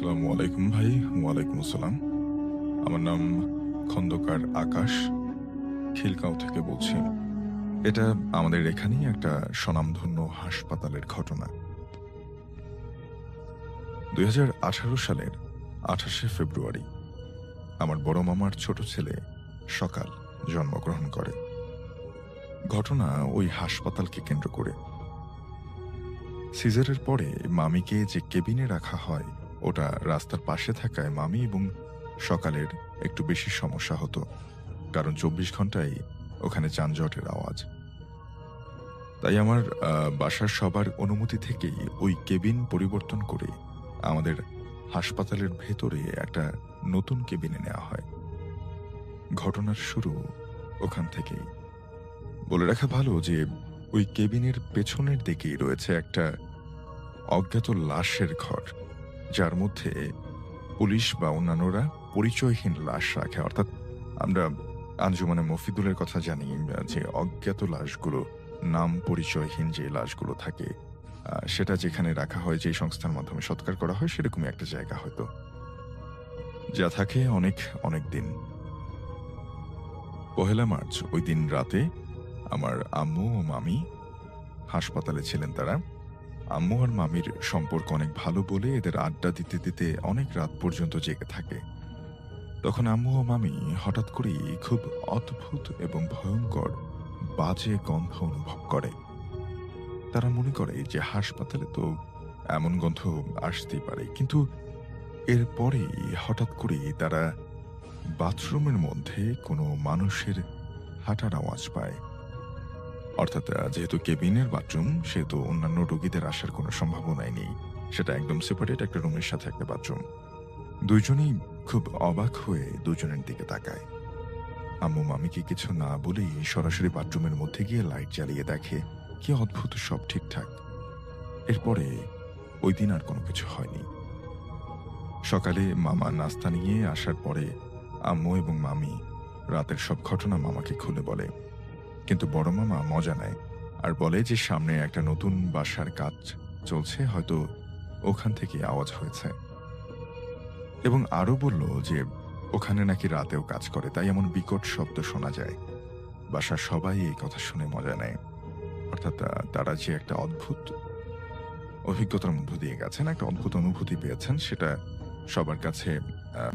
আসসালামু আলাইকুম ভাই। ওয়ালাইকুম আসসালাম। আমার নাম খন্দকার আকাশ, খিলগাঁও থেকে বলছি। এটা আমাদের এখানেই একটা স্বনামধন্য হাসপাতালের ঘটনা। ২০১৮ সালের ২৮শে ফেব্রুয়ারি আমার বড় মামার ছোট ছেলে সকাল জন্মগ্রহণ করে। ঘটনা ওই হাসপাতালকে কেন্দ্র করে। সিজারের পরে মামিকে যে কেবিনে রাখা হয়, ওটা রাস্তার পাশে থাকায় মামি এবং সকালের একটু বেশি সমস্যা হতো। কারণ ২৪ ঘন্টাই ওখানে যানজটের আওয়াজ। তাই আমার বাসার সবার অনুমতি থেকেই ওই কেবিন পরিবর্তন করে আমাদের হাসপাতালের ভেতরে একটা নতুন কেবিনে নেওয়া হয়। ঘটনার শুরু ওখান থেকেই। বলে রাখা ভালো যে ওই কেবিনের পেছনের দিকেই রয়েছে একটা অজ্ঞাত লাশের ঘর, যার মধ্যে পুলিশ বা অন্যান্যরা পরিচয়হীন লাশ রাখে। অর্থাৎ আমরা আঞ্জুমানে মফিদুলের কথা জানি যে অজ্ঞাত লাশগুলো, নাম পরিচয়হীন যে লাশগুলো থাকে, সেটা যেখানে রাখা হয়, যে সংস্থার মাধ্যমে সৎকার করা হয়, সেরকমই একটা জায়গা হয়তো, যা থাকে অনেক অনেক দিন। ১লা মার্চ ওই দিন রাতে আমার আম্মু ও মামি হাসপাতালে ছিলেন। তারা, আম্মু আর মামির সম্পর্ক অনেক ভালো বলে এদের আড্ডা দিতে দিতে অনেক রাত পর্যন্ত জেগে থাকে। তখন আম্মু ও মামি হঠাৎ করেই খুব অদ্ভুত এবং ভয়ঙ্কর বাজে গন্ধ অনুভব করে। তারা মনে করে যে হাসপাতালে তো এমন গন্ধ আসতেই পারে, কিন্তু এরপরেই হঠাৎ করেই তারা বাথরুমের মধ্যে কোনো মানুষের হাঁটার আওয়াজ পায়। অর্থাৎ যেহেতু কেবিনের বাথরুম, সেহেতু অন্যান্য রোগীদের আসার কোনো সম্ভাবনাই নেই। সেটা একদম সেপারেট একটা রুমের সাথে একটা বাথরুম। দুইজনেই খুব অবাক হয়ে দুজনের দিকে তাকায়। আম্মু মামিকে কিছু না বলেই সরাসরি বাথরুমের মধ্যে গিয়ে লাইট জ্বালিয়ে দেখে কি অদ্ভুত, সব ঠিকঠাক। এরপরে ওই দিন আর কোনো কিছু হয়নি। সকালে মামা নাস্তা নিয়ে আসার পরে আম্মু এবং মামি রাতের সব ঘটনা মামাকে খুলে বলে। কিন্তু বড় মামা মজা নেয় আর বলে যে সামনে একটা নতুন বাসার কাজ চলছে, হয়তো ওখান থেকে আওয়াজ হয়েছে। এবং আরো বলল যে ওখানে নাকি রাতেও কাজ করে, তাই এমন বিকট শব্দ শোনা যায়। বাসার সবাই এই কথা শুনে মজা নেয়। অর্থাৎ তারা যে একটা অদ্ভুত অভিজ্ঞতার মধ্য দিয়ে গেছেন, একটা অদ্ভুত অনুভূতি পেয়েছেন, সেটা সবার কাছে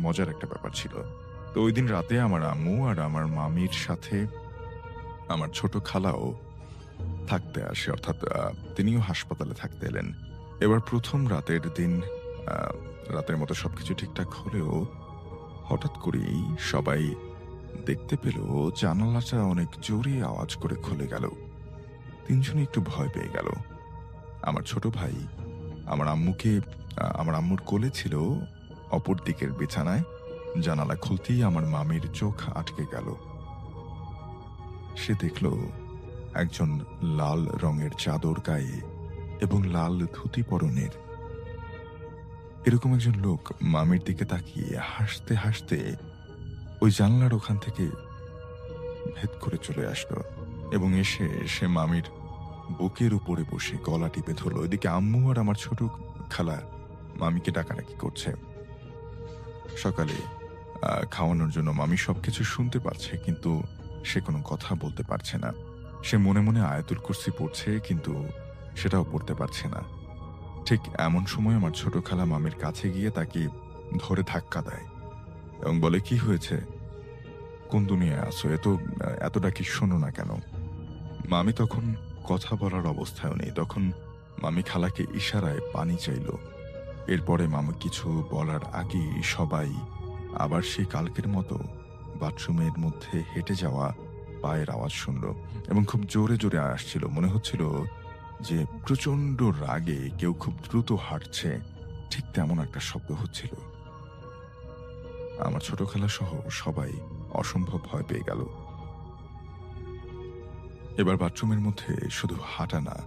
মজার একটা ব্যাপার ছিল। তো ওই দিন রাতে আমার আম্মু আর আমার মামির সাথে আমার ছোট খালাও থাকতে আসে। অর্থাৎ তিনিও হাসপাতালে থাকতে এলেন। এবার প্রথম রাতের দিন রাতের মতো সবকিছু ঠিকঠাক হলেও হঠাৎ করেই সবাই দেখতে পেল জানালাটা অনেক জোরে আওয়াজ করে খুলে গেল। তিনজনই একটু ভয় পেয়ে গেল। আমার ছোট ভাই আমার আম্মুর কোলে ছিল, অপর দিকের বিছানায়। জানালা খুলতেই আমার মামির চোখ আটকে গেল। সে দেখল একজন লাল রঙের চাদর গায়ে এবং লাল ধুতি পরনের এরকম একজন লোক মামির দিকে তাকিয়ে হাসতে হাসতে ওই জানলার ওখান থেকে ভেদ করে চলে আসলো এবং এসে সে মামির বুকের উপরে বসে গলা টিপে ধরল। এদিকে আম্মু আর আমার ছোট খালা মামিকে ডাকাডাকি করছে। সকালে খাওয়ানোর জন্য মামি সবকিছু শুনতে পাচ্ছে, কিন্তু সে কোনো কথা বলতে পারছে না। সে মনে মনে আয়াতুল কুরসি পড়ছে, কিন্তু সেটাও পড়তে পারছে না। ঠিক এমন সময় আমার ছোট খালা মামির কাছে গিয়ে তাকে ধরে ধাক্কা দেয় এবং বলে, কি হয়েছে, কোন দুনিয়ায় আছো, এতটা কি শোনো না কেন? মামি তখন কথা বলার অবস্থায়ও নেই। তখন মামি খালাকে ইশারায় পানি চাইল। এরপরে মামি কিছু বলার আগেই সবাই আবার সেই কালকের মতো বাথরুমের মধ্যে হেঁটে যাওয়া পায়ের আওয়াজ শুনল এবং খুব জোরে জোরে আসছিল। মনে হচ্ছিল যে প্রচন্ড রাগে কেউ খুব দ্রুত হাঁটছে, ঠিক তেমন একটা শব্দ হচ্ছিল। আমার ছোট খালা সহ সবাই অসম্ভব ভয় পেয়ে গেল। এবার বাথরুমের মধ্যে শুধু হাঁটা না,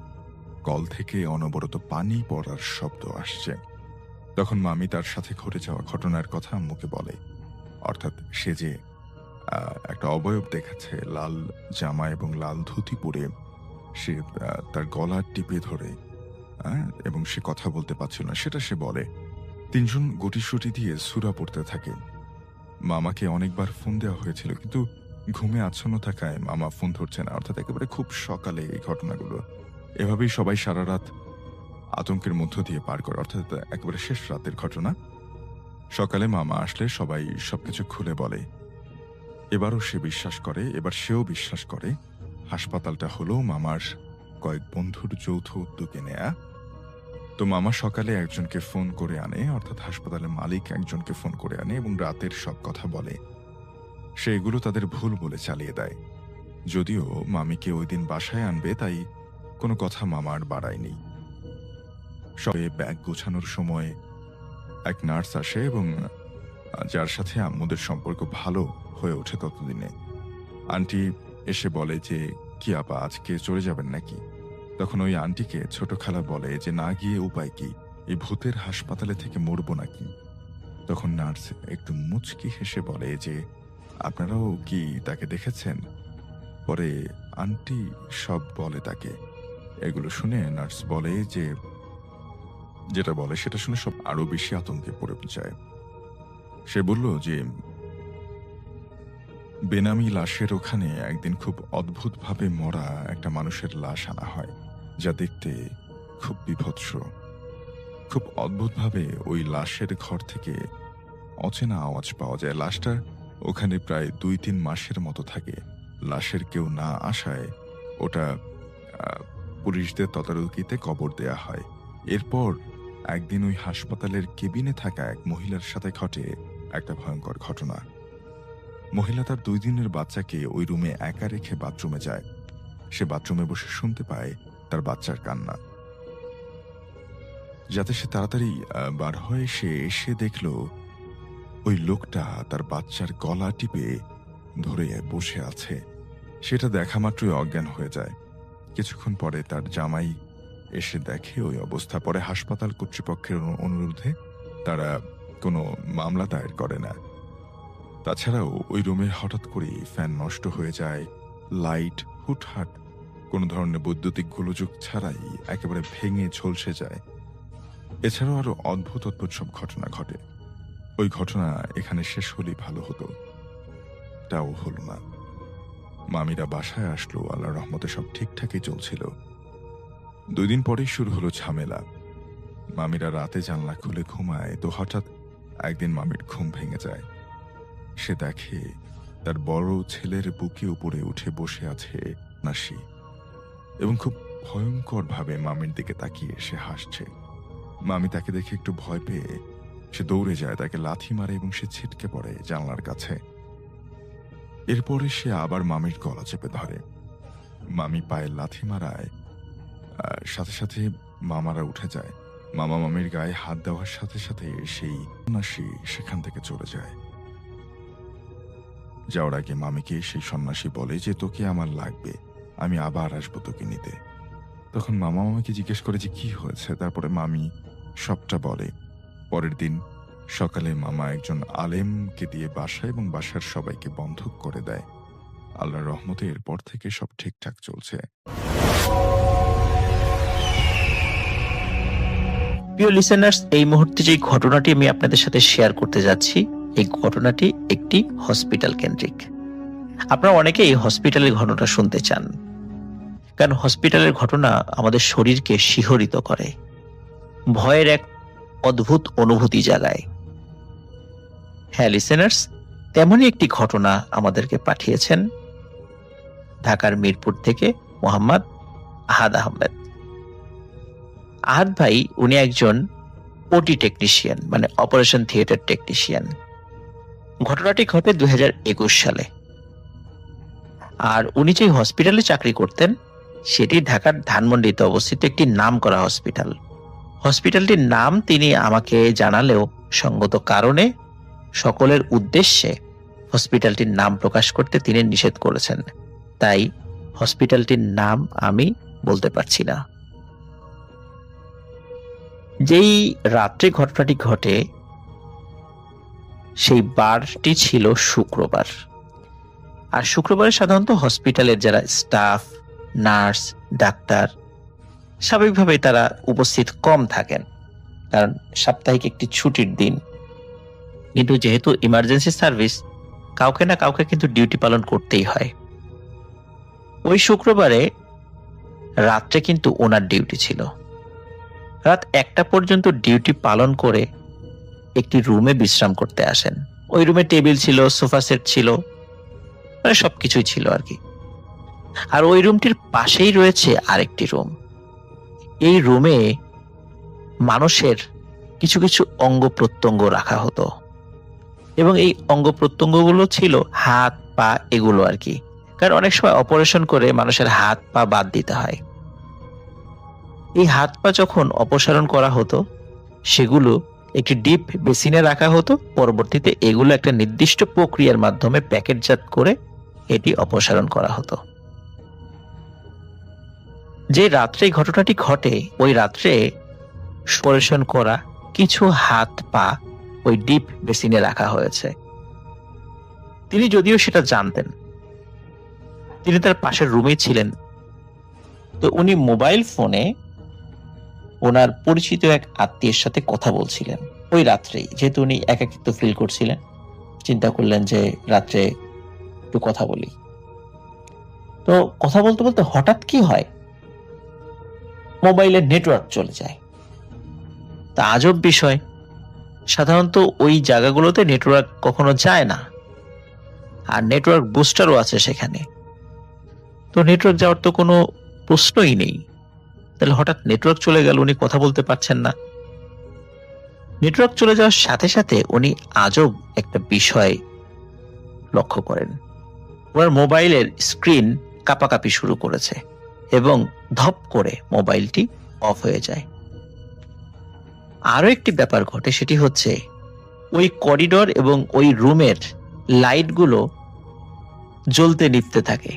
কল থেকে অনবরত পানি পড়ার শব্দ আসছে। তখন মামি তার সাথে ঘটে যাওয়া ঘটনার কথা আম্মুকে বলে। অর্থাৎ সে যে একটা অবয়ব দেখাচ্ছে, লাল জামা এবং লাল ধুতি পরে, সে তার গলা টিপে ধরে এবং সে কথা বলতে পারছিল না, সেটা সে বলে। তিনজন গুটিসুটি দিয়ে সূরা পড়তে থাকে। মামাকে অনেকবার ফোন দেওয়া হয়েছিল, কিন্তু ঘুমে আচ্ছন্ন থাকায় মামা ফোন ধরছে না। অর্থাৎ একেবারে খুব সকালে এই ঘটনাগুলো। এভাবেই সবাই সারা রাত আতঙ্কের মধ্য দিয়ে পার করে, অর্থাৎ একেবারে শেষ রাতের ঘটনা। সকালে মামা আসলে সবাই সবকিছু খুলে বলে। এবারও সে বিশ্বাস করে, এবার সেও বিশ্বাস করে হাসপাতালটা হলো মামার কয়েক বন্ধুর যৌথ উদ্যোগে নেয়া। তো মামা সকালে একজনকে ফোন করে আনে, অর্থাৎ হাসপাতালের মালিক একজনকে ফোন করে আনে এবং রাতের সব কথা বলে। সে এগুলো তাদের ভুল বলে চালিয়ে দেয়। যদিও মামিকে ওই দিন বাসায় আনবে, তাই কোনো কথা মামা আর বাড়ায়নি। সবে ব্যাগ গোছানোর সময় এক নার্স আসে এবং যার সাথে আম্মুদের সম্পর্ক ভালো হয়ে ওঠে ততদিনে। আন্টি এসে বলে যে, কি আপা আজকে চলে যাবেন নাকি? তখন ওই আন্টিকে ছোট খালা বলে যে, না গিয়ে উপায় কি, এই ভূতের হাসপাতালে থেকে মরবো নাকি? তখন নার্স একটু মুচকি হেসে বলে যে, আপনারাও কি তাকে দেখেছেন? পরে আন্টি সব বলে তাকে। এগুলো শুনে নার্স বলে যে, যেটা বলে সেটা শুনে সব আরো বেশি আতঙ্কে পড়ে যায়। সে বলল যে, বেনামি লাশের ওখানে একদিন খুব অদ্ভুতভাবে মরা একটা মানুষের লাশ আনা হয়, যা দেখতে খুব বীভৎস। খুব অদ্ভুতভাবে ওই লাশের ঘর থেকে অচেনা আওয়াজ পাওয়া যায়। লাশটা ওখানে প্রায় ২-৩ মাসের মতো থাকে। লাশের কেউ না আসায় ওটা পুলিশদের তদারকিতে কবর দেয়া হয়। এরপর একদিন ওই হাসপাতালের কেবিনে থাকা এক মহিলার সাথে ঘটে একটা ভয়ঙ্কর ঘটনা। মহিলা তার ২ দিনের বাচ্চাকে ওই রুমে একা রেখে বাথরুমে যায়। সে বাথরুমে বসে শুনতে পায় তার বাচ্চার কান্না। যাতে সে তাড়াতাড়ি বার হয়, সে এসে দেখল ওই লোকটা তার বাচ্চার গলা টিপে ধরে বসে আছে। সেটা দেখা মাত্রই অজ্ঞান হয়ে যায়। কিছুক্ষণ পরে তার জামাই এসে দেখে ওই অবস্থা। পরে হাসপাতাল কর্তৃপক্ষের অনুরোধে তারা কোনো মামলা দায়ের করে না। তাছাড়াও ওই রুমে হঠাৎ করে ফ্যান নষ্ট হয়ে যায়, লাইট হুটহাট কোনো ধরনের বৈদ্যুতিক গোলযোগ ছাড়াই একেবারে ভেঙে ঝলসে যায়। এছাড়াও আরো অদ্ভুত অদ্ভুত সব ঘটনা ঘটে। ওই ঘটনা এখানে শেষ হলেই ভালো হতো, তাও হলো না। মামিরা বাসায় আসলো, আল্লাহর রহমতে সব ঠিকঠাকই চলছিল। ২ দিন পরেই শুরু হলো ঝামেলা। মামিরা রাতে জানলা খুলে ঘুমায়, তো হঠাৎ একদিন মামির ঘুম ভেঙে যায়। সে দেখে তার বড় ছেলের বুকে উপরে উঠে বসে আছে নাসি, এবং খুব ভয়ঙ্কর ভাবে মামির দিকে তাকিয়ে সে হাসছে। মামি তাকে দেখে একটু ভয় পেয়ে সে দৌড়ে যায়, তাকে লাথি মারে এবং সে ছিটকে পড়ে জানলার কাছে। এরপরে সে আবার মামির গলা চেপে ধরে। মামি পায়ে লাথি মারায় সাথে সাথে মামারা উঠে যায়। মামা মামির গায়ে হাত দেওয়ার সাথে সাথে সেই সন্ন্যাসী সেখান থেকে চলে যায়। যাওয়ার আগে মামিকে সেই সন্ন্যাসী বলে যে, তোকে আমার লাগবে, আমি আবার আসবো তোকে নিতে। তখন মামা মামিকে জিজ্ঞেস করে যে কি হয়েছে। তারপরে মামি সবটা বলে। পরের দিন সকালে মামা একজন আলেমকে দিয়ে বাসায় এবং বাসার সবাইকে বন্ধক করে দেয়। আল্লাহর রহমতে এরপর থেকে সব ঠিকঠাক চলছে। প্রিয় লিসেনার্স, এই মুহূর্তে যে ঘটনাটি আমি আপনাদের সাথে শেয়ার করতে যাচ্ছি, এই ঘটনাটি একটি হসপিটাল কেন্দ্রিক। আপনারা অনেকেই হসপিটালের ঘটনা শুনতে চান, কারণ হসপিটালের ঘটনা আমাদের শরীরকে শিহরিত করে, ভয়ের এক অদ্ভুত অনুভূতি জাগায়। হ্যাঁ লিসেনার্স, তেমনই একটি ঘটনা আমাদেরকে পাঠিয়েছেন ঢাকার মিরপুর থেকে মোহাম্মদ আহাদ আহমেদ। আহাদ ভাই, উনি একজন ওটি টেকনিশিয়ান, মানে অপারেশন থিয়েটার টেকনিশিয়ান। ঘটনাটি ঘটে 2021 সালে। আর উনি যে হসপিটালে চাকরি করতেন সেটি ঢাকার ধানমন্ডিতে অবস্থিত একটি নামকরা হসপিটাল। হসপিটালটির নাম তিনি আমাকে জানালেও সঙ্গত কারণে সকলের উদ্দেশ্যে হসপিটালটির নাম প্রকাশ করতে তিনি নিষেধ করেছেন, তাই হসপিটালটির নাম আমি বলতে পারছি না। যেই রাত্রে ঘটনাটি ঘটে সেই বারটি ছিল শুক্রবার। আর শুক্রবারে সাধারণত হসপিটালের যারা স্টাফ, নার্স, ডাক্তার স্বাভাবিকভাবে তারা উপস্থিত কম থাকেন। কারণ সাপ্তাহিক একটি ছুটির দিন। কিন্তু যেহেতু ইমার্জেন্সি সার্ভিস, কাউকে না কাউকে কিন্তু ডিউটি পালন করতেই হয়। ওই শুক্রবারে রাত্রে কিন্তু ওনার ডিউটি ছিল। রাত 1টা পর্যন্ত ডিউটি পালন করে একটি রুমে বিশ্রাম করতে আসেন। ওই রুমে টেবিল ছিল, সোফা সেট ছিল, মানে সবকিছুই ছিল আর কি। আর ওই রুমটির পাশেই রয়েছে আরেকটি রুম। এই রুমে মানুষের কিছু কিছু অঙ্গ প্রত্যঙ্গ রাখা হতো, এবং এই অঙ্গ প্রত্যঙ্গগুলো ছিল হাত পা এগুলো আর কি। কারণ অনেক সময় অপারেশন করে মানুষের হাত পা বাদ দিতে হয়। এই হাত পা যখন অপসারণ করা হতো, সেগুলো একটি ডিপ বেসিনে রাখা হতো। পরবর্তীতে এগুলো একটা নির্দিষ্ট প্রক্রিয়ার মাধ্যমে প্যাকেটজাত করে এটি অপসারণ করা হতো। যে রাত্রে এই ঘটনাটি ঘটে, ওই রাত্রে অপারেশন করা কিছু হাত পা ওই ডিপ বেসিনে রাখা হয়েছে। তিনি যদিও সেটা জানতেন, তিনি তার পাশের রুমে ছিলেন। তো উনি মোবাইল ফোনে ওনার পরিচিত এক আত্মীয়ের সাথে কথা বলছিলেন ওই রাত্রেই। যেহেতু উনি একাকিত্ব ফিল করছিলেন, চিন্তা করলেন যে রাত্রে একটু কথা বলি। তো কথা বলতে বলতে হঠাৎ কি হয়, মোবাইলের নেটওয়ার্ক চলে যায়। তা আজব বিষয়, সাধারণত ওই জায়গাগুলোতে নেটওয়ার্ক কখনো যায় না, আর নেটওয়ার্ক বুস্টারও আছে সেখানে। তো নেটওয়ার্ক যাওয়ার তো কোনো প্রশ্নই নেই। তাহলে হঠাৎ নেটওয়ার্ক চলে গেল, উনি কথা বলতে পারছেন না। নেটওয়ার্ক চলে যাওয়ার সাথে সাথে উনি আজব একটা বিষয় লক্ষ্য করেন। ওনার মোবাইলের স্ক্রিন কাঁপাকাঁপি শুরু করেছে এবং ধপ করে মোবাইলটি অফ হয়ে যায়। আরো একটি ব্যাপার ঘটে, সেটি হচ্ছে ওই করিডোর এবং ওই রুমের লাইটগুলো জ্বলতে নিভতে থাকে।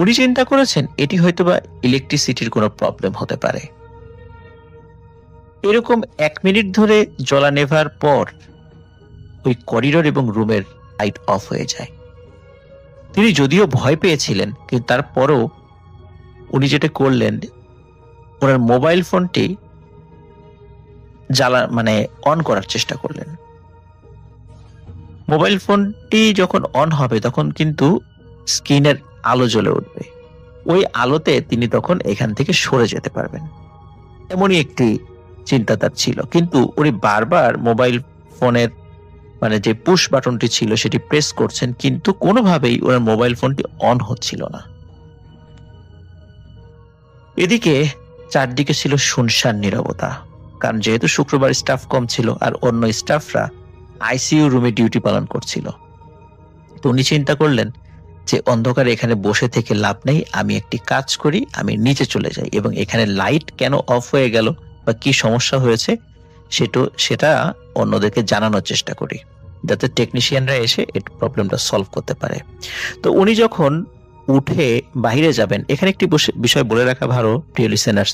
উনি চিন্তা করেছেন এটি হয়তোবা ইলেকট্রিসিটির কোনো প্রবলেম হতে পারে। এরকম 1 মিনিট ধরে জ্বলা নেভার পর ওই করিডোর এবং রুমের লাইট অফ হয়ে যায়। তিনি যদিও ভয় পেয়েছিলেন, কিন্তু তারপরও উনি যেটা করলেন, ওনার মোবাইল ফোনটি অন করার চেষ্টা করলেন। মোবাইল ফোনটি যখন অন হবে তখন কিন্তু স্ক্রিনের আলো জ্বলে উঠবে। ওই আলোতে তিনি তখন এখান থেকে সরে যেতে পারবেন, এমনই একটি চিন্তা তার ছিল। কিন্তু উনি বারবার মোবাইল ফোনের যে পুশ বাটনটি ছিল সেটি প্রেস করছেন, কিন্তু কোনোভাবেই ওনার মোবাইল ফোনটি অন হচ্ছিল না। এদিকে চারদিকে ছিল শুনশান নীরবতা, কারণ যেহেতু শুক্রবার স্টাফ কম ছিল আর অন্য স্টাফরা আইসিইউ রুমে ডিউটি পালন করছিল। তো উনি চিন্তা করলেন যে অন্ধকারে এখানে বসে থেকে লাভ নেই, আমি একটি কাজ করি, আমি নিচে চলে যাই এবং এখানে লাইট কেন অফ হয়ে গেল বা কি সমস্যা হয়েছে সেটা অন্যদেরকে জানানোর চেষ্টা করি, যাতে টেকনিশিয়ানরা এসে এই প্রবলেমটা সলভ করতে পারে। তো উনি যখন উঠে বাইরে যাবেন, এখানে একটি বিষয় বলে রাখা ভালো প্রিয় লিসেনার্স,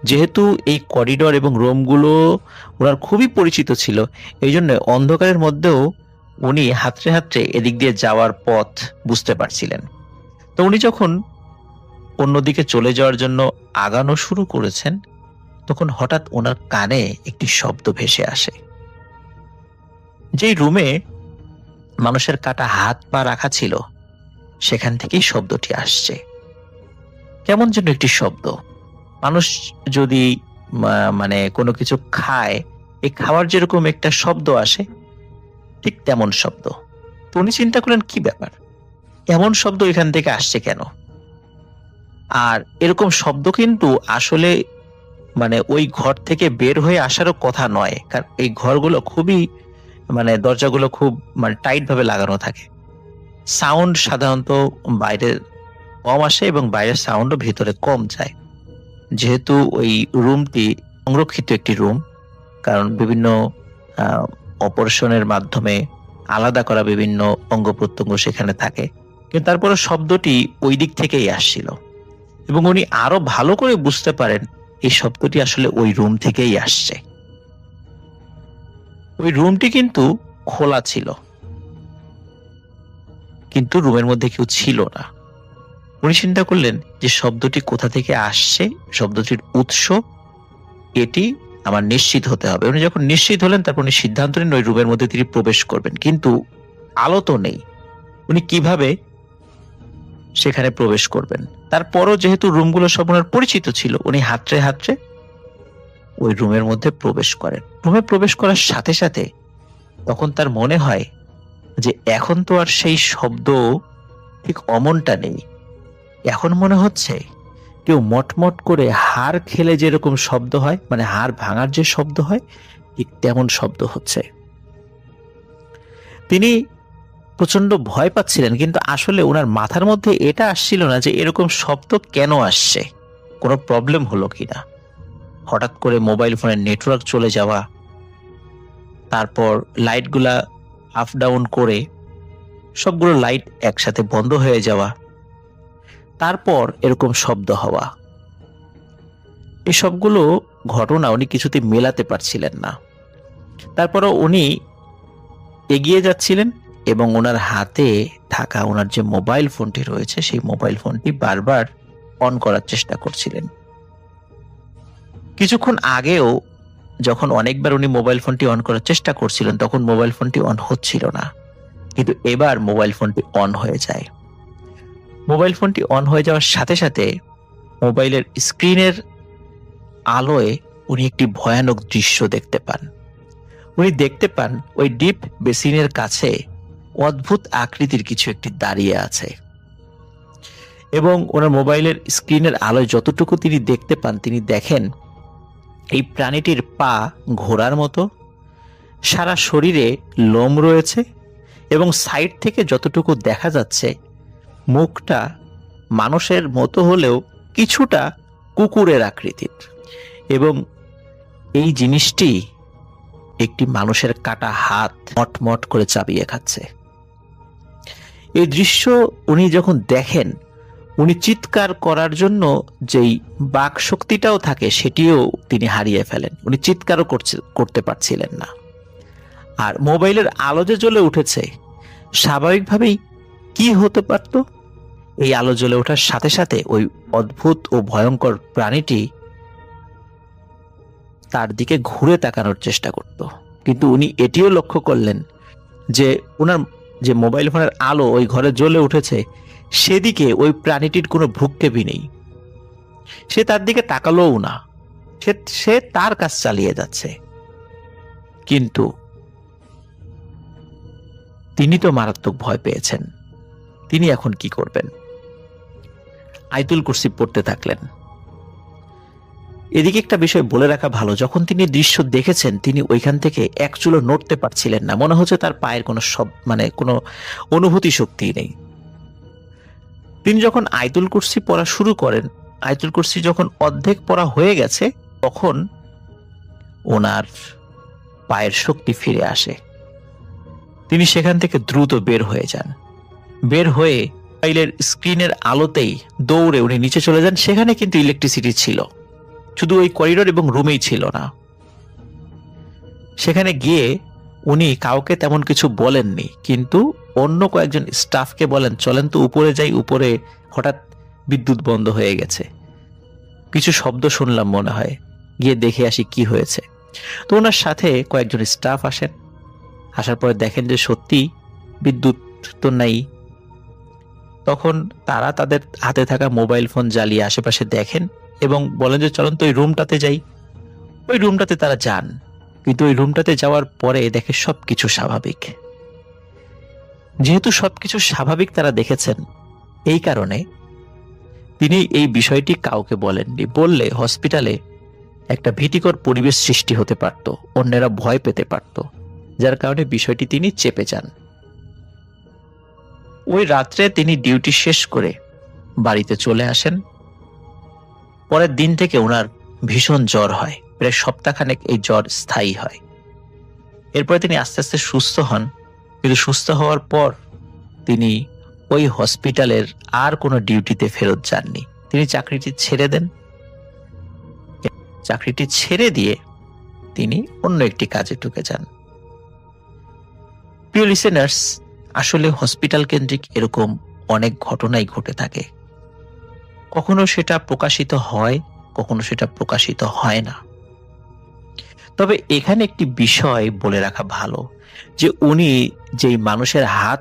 যেহেতু এই করিডোর এবং রুমগুলো ওনার খুবই পরিচিত ছিল, এই জন্য অন্ধকারের মধ্যেও উনি হাতড়ে হাতড়ে এদিক দিয়ে যাওয়ার পথ বুঝতে পারছিলেন। তো উনি যখন অন্যদিকে চলে যাওয়ার জন্য আগানো শুরু করেছেন, তখন হঠাৎ ওনার কানে একটি শব্দ ভেসে আসে। যেই রুমে মানুষের কাটা হাত পা রাখা ছিল, সেখান থেকেই শব্দটি আসছে। কেমন যেন একটি শব্দ, মানুষ যদি কোনো কিছু খায়, এই খাওয়ার যেরকম একটা শব্দ আসে, ঠিক তেমন শব্দ। তো উনি চিন্তা করলেন কি ব্যাপার, এমন শব্দ এখান থেকে আসছে কেন? আর এরকম শব্দ কিন্তু আসলে ওই ঘর থেকে বের হয়ে আসারও কথা নয়, কারণ এই ঘরগুলো খুবই দরজাগুলো খুব টাইট ভাবে লাগানো থাকে। সাউন্ড সাধারণত বাইরে কম আসে এবং বাইরের সাউন্ডও ভিতরে কম যায়। যেহেতু ওই রুমটি সংরক্ষিত একটি রুম, কারণ বিভিন্ন অপারেশনের মাধ্যমে আলাদা করা বিভিন্ন অঙ্গ প্রত্যঙ্গ সেখানে থাকে, কিন্তু তারপরে শব্দটি ওই দিক থেকেই আসছিল এবং উনি আরো ভালো করে বুঝতে পারেন এই শব্দটি আসলে ওই রুম থেকেই আসছে। ওই রুমটি কিন্তু খোলা ছিল, কিন্তু রুমের মধ্যে কেউ ছিল না। উনি চিন্তা করলেন যে শব্দটি কোথা থেকে আসছে, শব্দটির উৎস এটি আমার নিশ্চিত হতে হবে। উনি যখন নিশ্চিত হলেন তারপর উনি সিদ্ধান্ত নিলেন ওই রুমের মধ্যে তিনি প্রবেশ করবেন, কিন্তু আলো তো নেই, উনি কিভাবে সেখানে প্রবেশ করবেন? তারপরও যেহেতু রুমগুলো সব ওনার পরিচিত ছিল, উনি হাতড়ে হাতড়ে ওই রুমের মধ্যে প্রবেশ করেন। রুমে প্রবেশ করার সাথে সাথে তখন তার মনে হয় যে এখন তো আর সেই শব্দ ঠিক অমনটা নেই, এখন মনে হচ্ছে কেউ মটমট করে হাড় খেলে যেরকম শব্দ হয়, মানে হাড় ভাঙার যে শব্দ হয়, ঠিক তেমন শব্দ হচ্ছে। তিনি প্রচন্ড ভয় পাচ্ছিলেন, কিন্তু আসলে ওনার মাথার মধ্যে এটা আসছিল না যে এরকম শব্দ কেন আসছে, কোনো প্রবলেম হলো কিনা। হঠাৎ করে মোবাইল ফোনের নেটওয়ার্ক চলে যাওয়া, তারপর লাইটগুলা আপ ডাউন করে সবগুলো লাইট একসাথে বন্ধ হয়ে যাওয়া, তারপর এরকম শব্দ হওয়া, এই সবগুলো ঘটনা উনি কিছুতে মেলাতে পারছিলেন না। তারপরও উনি এগিয়ে যাচ্ছিলেন এবং ওনার হাতে থাকা ওনার যে মোবাইল ফোনটি রয়েছে সেই মোবাইল ফোনটি বারবার অন করার চেষ্টা করছিলেন। কিছুক্ষণ আগেও যখন অনেকবার উনি মোবাইল ফোনটি অন করার চেষ্টা করছিলেন তখন মোবাইল ফোনটি অন হচ্ছিল না, কিন্তু এবার মোবাইল ফোনটি অন হয়ে যায়। মোবাইল ফোনটি অন হয়ে যাওয়ার সাথে সাথে মোবাইলের স্ক্রিনের আলোয় উনি একটি ভয়ানক দৃশ্য দেখতে পান। উনি দেখতে পান ওই ডিপ বেসিনের কাছে অদ্ভুত আকৃতির কিছু একটি দাঁড়িয়ে আছে এবং ওনার মোবাইলের স্ক্রিনের আলোয় যতটুকু তিনি দেখতে পান, তিনি দেখেন এই প্রাণীটির পা ঘোড়ার মতো, সারা শরীরে লোম রয়েছে এবং সাইড থেকে যতটুকু দেখা যাচ্ছে মুখটা মানুষের মতো হলেও কিছুটা কুকুরের আকৃতির, এবং এই জিনিসটি একটি মানুষের কাটা হাত মটমট করে চাবিয়ে খাচ্ছে। এই দৃশ্য উনি যখন দেখেন, উনি চিৎকার করার জন্য যেই বাক শক্তিটাও থাকে সেটিও তিনি হারিয়ে ফেলেন। উনি চিৎকারও করতে পারছিলেন না। আর মোবাইলের আলো যে জ্বলে উঠেছে, স্বাভাবিকভাবেই কি হতে পারত, এই আলো জ্বলে ওঠার সাথে সাথে ওই অদ্ভুত ও ভয়ঙ্কর প্রাণীটি তার দিকে ঘুরে তাকানোর চেষ্টা করত। কিন্তু উনি এটিও লক্ষ্য করলেন যে ওনার যে মোবাইল ফোনের আলো ওই ঘরে জ্বলে উঠেছে সেদিকে ওই প্রাণীটির কোনো ভ্রুক্ষেপই নেই। সে তার দিকে তাকালোও না, সে তার কাজ চালিয়ে যাচ্ছে। কিন্তু তিনি তো মারাত্মক ভয় পেয়েছেন। তিনি এখন কি করবেন? আয়াতুল কুরসি পড়তে থাকলেন। এদিকে একটা বিষয় বলে রাখা ভালো, যখন তিনি দৃশ্য দেখেছেন তিনি ওইখান থেকে এক চুলো নড়তে পারছিলেন না। মনে হচ্ছে তার পায়ের কোনো কোনো অনুভূতি শক্তি নেই। তিনি যখন আয়াতুল কুরসি পড়া শুরু করেন, আয়াতুল কুরসি যখন অর্ধেক পড়া হয়ে গেছে তখন ওনার পায়ের শক্তি ফিরে আসে। তিনি সেখান থেকে দ্রুত বের হয়ে যান। বের হয়ে মোবাইলের স্ক্রিনের আলোতেই দৌড়ে উনি নিচে চলে যান। সেখানে কিন্তু ইলেকট্রিসিটি ছিল, শুধু ওই করিডোর এবং রুমেই ছিল না। সেখানে গিয়ে উনি কাউকে তেমন কিছু বলেননি, কিন্তু অন্য কয়েকজন স্টাফকে বলেন চলেন তো উপরে যাই, উপরে হঠাৎ বিদ্যুৎ বন্ধ হয়ে গেছে, কিছু শব্দ শুনলাম মনে হয়, গিয়ে দেখে আসি কি হয়েছে। তো ওনার সাথে কয়েকজন স্টাফ আসেন। আসার পরে দেখেন যে সত্যি বিদ্যুৎ তো নাই। তখন তারা তাদের হাতে থাকা মোবাইল ফোন জ্বালিয়ে আশেপাশে দেখেন এবং বলেন যে চলুন তো ওই রুমটাতে যাই। ওই রুমটাতে তারা যান, কিন্তু ওই রুমটাতে যাওয়ার পরে দেখে সবকিছু স্বাভাবিক। যেহেতু সবকিছু স্বাভাবিক তারা দেখেছেন, এই কারণে তিনি এই বিষয়টি কাউকে বলেননি। বললে হসপিটালে একটা ভীতিকর পরিবেশ সৃষ্টি হতে পারত, অন্যেরা ভয় পেতে পারত, যার কারণে বিষয়টি তিনি চেপে যান। ওই রাত্রে তিনি ডিউটি শেষ করে বাড়িতে চলে আসেন। পরের দিন থেকে ওনার ভীষণ জ্বর হয়, প্রায় সপ্তাহখানেক এই জ্বর স্থায়ী হয়। এরপরে তিনি আস্তে আস্তে সুস্থ হন, কিন্তু সুস্থ হওয়ার পর তিনি ওই হসপিটালের আর কোনো ডিউটিতে ফেরত যাননি। তিনি চাকরিটি ছেড়ে দেন। চাকরিটি ছেড়ে দিয়ে তিনি অন্য একটি কাজে ঢুকে যান। প্রিয় লিসেনার্স, আসলে হসপিটাল কেন্দ্রিক এরকম অনেক ঘটনাই ঘটে থাকে। কখনো সেটা প্রকাশিত হয়, কখনো সেটা প্রকাশিত হয় না। তবে এখানে একটি বিষয় বলে রাখা ভালো, যে উনি যেই মানুষের হাত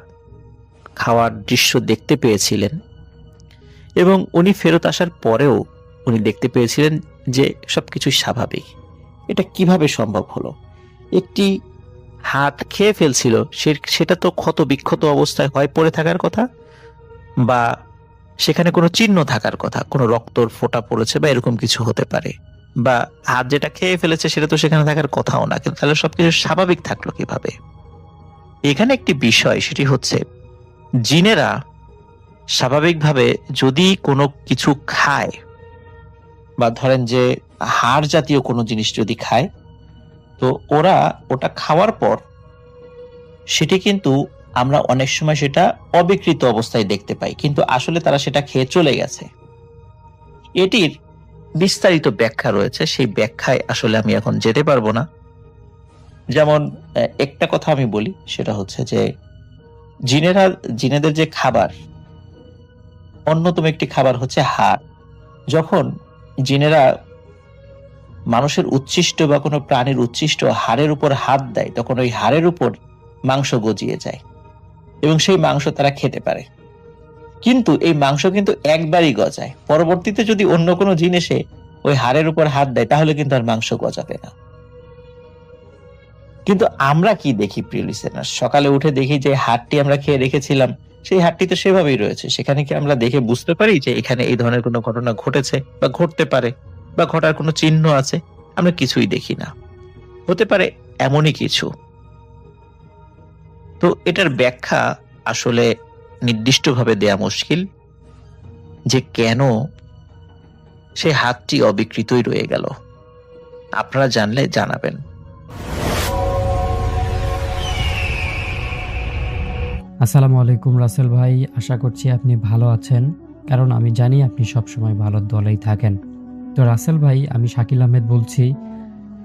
খাওয়ার দৃশ্য দেখতে পেয়েছিলেন এবং উনি ফেরত আসার পরেও উনি দেখতে পেয়েছিলেন যে সবকিছু স্বাভাবিক। এটা কিভাবে সম্ভব হলো? একটি হাত খেয়ে ফেলছিল, সেটা তো ক্ষত বিক্ষত অবস্থায় হয় পড়ে থাকার কথা, বা সেখানে কোনো চিহ্ন থাকার কথা, কোনো রক্তর ফোঁটা পড়েছে বা এরকম কিছু হতে পারে, বা হাত যেটা খেয়ে ফেলেছে সেটা তো সেখানে থাকার কথাও না, কিন্তু তাহলে সবকিছু স্বাভাবিক থাকলো কিভাবে? এখানে একটি বিষয়, সেটি হচ্ছে জিনেরা স্বাভাবিকভাবে যদি কোনো কিছু খায়, বা ধরেন যে হাড় জাতীয় কোনো জিনিস যদি খায়, তো ওরা ওটা খাওয়ার পর সেটি কিন্তু আমরা অনেক সময় সেটা অবিকৃত অবস্থায় দেখতে পাই, কিন্তু আসলে তারা সেটা খেয়ে চলে গেছে। এটির বিস্তারিত ব্যাখ্যা রয়েছে, সেই ব্যাখ্যায় আসলে আমি এখন যেতে পারবো না। যেমন একটা কথা আমি বলি, সেটা হচ্ছে যে জিনেদের যে খাবার, অন্যতম একটি খাবার হচ্ছে হাড়। যখন জিনেরা মানুষের উচ্ছিষ্ট বা কোনো প্রাণীর উচ্ছিষ্ট হাড়ের উপর হাত দেয়, তখন ওই হাড়ের উপর মাংস গজিয়ে যায় এবং সেই মাংস তারা খেতে পারে। কিন্তু এই মাংস কিন্তু একবারই গজায়, পরবর্তীতে যদি অন্য কোনো জিন এসে ওই হাড়ের উপর হাত দেয় তাহলে কিন্তু আর মাংস গজাবে না। কিন্তু আমরা কি দেখি প্রিয় লিসেনার? সকালে উঠে দেখি যে হাড়টি আমরা খেয়ে রেখেছিলাম, সেই হাড়টি তো সেভাবেই রয়েছে। সেখানে কি আমরা দেখে বুঝতে পারি যে এখানে এই ধরনের কোনো ঘটনা ঘটেছে বা ঘটতে পারে বা ঘটার কোনো চিহ্ন আছে? আমরা কিছুই দেখি না। হতে পারে এমনই কিছু। তো এটার ব্যাখ্যা আসলে নির্দিষ্টভাবে দেয়া মুশকিল, যে কেন সেই হাতটি অবিকৃতই রয়ে গেল। আপনারা জানলে জানাবেন। আসসালামু আলাইকুম রাসেল ভাই, আশা করছি আপনি ভালো আছেন, কারণ আমি জানি আপনি সবসময় ভালো দলেই থাকেন। তো রাসেল ভাই, আমি শাকিল আহমেদ বলছি।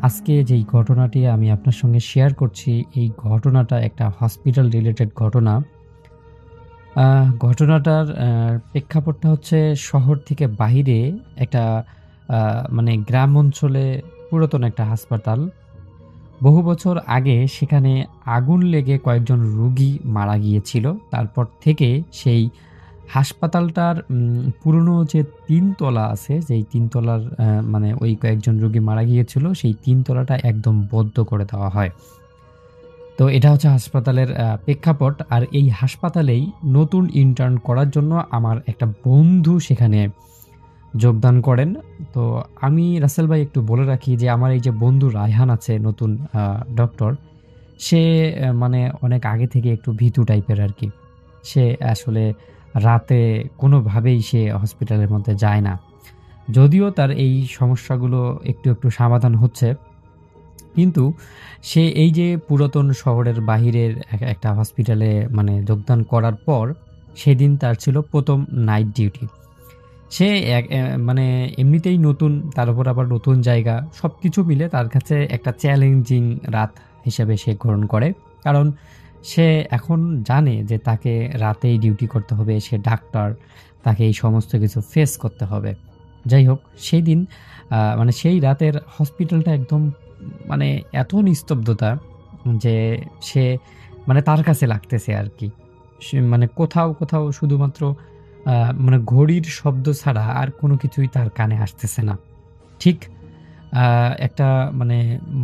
আজকে যেই ঘটনাটি আমি আপনার সঙ্গে শেয়ার করছি, এই ঘটনাটা একটা হসপিটাল রিলেটেড ঘটনা। ঘটনাটার প্রেক্ষাপটটা হচ্ছে শহর থেকে বাহিরে একটা মানে গ্রাম অঞ্চলে পুরাতন একটা হাসপাতাল। বহু বছর আগে সেখানে আগুন লেগে কয়েকজন রোগী মারা গিয়েছিল। তারপর থেকে সেই হাসপাতালটার পুরনো যে ৩ তলা আছে, যেই ৩ তলার মানে ওই কয়েকজন রোগী মারা গিয়েছিল, সেই ৩ তলাটা একদম বন্ধ করে দেওয়া হয়। তো এটা হচ্ছে হাসপাতালের প্রেক্ষাপট। আর এই হাসপাতালেই নতুন ইন্টার্ন করার জন্য আমার একটা বন্ধু সেখানে যোগদান করেন। তো আমি রাসেল ভাই একটু বলে রাখি যে আমার এই যে বন্ধু রায়হান আছে, নতুন ডক্টর, সে মানে অনেক আগে থেকে একটু ভীতু টাইপের আর কি। সে আসলে রাতে কোনোভাবেই সে হসপিটালের মধ্যে যায় না। যদিও তার এই সমস্যাগুলো একটু একটু সমাধান হচ্ছে, কিন্তু সে এই যে পুরাতন শহরের বাহিরের একটা হসপিটালে মানে যোগদান করার পর সেদিন তার ছিল প্রথম নাইট ডিউটি। সে মানে এমনিতেই নতুন, তার উপর আবার নতুন জায়গা, সব কিছু মিলে তার কাছে একটা চ্যালেঞ্জিং রাত হিসেবে সে গ্রহণ করে। কারণ সে এখন জানে যে তাকে রাতেই ডিউটি করতে হবে, সে ডাক্তার, তাকে এই সমস্ত কিছু ফেস করতে হবে। যাই হোক, সেই দিন মানে সেই রাতের হসপিটালটা একদম মানে এত নিস্তব্ধতা যে সে মানে তার কাছে লাগতেছে আর কি। সে মানে কোথাও কোথাও শুধুমাত্র মানে ঘড়ির শব্দ ছাড়া আর কোনো কিছুই তার কানে আসতেছে না। ঠিক একটা মানে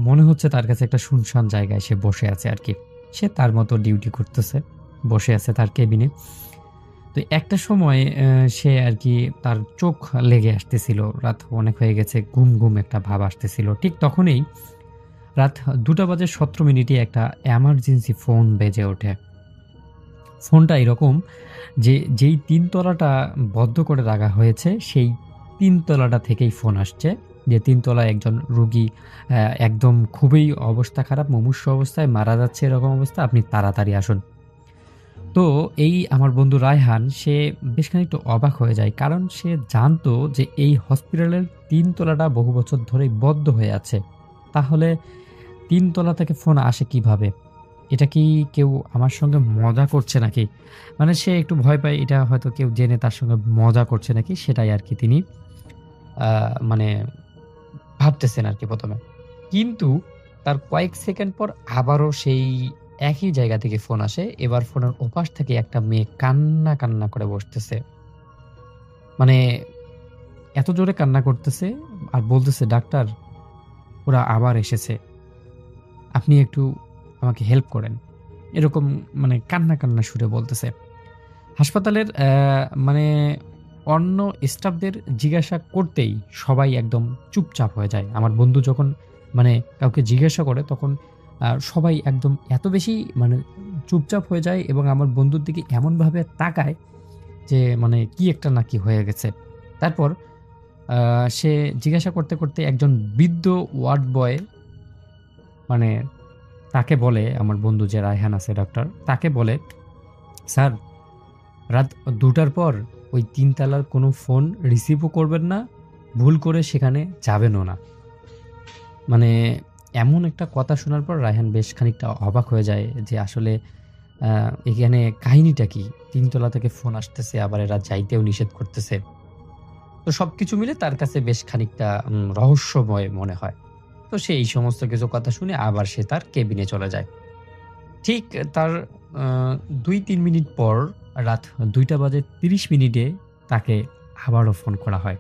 মনে হচ্ছে তার কাছে একটা শুনশান জায়গায় সে বসে আছে আর কি। সে তার মতো ডিউটি করতেছে, বসে আছে তার কেবিনে। তো একটা সময় সে আর কি তার চোখ লেগে আসতেছিল। রাত অনেক হয়ে গেছে, ঘুম, ঘুম একটা ভাব আসতেছিল। ঠিক তখনই রাত ২টা বেজে ১৭ মিনিটে একটা এমার্জেন্সি ফোন বেজে ওঠে। ফোনটা এরকম যে যেই ৩ তলাটা বদ্ধ করে রাখা হয়েছে, সেই ৩ তলাটা থেকেই ফোন আসছে যে ৩ তলায় একজন রোগী একদম খুবই অবস্থা খারাপ, মুমূর্ষু অবস্থায় মারা যাচ্ছে, এরকম অবস্থা, আপনি তাড়াতাড়ি আসুন। তো এই আমার বন্ধু রায়হান সে বেশ খানিকটু অবাক হয়ে যায়। কারণ সে জানতো যে এই হসপিটালের ৩ তলাটা বহু বছর ধরেই বদ্ধ হয়ে আছে। তাহলে ৩ তলা থেকে ফোন আসে কিভাবে? এটা কি কেউ আমার সঙ্গে মজা করছে নাকি? মানে সে একটু ভয় পায়, এটা হয়তো কেউ জেনে তার সঙ্গে মজা করছে নাকি, সেটাই আরকি তিনি মানে ভাবতেছেন আরকি ১ম এ। কিন্তু তার কয়েক সেকেন্ড পর আবারও সেই একই জায়গা থেকে ফোন আসে। এবার ফোনের ওপাশ থেকে একটা মেয়ে কান্না করে বসতেছে। মানে এত জোরে কান্না করতেছে আর বলতেছে, "ডাক্তার, ওরা আবার এসেছে। আপনি একটু আমাকে হেল্প করেন।" এরকম মানে কান্না সুরে বলতেছে। হাসপাতালের মানে অন্য স্টাফদের জিজ্ঞাসা করতেই সবাই একদম চুপচাপ হয়ে যায়। আমার বন্ধু যখন মানে কাউকে জিজ্ঞাসা করে তখন সবাই একদম এত বেশি মানে চুপচাপ হয়ে যায় এবং আমার বন্ধুর দিকে এমনভাবে তাকায় যে মানে কি একটা না কি হয়ে গেছে। তারপর সে জিজ্ঞাসা করতে একজন বৃদ্ধ ওয়ার্ড বয় মানে তাকে বলে, আমার বন্ধু যে রায়হান আছে ডক্টর, তাকে বলে, "স্যার, রাত ২টার পর ওই ৩ তলার কোনো ফোন রিসিভও করবেন না, ভুল করে সেখানে যাবেনও না।" মানে এমন একটা কথা শোনার পর রায়হান বেশ খানিকটা অবাক হয়ে যায় যে আসলে এখানে কাহিনীটা কি? ৩ তলা থেকে ফোন আসতেছে, আবার এরা যাইতেও নিষেধ করতেছে। তো সবকিছু মিলে তার কাছে বেশ খানিকটা রহস্যময় মনে হয়। তো সে এই সমস্ত কিছু কথা শুনে আবার সে তার কেবিনে চলে যায়। ঠিক তার আ ২-৩ মিনিট পর রাত ২টা বাজে ৩০ মিনিটে তাকে আবারও ফোন করা হয়।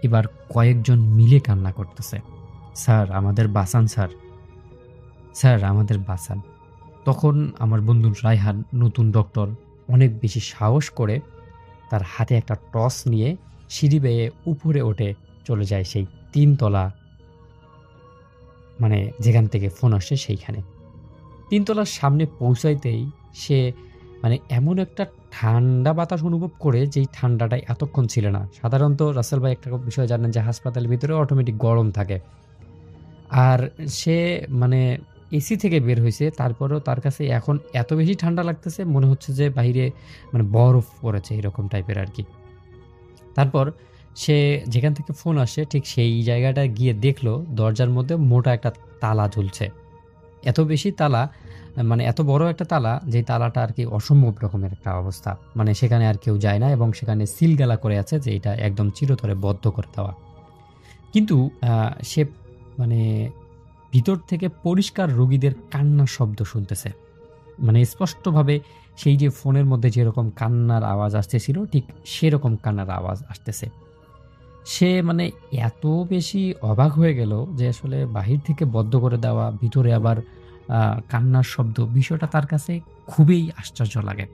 এবার কয়েকজন মিলে কান্না করতেছে। "স্যার, আমাদের বাঁচান স্যার। স্যার, আমাদের বাঁচান।" তখন আমার বন্ধু রায়হান, নতুন ডক্টর, অনেক বেশি সাহস করে তার হাতে একটা টর্চ নিয়ে সিঁড়ি বেয়ে উপরে উঠে চলে যায় সেই ৩ তলা মানে যেখান থেকে ফোন আসে সেইখানে। ৩ তলার সামনে পৌঁছাইতেই সে মানে এমন একটা ঠান্ডা বাতাস অনুভব করে যেই ঠান্ডাটা এতক্ষণ ছিল না। সাধারণত রাসেল ভাই একটা বিষয় জানেন যে হাসপাতালের ভিতরে অটোমেটিক গরম থাকে। আর সে মানে এসি থেকে বের হইছে, তারপরেও তার কাছে এখন এত বেশি ঠান্ডা লাগতেছে মনে হচ্ছে যে বাহিরে মানে বরফ পড়েছে এরকম টাইপের আরকি। তারপর সে যেখান থেকে ফোন আসে ঠিক সেই জায়গাটায় গিয়ে দেখলো দরজার মধ্যে মোটা একটা তালা ঝুলছে। এত বেশি তালা মানে এত বড় একটা তালা যেই তালাটা আরকি অসম্ভব রকমের একটা অবস্থা। মানে সেখানে আর কেউ যায় না এবং সেখানে সিলগালা করে আছে যে এটা একদম চিরতরে বদ্ধ করে দেওয়া। কিন্তু সে মানে ভিতর থেকে পরিষ্কার রোগীদের কান্নার শব্দ শুনতেছে। মানে স্পষ্টভাবে সেই যে ফোনের মধ্যে যেরকম কান্নার আওয়াজ আসতেছিল ঠিক সেরকম কান্নার আওয়াজ আসতেছে। সে মানে এত বেশি অবাক হয়ে গেল যে আসলে বাহির থেকে বদ্ধ করে দেওয়া, ভিতরে আবার কান্নার শব্দ, বিষয়টা তার কাছে খুবই আশ্চর্য লাগে।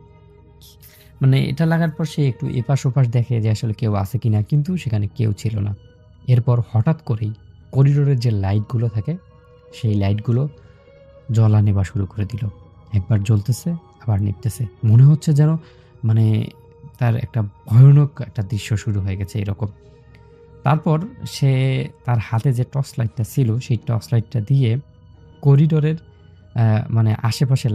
মানে এটা লাগার পর সে একটু এপাশ-ওপাশ দেখে যে আসলে কেউ আছে কিনা, কিন্তু সেখানে কেউ ছিল না। এরপর হঠাৎ করেই করিডোরের যে লাইটগুলো থাকে, সেই লাইটগুলো জ্বলা নেবা শুরু করে দিল। একবার জ্বলতেছে, আবার নিভতেছে। মনে হচ্ছে যেন মানে তার একটা ভয়ানক একটা দৃশ্য শুরু হয়ে গেছে এরকম। তারপর সে তার হাতে যে টর্চ লাইটটা ছিল, সেই টর্চ লাইটটা দিয়ে করিডোরের মানে আশেপাশে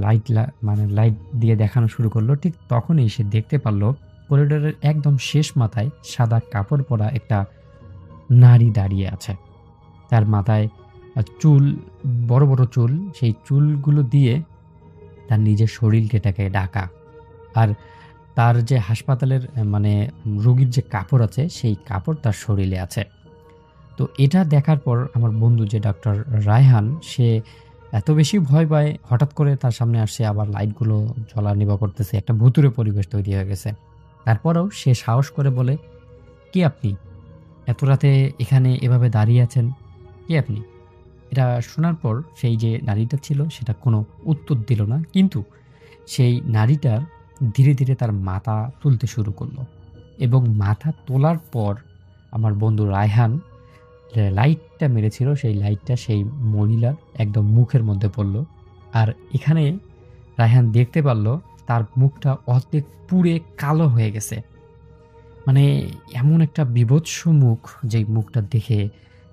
মানে লাইট দিয়ে দেখানো শুরু করলো। ঠিক তখনই সে দেখতে পারল করিডোরের একদম শেষ মাথায় সাদা কাপড় পরা একটা নারী দাঁড়িয়ে আছে। তার মাথায় চুল, বড় চুল, সেই চুলগুলো দিয়ে তার নিজের শরীরটাকে ঢাকা। আর তার যে হাসপাতালের মানে রোগীর যে কাপড় আছে, সেই কাপড় তার শরীরে আছে। তো এটা দেখার পর আমার বন্ধু যে ডক্টর রায়হান, সে এত বেশি ভয় পায়, হঠাৎ করে তার সামনে আসছে আবার লাইটগুলো জ্বলা নিভা করতেছে। একটা ভুতুড়ে পরিবেশ তৈরি হয়ে গেছে। তারপরেও সে সাহস করে বলে, "কে আপনি? এত রাতে এখানে এভাবে দাঁড়িয়ে আছেন? কে আপনি?" এটা শোনার পর সেই যে নারীটা ছিল সেটা কোনো উত্তর দিল না। কিন্তু সেই নারীটা ধীরে তার মাথা তুলতে শুরু করলো এবং মাথা তোলার পর আমার বন্ধু রায়হান যে লাইটটা মেরেছিল সেই লাইটটা সেই মহিলার একদম মুখের মধ্যে পড়ল। আর এখানে রায়হান দেখতে পারল তার মুখটা অর্ধেক পুড়ে কালো হয়ে গেছে। মানে এমন একটা বীভৎস মুখ, যেই মুখটা দেখে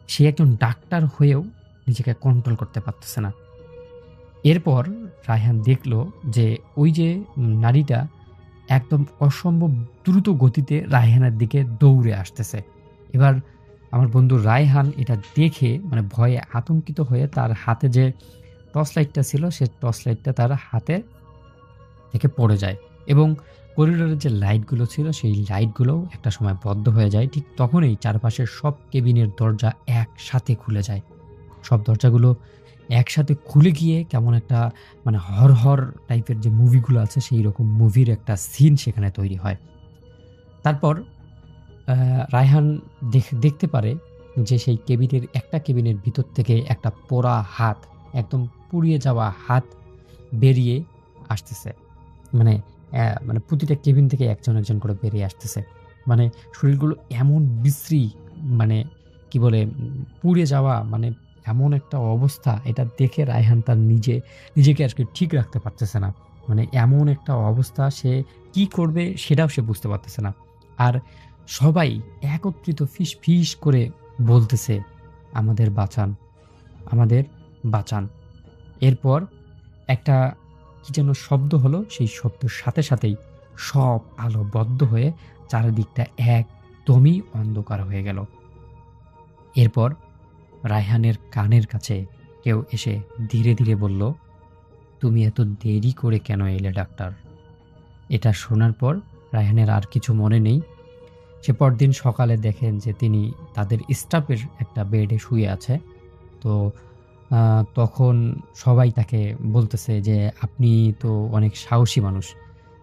সে একজন ডাক্তার হয়েও নিজেকে কন্ট্রোল করতে পারতেছে না। এরপর রায়হান দেখল যে ওই যে নারীটা একদম অসম্ভব দ্রুত গতিতে রায়হানের দিকে দৌড়ে আসতেছে। এবার আমার বন্ধু রায়হান এটা দেখে মানে ভয়ে আতঙ্কিত হয়ে তার হাতে যে টর্চ লাইটটা ছিল সে টর্চ লাইটটা তার হাতে থেকে পড়ে যায় এবং করিডোরের যে লাইটগুলো ছিল সেই লাইটগুলোও একটা সময় বন্ধ হয়ে যায়। ঠিক তখনই চারপাশের সব কেবিনের দরজা একসাথে খুলে যায়। সব দরজাগুলো একসাথে খুলে গিয়ে কেমন একটা মানে হরহর টাইপের যে মুভিগুলো আছে সেই রকম মুভির একটা সিন সেখানে তৈরি হয়। তারপর রায়হান দেখতে পারে যে সেই একটা কেবিনের ভিতর থেকে একটা পোড়া হাত, একদম পুড়িয়ে যাওয়া হাত বেরিয়ে আসতেছে। মানে মানে প্রতিটা কেবিন থেকে একজন করে বেরিয়ে আসতেছে। মানে শরীরগুলো এমন বিশ্রী, মানে কি বলে পুড়ে যাওয়া, মানে এমন একটা অবস্থা, এটা দেখে রায়হান তার নিজেকে আজকে ঠিক রাখতে পারতেছে না। মানে এমন একটা অবস্থা, সে কি করবে সেটাও সে বুঝতে পারতেছে না। আর সবাই একত্রিত ফিস করে বলতেছে, "আমাদের বাঁচান, আমাদের বাঁচান।" এরপর একটা কি যেন শব্দ হলো, সেই শব্দের সাথেই সব আলো বদ্ধ হয়ে চারিদিকটা একদমই অন্ধকার হয়ে গেল। এরপর রায়হানের কানের কাছে কেউ এসে ধীরে বলল, "তুমি এত দেরি করে কেন এলে ডাক্তার?" এটা শোনার পর রায়হানের আর কিছু মনে নেই। সে পরদিন সকালে দেখেন যে তিনি তাদের স্টাফের একটা বেডে শুয়ে আছে। তো তখন সবাই তাকে বলতেছে যে, "আপনি তো অনেক সাহসী মানুষ।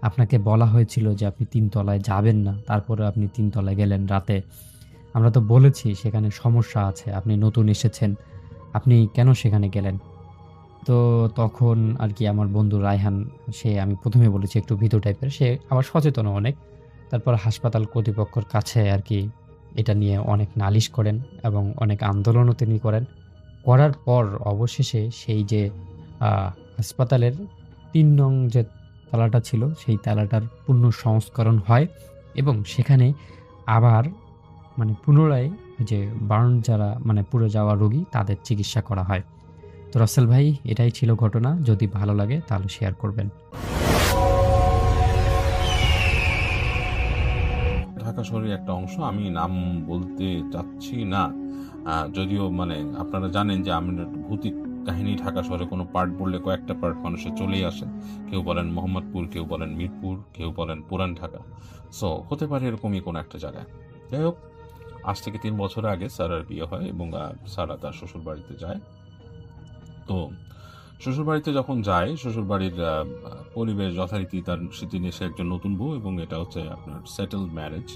আপনাকে বলা হয়েছিল যে আপনি ৩ তলায় যাবেন না। তারপরেও আপনি ৩ তলায় গেলেন রাতে। আমরা তো বলেছি সেখানে সমস্যা আছে। আপনি নতুন এসেছেন। আপনি কেন সেখানে গেলেন?" তো তখন আরকি আমার বন্ধু রায়হান, সে আমি ১ম এ বলেছি একটু ভীতু টাইপের। সে আবার সচেতনও অনেক। তারপর হাসপাতাল কর্তৃপক্ষের কাছে আরকি এটা নিয়ে অনেক নালিশ করেন এবং অনেক আন্দোলনও তিনি করেন। করার পর অবশেষে সেই যে আ হাসপাতালের ৩ নং যে তালাটা ছিল, সেই তালাটার পুনঃসংস্করণ হয় এবং সেখানে আবার মানে পুনরায় যে বার্ন যারা মানে পুড়ে যাওয়া রোগী তাদের চিকিৎসা করা হয়। তো রাসেল ভাই, এটাই ছিল ঘটনা। যদি ভালো লাগে তাহলে শেয়ার করবেন। ঢাকা শহরের একটা অংশ, আমি নাম বলতে চাচ্ছি না। যদিও মানে আপনারা জানেন যে আমি ভৌতিক কাহিনী ঢাকা শহরে কোনো পার্ট বললে কয়েকটা পার্ট মানুষের চলেই আসে। কেউ বলেন মোহাম্মদপুর, কেউ বলেন মিরপুর, কেউ বলেন পুরান ঢাকা। সো হতে পারে এরকমই কোনো একটা জায়গায়। যাই হোক, আজ থেকে ৩ বছর আগে সারার বিয়ে হয় এবং সারা তার শ্বশুর বাড়িতে যায়। তো শ্বশুরবাড়িতে যখন যায়, শ্বশুরবাড়ির পরিবেশ যথারীতি তার তিনি সে একজন নতুন বউ এবং এটা হচ্ছে আপনার সেটেলড ম্যারেজ,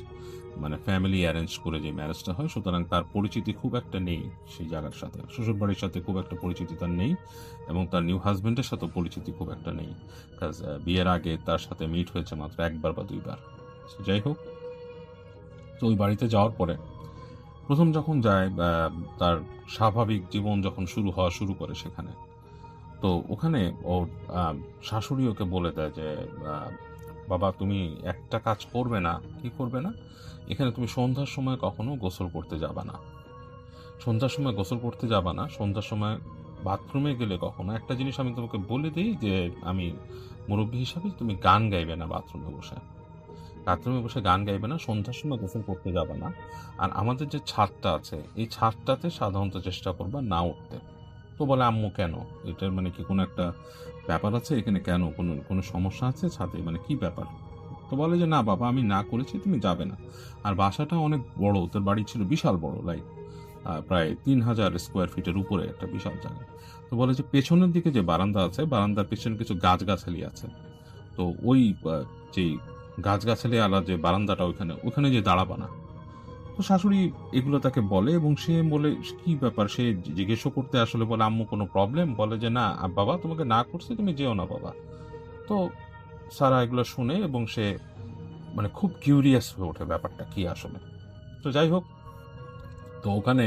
মানে ফ্যামিলি অ্যারেঞ্জ করে যে ম্যারেজটা হয়। সুতরাং তার পরিচিতি খুব একটা নেই সেই জায়গার সাথে, শ্বশুরবাড়ির সাথে খুব একটা পরিচিতি তার নেই এবং তার নিউ হাজবেন্ডের সাথেও পরিচিতি খুব একটা নেই। কাজ বিয়ের আগে তার সাথে মিট হয়েছে মাত্র ১ বার বা ২ বার। যাই হোক, তো ওই বাড়িতে যাওয়ার পরে প্রথম যখন যায়, তার স্বাভাবিক জীবন যখন শুরু করে সেখানে, তো ওখানে ওর শাশুড়ি ওকে বলে দেয় যে, বাবা তুমি একটা কাজ করবে না। কি করবে না? এখানে তুমি সন্ধ্যার সময় কখনো গোসল করতে যাবা না। সন্ধ্যার সময় গোসল করতে যাবা না। সন্ধ্যার সময় বাথরুমে গেলে কখনো, একটা জিনিস আমি তোমাকে বলে দিই যে আমি মুরব্বী হিসাবে, তুমি গান গাইবে না বাথরুমে বসে। বাথরুমে বসে গান গাইবে না, সন্ধ্যার সময় গোসল করতে যাবে না। আর আমাদের যে ছাদটা আছে, এই ছাদটাতে সাধারণত চেষ্টা করবা না উঠতে। তো বলে, আম্মু কেন? এটার মানে কি কোনো একটা ব্যাপার আছে এখানে? কেন কোনো সমস্যা আছে ছাদে? মানে কি ব্যাপার? তো বলে যে, না বাবা আমি না করেছি, তুমি যাবে না। আর বাসাটা অনেক বড়, তোর বাড়ি ছিল বিশাল বড়, লাইক প্রায় ৩,০০০ স্কোয়ার ফিটের উপরে একটা বিশাল জায়গা। তো বলে যে পেছনের দিকে যে বারান্দা আছে, বারান্দার পেছনে কিছু গাছগাছালি আছে। তো ওই যেই গাছগাছালি আলা যে বারান্দাটা, ওখানে যে দাঁড়াবা না। তো শাশুড়ি এগুলো তাকে বলে এবং সে বলে কি ব্যাপার, সে জিজ্ঞেসও করতে আসলে বলে, আম্মু কোনো প্রবলেম? বলে যে না বাবা, তোমাকে না করছে, তুমি যেও না বাবা। তো সারা এগুলো শুনে এবং সে মানে খুব কিউরিয়াস হয়ে ওঠে ব্যাপারটা কি আসলে। তো যাই হোক, তো ওখানে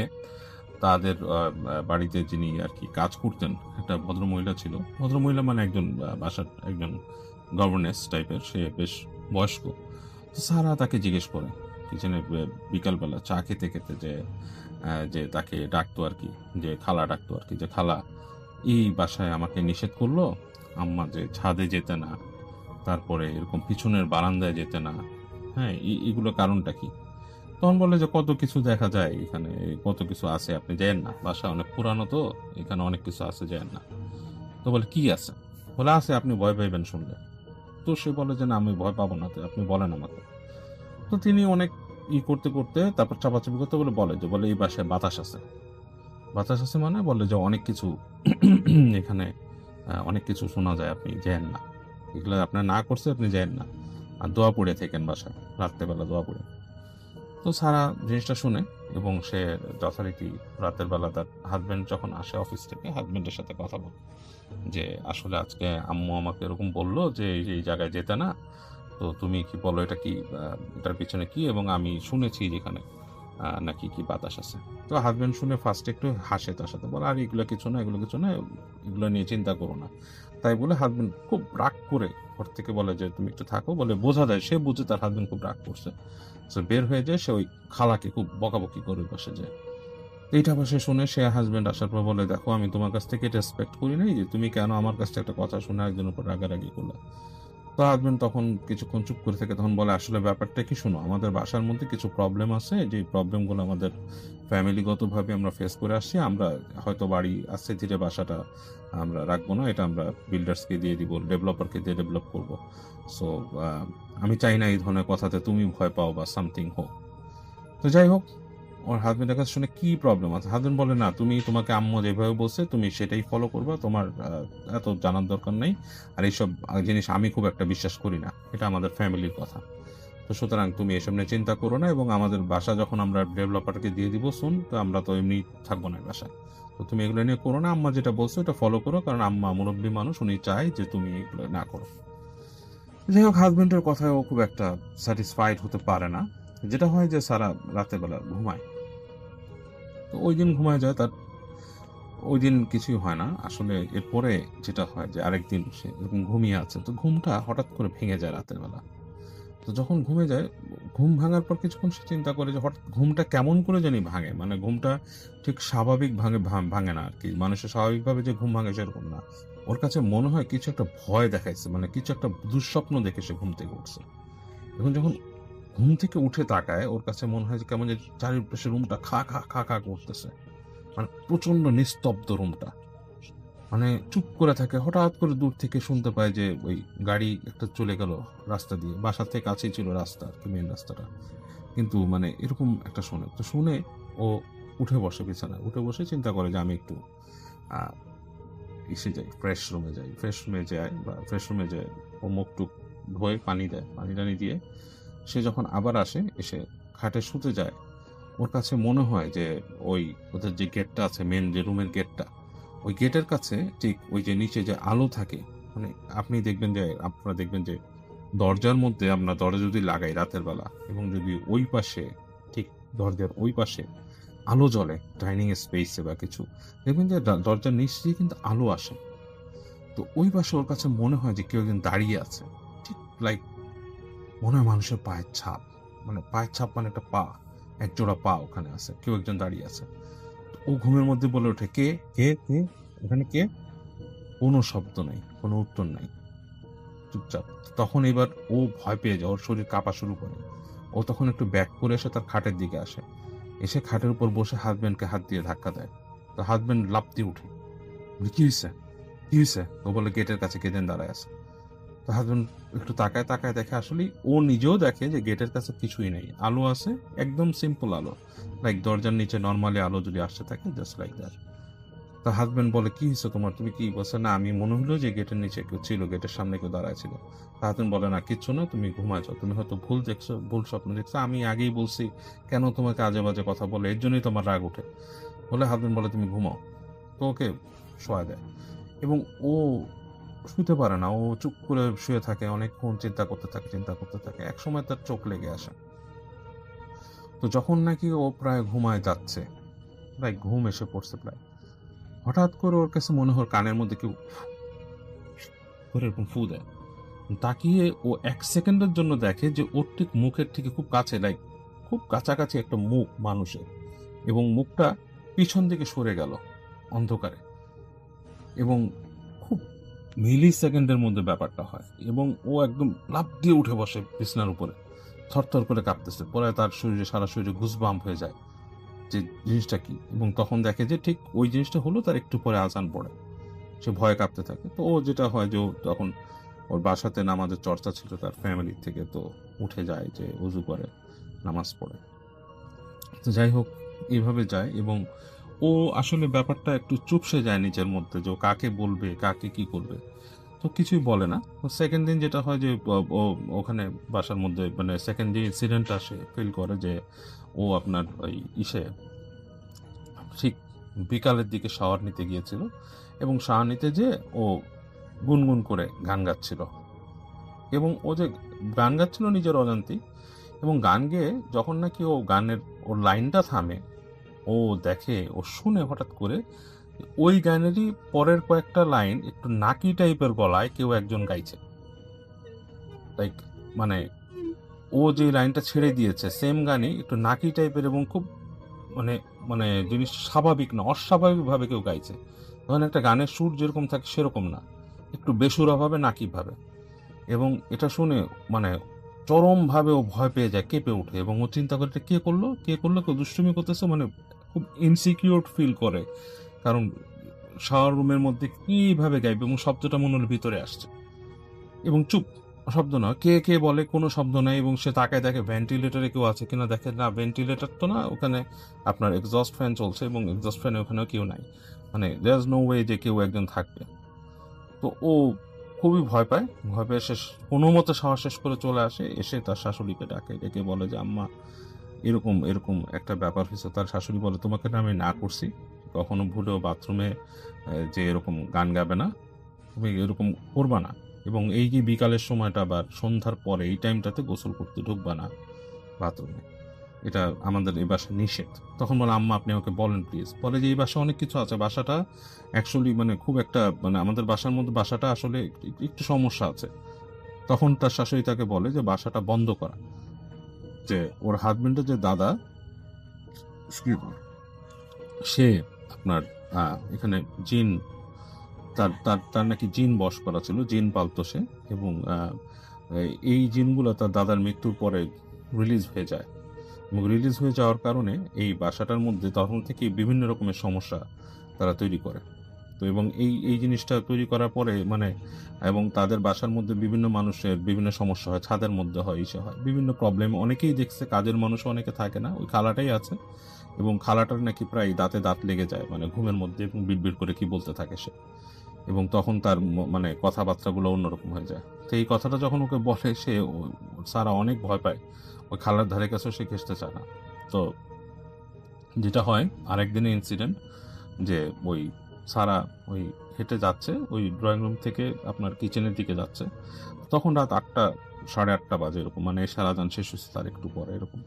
তাদের বাড়িতে যিনি আর কি কাজ করতেন, একটা ভদ্রমহিলা ছিল। ভদ্রমহিলা মানে একজন বাসার একজন গভর্নেন্স টাইপের, সে বেশ বয়স্ক। সারা তাকে জিজ্ঞেস করে কিচেনে বিকালবেলা চা খেতে যে তাকে ডাকতো আর কি, যে খালা ডাকতো আর কি, যে খালা এই বাসায় আমাকে নিষেধ করলো, আম্মা যে ছাদে যেতে না, তারপরে এরকম পিছনের বারান্দায় যেতে না, হ্যাঁ এগুলো কারণটা কি? তখন বলে যে কত কিছু দেখা যায় এখানে, কত কিছু আছে, আপনি যান না, বাসা অনেক পুরানো তো, এখানে অনেক কিছু আছে, যান না। তো বলে কি আছে? বলে আছে, আপনি ভয় পাইবেন শুনলে। তো সে বলে যে না আমি ভয় পাবো না, তো আপনি বলেন আমাকে। তো তিনি অনেক করতে তারপর চাপাচাপি করতে বলে এই বাসায় বাতাস আছে। বাতাস আছে মানে বলে যে অনেক কিছু এখানে অনেক কিছু শোনা যায়, আপনি যান না, এগুলো আপনার না করছে, আপনি যান না, আর দোয়া পড়ে থাকেন বাসায়, রাত্রেবেলা দোয়া পড়ে। তো সারা জিনিসটা শুনে এবং সে যথারীতি রাতের বেলা তার হাজব্যান্ড যখন আসে অফিস থেকে, হাজব্যান্ডের সাথে কথা বলে যে আসলে আজকে আম্মু আমাকে এরকম বললো যে এই জায়গায় যেতে না, তো তুমি কি বলো এটা কি, এটার পিছনে কি, এবং আমি শুনেছি যেখানে নাকি কি বাতাস আছে। তো হাজব্যান্ড শুনে ফার্স্টে একটু হাসে, তার সাথে বলে আর এগুলো কিছু না, এগুলো কিছু না, এগুলো নিয়ে চিন্তা করো না। তাই বলে হাজব্যান্ড খুব রাগ করে ঘর থেকে বলে যে তুমি একটু থাকো, বলে বোঝা যায় সে বুঝে তার হাজব্যান্ড খুব রাগ করছে। সে বের হয়ে যায়, সে ওই খালাকে খুব বকাবকি করে বসে যায়। এইটা পাশে শুনে সে হাজব্যান্ড আসার পর বলে দেখো আমি তোমার কাছ থেকে রেসপেক্ট করি নাই, যে তুমি কেন আমার কাছ থেকে একটা কথা শুনে একজনের উপর রাগারাগি করলে। তো হাজব্যান্ড তখন কিছুক্ষণ চুপ করে থেকে তখন বলে আসলে ব্যাপারটা কি, শোনো আমাদের বাসার মধ্যে কিছু প্রবলেম আছে, যে প্রবলেমগুলো আমাদের ফ্যামিলিগতভাবে আমরা ফেস করে আসছি, আমরা হয়তো বাড়ি আসছে ধীরে বাসাটা আমরা রাখবো না, এটা আমরা বিল্ডার্সকে দিয়ে দিব, ডেভেলপারকে দিয়ে ডেভেলপ করবো। সো আমি চাই না এই ধরনের কথাতে তুমি ভয় পাও বা সামথিং হোক। তো যাই হোক, ওর হাজবেন্ডের কাছে শুনে কি প্রবলেম আছে, হাজবেন্ড বলে না তুমি তোমাকে আম্মু যেভাবে বলছে তুমি সেটাই ফলো করবা, তোমার এত জানার দরকার নেই, আর এইসব জিনিস আমি খুব একটা বিশ্বাস করি না, এটা আমাদের ফ্যামিলির কথা। তো সুতরাং তুমি এসব নিয়ে চিন্তা করো না, এবং আমাদের বাসা যখন আমরা ডেভেলপারকে দিয়ে দিব শুন, তো আমরা তো এমনি থাকবো না বাসায়, তো তুমি এগুলো নিয়ে করো না, আম্মা যেটা বলছো এটা ফলো করো, কারণ আম্মা মুরব্বী মানুষ, উনি চায় যে তুমি এগুলো না করো। যাই হোক, হাজবেন্ডের কথায় ও খুব একটা স্যাটিসফাইড হতে পারে না। যেটা হয় যে সারা রাতের বেলা ঘুমায়, তো ওই দিন ঘুমায় যায়, তার ওই দিন কিছুই হয় না আসলে। এরপরে যেটা হয় যে আরেকদিন সে এরকম ঘুমিয়ে আছে, তো ঘুমটা হঠাৎ করে ভেঙে যায় রাতের বেলা। তো যখন ঘুমে যায়, ঘুম ভাঙার পর কিছুক্ষণ সে চিন্তা করে যে হঠাৎ ঘুমটা কেমন করে জানি ভাঙে, মানে ঘুমটা ঠিক স্বাভাবিক ভাঙে না আর কি, মানুষের স্বাভাবিকভাবে যে ঘুম ভাঙে সেরকম না। ওর কাছে মনে হয় কিছু একটা ভয় দেখাইছে, মানে কিছু একটা দুঃস্বপ্ন দেখে সে ঘুম থেকে উঠছে। এখন যখন ঘুম থেকে উঠে তাকায়, ওর কাছে মনে হয় যে কেমন যে চারিপাশে রুমটা খা খা খা খা করতেছে, মানে প্রচন্ড নিস্তব্ধ রুমটা, মানে চুপ করে থাকে। হঠাৎ করে দূর থেকে শুনতে পায় যে ওই গাড়ি একটা চলে গেল রাস্তা দিয়ে, বাসার থেকে কাছেই ছিল রাস্তা আর কি, মেন রাস্তাটা, কিন্তু মানে এরকম একটা শুনে, তো শুনে ও উঠে বসে, বিছানায় উঠে বসে চিন্তা করে যে আমি একটু এসে যাই, ফ্রেশ রুমে যায়, বা ফ্রেশ রুমে যায়, ও মুখ টুক ধোয়ে পানি দেয়, পানি টানি দিয়ে সে যখন আবার আসে, এসে খাটে শুতে যায়, ওর কাছে মনে হয় যে ওই ওদের যে গেটটা আছে, মেন যে রুমের গেটটা, ওই গেটের কাছে ঠিক ওই যে নিচে যে আলো থাকে, মানে আপনারা দেখবেন যে দরজার মধ্যে আমরা দরজা যদি লাগাই রাতের বেলা, এবং যদি ওই পাশে, ঠিক দরজার ওই পাশে আলো জ্বলে ডাইনিং স্পেসে বা কিছু, দেখবেন যে দরজার নিচ দিয়ে কিন্তু আলো আসে। তো ওই পাশে ওর কাছে মনে হয় যে কেউ একজন দাঁড়িয়ে আছে, ঠিক লাইক মনে হয় মানুষের পায়ের ছাপ, মানে পায়ের ছাপ মানে একটা পা, এক জোড়া পা ওখানে আছে, কেউ একজন দাঁড়িয়ে আছে। ও ঘুমের মধ্যে বলে ওঠে কে কে কে এখানে কে, কোনো শব্দ নাই, কোনো উত্তর নাই, চুপচাপ। তখন এবার ও ভয় পেয়ে যায়, ওর শরীর কাঁপা শুরু করে। ও তখন একটু ব্যাক করে এসে তার খাটের দিকে আসে, এসে খাটের উপর বসে হাজব্যান্ডকে হাত দিয়ে ধাক্কা দেয়। তো হাজব্যান্ড লাফ দিয়ে উঠে, কি হয়েছে, ও বলে গেটের কাছে কে যেন দাঁড়ায় আছে। তো হাজব্যান্ড একটু তাকায় দেখে, আসলে ও নিজেও দেখে যে গেটের কাছে কিছুই নেই, আলো আছে, একদম সিম্পল আলো, লাইক দরজার নিচে নর্মালি আলো যদি আসতে থাকে, জাস্ট লাইক দ্যাট। তো হাজব্যান্ড বলে কি হয়েছে তোমার, তুমি কি বলছে, না আমি মনে হলো যে গেটের নিচে কেউ ছিল, গেটের সামনে কেউ দাঁড়ায় ছিল। হাজব্যান্ড বলে না কিচ্ছু না, তুমি ঘুমাচ্ছ, তুমি হয়তো ভুল স্বপ্ন দেখছো, আমি আগেই বলছি কেন তোমাকে আজে বাজে কথা বলে, এর জন্যই তোমার রাগ ওঠে। বলে হাজব্যান্ড বলে তুমি ঘুমাও, তো ওকে শোয়া দেয়, এবং ও শুতে পারে না, ও চুপ করে শুয়ে থাকে, অনেকক্ষণ চিন্তা করতে থাকে। এক সময় তার চোখ লেগে আসে। তো যখন নাকি ও প্রায় ঘুমায় যাচ্ছে, প্রায় ঘুম এসে পড়ছে প্রায়, হঠাৎ করে ওর কাছে মনে হয় কানের মধ্যে কেউ করে এরকম ফু দেয়। তাকিয়ে ও 1 সেকেন্ডের জন্য দেখে যে ওর ঠিক মুখের থেকে খুব কাছে, লাইক খুব কাছাকাছি একটা মুখ মানুষের, এবং মুখটা পিছন দিকে সরে গেল অন্ধকারে, এবং খুব মিলি সেকেন্ডের মধ্যে ব্যাপারটা হয়, এবং ও একদম লাফ দিয়ে উঠে বসে বিছানার উপরে, থরথর করে কাঁপতেছে, পরে তার সারা শরীরে গুজবাম্প হয়ে যায় যে জিনিসটা কি, এবং তখন দেখে যে ঠিক ওই জিনিসটা হলো তার একটু পরে আজান পড়ে, সে ভয়ে কাঁপতে থাকে। তো ও যেটা হয় যে ও তখন ওর বাসাতে নামাজের চর্চা ছিল তার ফ্যামিলির থেকে, তো উঠে যায় যে উজু করে নামাজ পড়ে। তো যাই হোক, এইভাবে যায়, এবং ও আসলে ব্যাপারটা একটু চুপসে যায় নিজের মধ্যে, যে ও কাকে বলবে, কাকে কি করবে। তো কিছুই বলে না। সেকেন্ড দিন যেটা হয় যে ও ওখানে বাসার মধ্যে মানে সেকেন্ড ডে ইনসিডেন্ট আসে, ফিল করে যে ও আপনার ওই ইসে ঠিক বিকালের দিকে শাওয়ার নিতে গিয়েছিল, এবং শাওয়ার নিতে যে ও গুনগুন করে গান গাচ্ছিল, এবং ও যে গান গাচ্ছিল নিজের অজান্তেই, এবং গান গেয়ে যখন নাকি ও গানের ওর লাইনটা থামে, ও দেখে, ও শুনে হঠাৎ করে ওই গানেরই পরের কয়েকটা লাইন একটু নাকি টাইপের গলায় কেউ একজন গাইছে। লাইক মানে ও যে লাইনটা ছেড়ে দিয়েছে সেম গানই একটু নাকি টাইপের, এবং খুব মানে মানে জিনিস স্বাভাবিক না, অস্বাভাবিকভাবে কেউ গাইছে। ধরেন একটা গানের সুর যেরকম থাকে সেরকম না, একটু বেসুরাভাবে নাকিভাবে। এবং এটা শুনে মানে চরমভাবে ও ভয় পেয়ে যায়, কেঁপে ওঠে, এবং ও চিন্তা করে এটা কে করলো, কেউ দুষ্টুমি করতেছে, মানে খুব ইনসিকিউর ফিল করে, কারণ শাওয়ার রুমের মধ্যে কিভাবে গাইবে, এবং শব্দটা মনের ভিতরে আসছে, এবং চুপ, শব্দ না, কে কে বলে কোনো শব্দ নাই, এবং সে তাকায় দেখে ভেন্টিলেটরে কেউ আছে কিনা, দেখে না ভেন্টিলেটর তো না, ওখানে আপনার এক্সস্ট ফ্যান চলছে, এবং এক্সস্ট ফ্যানে ওখানেও কেউ নাই, মানে দেয়ার ইজ নো ওয়ে যে কেউ একজন থাকবে। তো ও খুবই ভয় পায়, ভয় পেয়ে সে কোনো মতো শাওয়ার শেষ করে চলে আসে, এসে তার শাশুড়িকে ডাকে, ডেকে বলে যে আম্মা এরকম এরকম একটা ব্যাপার হয়েছে। তার শাশুড়ি বলে তোমাকে না আমি না করছি, কখনো ভুলেও বাথরুমে যে এরকম গান গাবে না, তুমি এরকম করবা না, এবং এই যে বিকালের সময়টা বা সন্ধ্যার পরে এই টাইমটাতে গোসল করতে ঢুকবা না বাথরুমে, এটা আমাদের এই বাসা নিষেধ। তখন বলে আম্মা আপনি আমাকে বলেন প্লিজ। বলে যে এই বাসা অনেক কিছু আছে, বাসাটা অ্যাকচুয়ালি মানে খুব একটা মানে আমাদের বাসার মধ্যে বাসাটা আসলে একটু সমস্যা আছে। তখন তার শাশুড়ি তাকে বলে যে বাসাটা বন্ধ করা, যে ওর হাজবেন্ডের যে দাদা excuse me, সে আপনার এখানে জিন, তার তার তার নাকি জিন বশ করা ছিল, জিন পালতো সে, এবং এই জিনগুলো তার দাদার মৃত্যুর পরে রিলিজ হয়ে যায়, এবং রিলিজ হয়ে যাওয়ার কারণে এই বাসাটার মধ্যে তখন থেকে বিভিন্ন রকমের সমস্যা তারা তৈরি করে। তো এবং এই এই জিনিসটা তৈরি করার পরে মানে, এবং তাদের বাসার মধ্যে বিভিন্ন মানুষের বিভিন্ন সমস্যা হয়, ছাদের মধ্যে হয়, ইসে হয়, বিভিন্ন প্রবলেম। অনেকেই দেখছে, কাজের মানুষ অনেকে থাকে না, ওই খালাটাই আছে, এবং খালাটার নাকি প্রায় দাঁতে দাঁত লেগে যায় মানে ঘুমের মধ্যে, এবং বিড়বিড় করে কি বলতে থাকে সে, এবং তখন তার মানে কথাবার্তাগুলো অন্যরকম হয়ে যায়। তো এই কথাটা যখন ওকে বলে, সে সারা অনেক ভয় পায়, ওই খালার ধারে কাছেও সে ঘেঁষতে চায় না। তো যেটা হয় আরেকদিনের ইনসিডেন্ট, যে ওই সারা ওই হেঁটে যাচ্ছে ওই ড্রয়িং রুম থেকে আপনার কিচেনের দিকে যাচ্ছে, তখন রাত 8টা 8:30 বাজে এরকম, মানে এশার আজান শেষ হচ্ছে তার একটু পরে এরকম।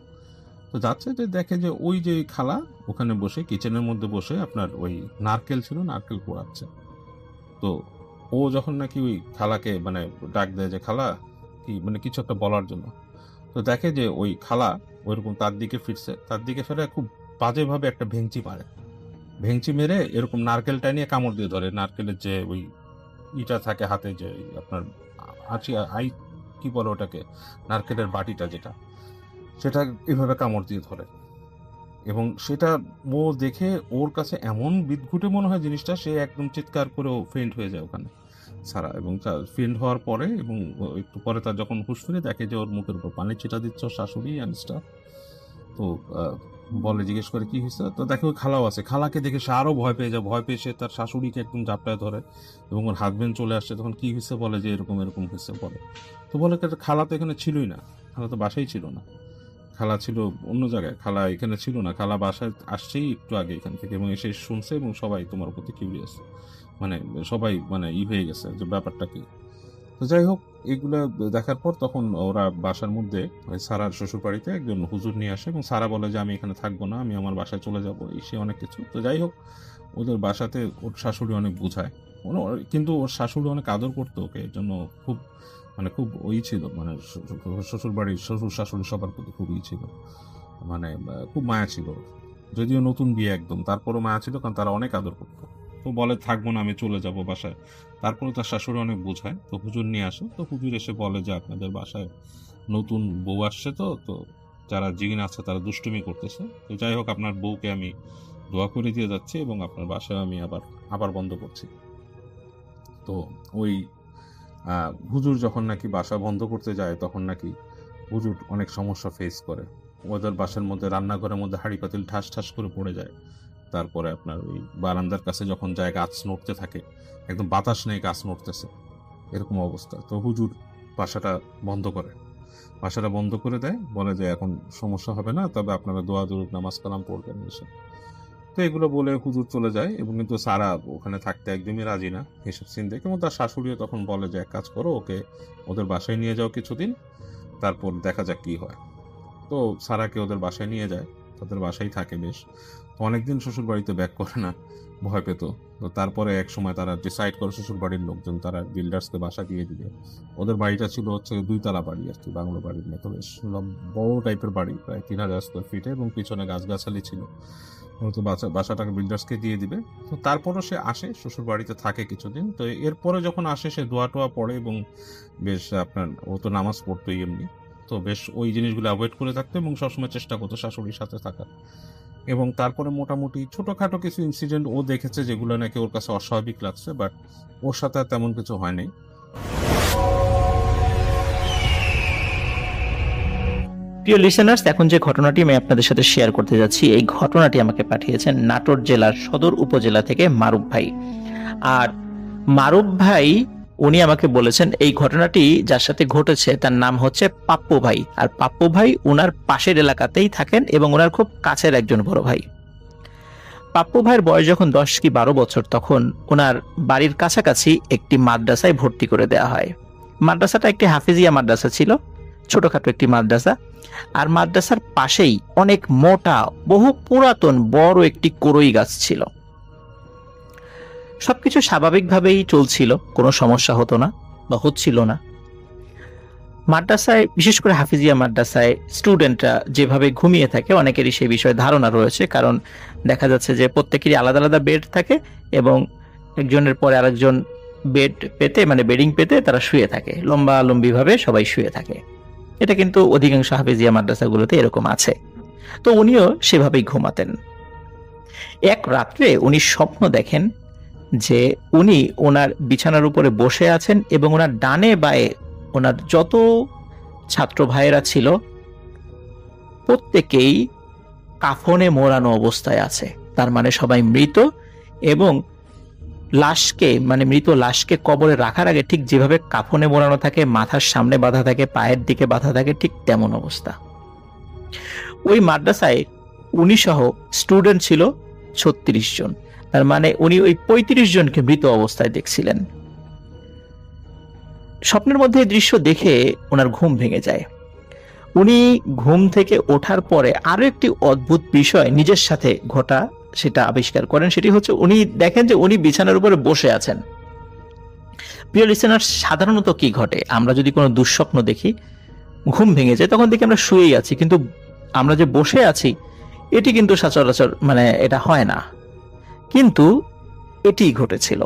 তো যাচ্ছে, যে দেখে যে ওই যে খালা ওখানে বসে কিচেনের মধ্যে বসে আপনার ওই নারকেল ছিল, নারকেল পোড়াচ্ছে। তো ও যখন নাকি ওই খালাকে মানে ডাক দেয় যে খালা কি মানে কিছু একটা বলার জন্য, তো দেখে যে ওই খালা ওইরকম তার দিকে ফিরছে, তার দিকে ফেরে খুব বাজেভাবে একটা ভেঙচি মারে, ভেঙচি মেরে এরকম নারকেলটা নিয়ে কামড় দিয়ে ধরে, নারকেলের যে ওই ইটা থাকে হাতে, যে আপনার আই কি বলে ওটাকে, নারকেলের বাটিটা যেটা, সেটা এভাবে কামড় দিয়ে ধরে, এবং সেটা ও দেখে ওর কাছে এমন বিদঘুটে মনে হয় জিনিসটা, সে একদম চিৎকার করে ফেন্ট হয়ে যায় ওখানে সারা, এবং ফেন্ট হওয়ার পরে এবং একটু পরে তার যখন হুঁশ ফিরে দেখে যে ওর মুখের উপর পানি ছিটা দিচ্ছে ওর শাশুড়ি অ্যান্ড স্টাফ। তো বলে, জিজ্ঞেস করে কি হয়েছে, তো দেখে ওই খালাও আছে, খালাকে দেখে সে আরও ভয় পেয়ে যায়, ভয় পেয়ে সে তার শাশুড়িকে একদম জাপটায় ধরে, এবং ওর হাজবেন্ড চলে আসছে, তখন কি হয়েছে বলে যে এরকম এরকম হয়েছে বলে। তো বলে খালা তো এখানে ছিলই না, খালা তো বাসায় ছিল না, খালা ছিল অন্য জায়গায়, খালা এখানে ছিল না, খালা বাসায় আসছেই একটু আগে এখান থেকে, এবং এসে শুনছে, এবং সবাই তোমার প্রতি কিউরিয়াস, মানে সবাই মানে হয়ে গেছে যে ব্যাপারটা কি। তো যাই হোক, এগুলো দেখার পর তখন ওরা বাসার মধ্যে সারার শ্বশুর বাড়িতে একজন হুজুর নিয়ে আসে, এবং সারা বলে যে আমি এখানে থাকবো না, আমি আমার বাসায় চলে যাবো, সে অনেক কিছু। তো যাই হোক, ওদের বাসাতে ওর শাশুড়ি অনেক বুঝায়, কিন্তু ওর শাশুড়ি অনেক আদর করতো ওকে, এর জন্য খুব মানে খুব ওই ছিল, মানে শ্বশুর বাড়ির শ্বশুর শাশুড়ি সবার প্রতি খুব ছিল, মানে খুব মায়া ছিল, যদিও নতুন বিয়ে একদম, তারপরও মায়া ছিল, কারণ তারা অনেক আদর করতো। তো বলে থাকবো না, আমি চলে যাব বাসায়। তারপরে তার শাশুড়ি অনেক বোঝায়, তো হুজুর নিয়ে আসে, তো হুজুর এসে বলে যে আপনাদের বাসায় নতুন বউ আসছে, তো যারা জিন আছে তারা দুষ্টুমি করতেছে, তো যাই হোক আপনার বউকে আমি দোয়া করে দিয়ে যাচ্ছি, এবং আপনার বাসায় আমি আবার বন্ধ করছি। তো ওই হুজুর যখন নাকি বাসা বন্ধ করতে যায়, তখন নাকি হুজুর অনেক সমস্যা ফেস করে, ওদের বাসার মধ্যে রান্নাঘরের মধ্যে হাঁড়ি পাতিল ঠাস ঠাস করে পড়ে যায়, তারপরে আপনার ওই বারান্দার কাছে যখন যায় গাছ নড়তে থাকে, একদম বাতাস নেই, গাছ নড়তেছে, এরকম অবস্থা। তো হুজুর বাসাটা বন্ধ করে দেয়, বলে যে এখন সমস্যা হবে না, তবে আপনারা দোয়া দুরূদ নামাজ কালাম পড়বেন এসে। তো এগুলো বলে হুজুর চলে যায়, এবং কিন্তু সারা ওখানে থাকতে একদমই রাজি না এসব সিন দেখে। এবং তার শাশুড়িও তখন বলে যে এক কাজ করো, ওকে ওদের বাসায় নিয়ে যাও কিছুদিন, তারপর দেখা যাক কি হয়। তো সারাকে ওদের বাসায় নিয়ে যায়, তাদের বাসায় থাকে বেশ। তো অনেকদিন শ্বশুর বাড়িতে ব্যাক করে না, ভয় পেত। তো তারপরে এক সময় তারা ডিসাইড করে, শ্বশুর বাড়ির লোকজন, তারা বিল্ডার্সকে বাসা দিয়ে দিবে। ওদের বাড়িটা ছিল হচ্ছে 2 তলা বাড়ি আর কি, বাংলো বাড়ির মতো বেশ বড় টাইপের বাড়ি, প্রায় 3000 স্কোয়ার ফিটে, এবং পিছনে গাছগাছালি ছিল। তো বাসাটাকে বিল্ডার্সকে দিয়ে দিবে। তো তারপরও সে আসে, শ্বশুর বাড়িতে থাকে কিছুদিন। তো এরপরে যখন আসে সে দোয়া টোয়া পড়ে, এবং বেশ আপনার ও তো নামাজ পড়তোই এমনি, তো বেশ ওই জিনিসগুলো অ্যাভয়েড করে থাকতো, এবং সবসময় চেষ্টা করতো শাশুড়ির সাথে থাকার। এবং তারপরে মোটামুটি ছোটখাটো কিছু ইনসিডেন্ট ও দেখেছে যেগুলো নাকি ওর কাছে অস্বাভাবিক লাগছে, বাট ওর সাথে আর তেমন কিছু হয় নাই। প্রিয় লিসেনার্স, এখন যে ঘটনাটি আমি আপনাদের সাথে শেয়ার করতে যাচ্ছি, এই ঘটনাটি আমাকে পাঠিয়েছেন নাটোর জেলার সদর উপজেলা থেকে মারুফ ভাই। আর মারুফ ভাই উনি আমাকে বলেছেন এই ঘটনাটি যার সাথে ঘটেছে তার নাম হচ্ছে পাপ্পু ভাই। আর পাপ্পু ভাই ওনার পাশের এলাকাতেই থাকেন এবং ওনার খুব কাছের একজন বড় ভাই। পাপ্পু ভাইয়ের বয়স যখন 10 কি 12 বছর, তখন ওনার বাড়ির কাছাকাছি একটি মাদ্রাসায় ভর্তি করে দেওয়া হয়। মাদ্রাসাটা একটি হাফিজিয়া মাদ্রাসা ছিল, ছোটখাটো একটি মাদ্রাসা। আর মাদ্রাসার পাশেই অনেক মোটা, বহু পুরাতন বড় একটি করই গাছ ছিল। সবকিছু স্বাভাবিকভাবেই চলছিল, কোনো সমস্যা হতো না বা হচ্ছিল না। মাদ্রাসায়, বিশেষ করে হাফিজিয়া মাদ্রাসায় স্টুডেন্টরা যেভাবে ঘুমিয়ে থাকে, অনেকেরই সেই বিষয়ে ধারণা রয়েছে। কারণ দেখা যাচ্ছে যে প্রত্যেকেরই আলাদা আলাদা বেড থাকে, এবং একজনের পরে আরেকজন বেড পেতে, মানে বেডিং পেতে তারা শুয়ে থাকে, লম্বা লম্বিভাবে সবাই শুয়ে থাকে। এটা কিন্তু অধিকাংশ হাফিজিয়া মাদ্রাসাগুলোতে এরকম আছে। তো উনিও সেভাবেই ঘুমাতেন। এক রাত্রে উনি স্বপ্ন দেখেন যে উনি ওনার বিছানার উপরে বসে আছেন, এবং ওনার ডানে বায়ে ওনার যত ছাত্র ভাইয়েরা ছিল প্রত্যেকেই কাফনে মোড়ানো অবস্থায় আছে। তার মানে সবাই মৃত, এবং লাশকে, মানে মৃত লাশকে কবরে রাখার আগে ঠিক যেভাবে কাফনে মোড়ানো থাকে, মাথার সামনে বাঁধা থাকে, পায়ের দিকে বাঁধা থাকে, ঠিক তেমন অবস্থা। ওই মাদ্রাসায় উনি সহ স্টুডেন্ট ছিল 36 জন। তার মানে উনি ওই 35 জনকে মৃত অবস্থায় দেখছিলেন। স্বপ্নের মধ্যে এই দৃশ্য দেখে ওনার ঘুম ভেঙে যায়। উনি ঘুম থেকে ওঠার পরে আরো একটি অদ্ভুত বিষয় নিজের সাথে ঘটা সেটা আবিষ্কার করেন। সেটি হচ্ছে উনি দেখেন যে উনি বিছানার উপরে বসে আছেন। প্রিয় লিসেনার, সাধারণত কি ঘটে, আমরা যদি কোনো দুঃস্বপ্ন দেখি, ঘুম ভেঙে যায়, তখন দেখি আমরা শুয়েই আছি, কিন্তু আমরা যে বসে আছি এটি কিন্তু সচরাচর মানে এটা হয় না। কিন্তু এটি ঘটেছিল।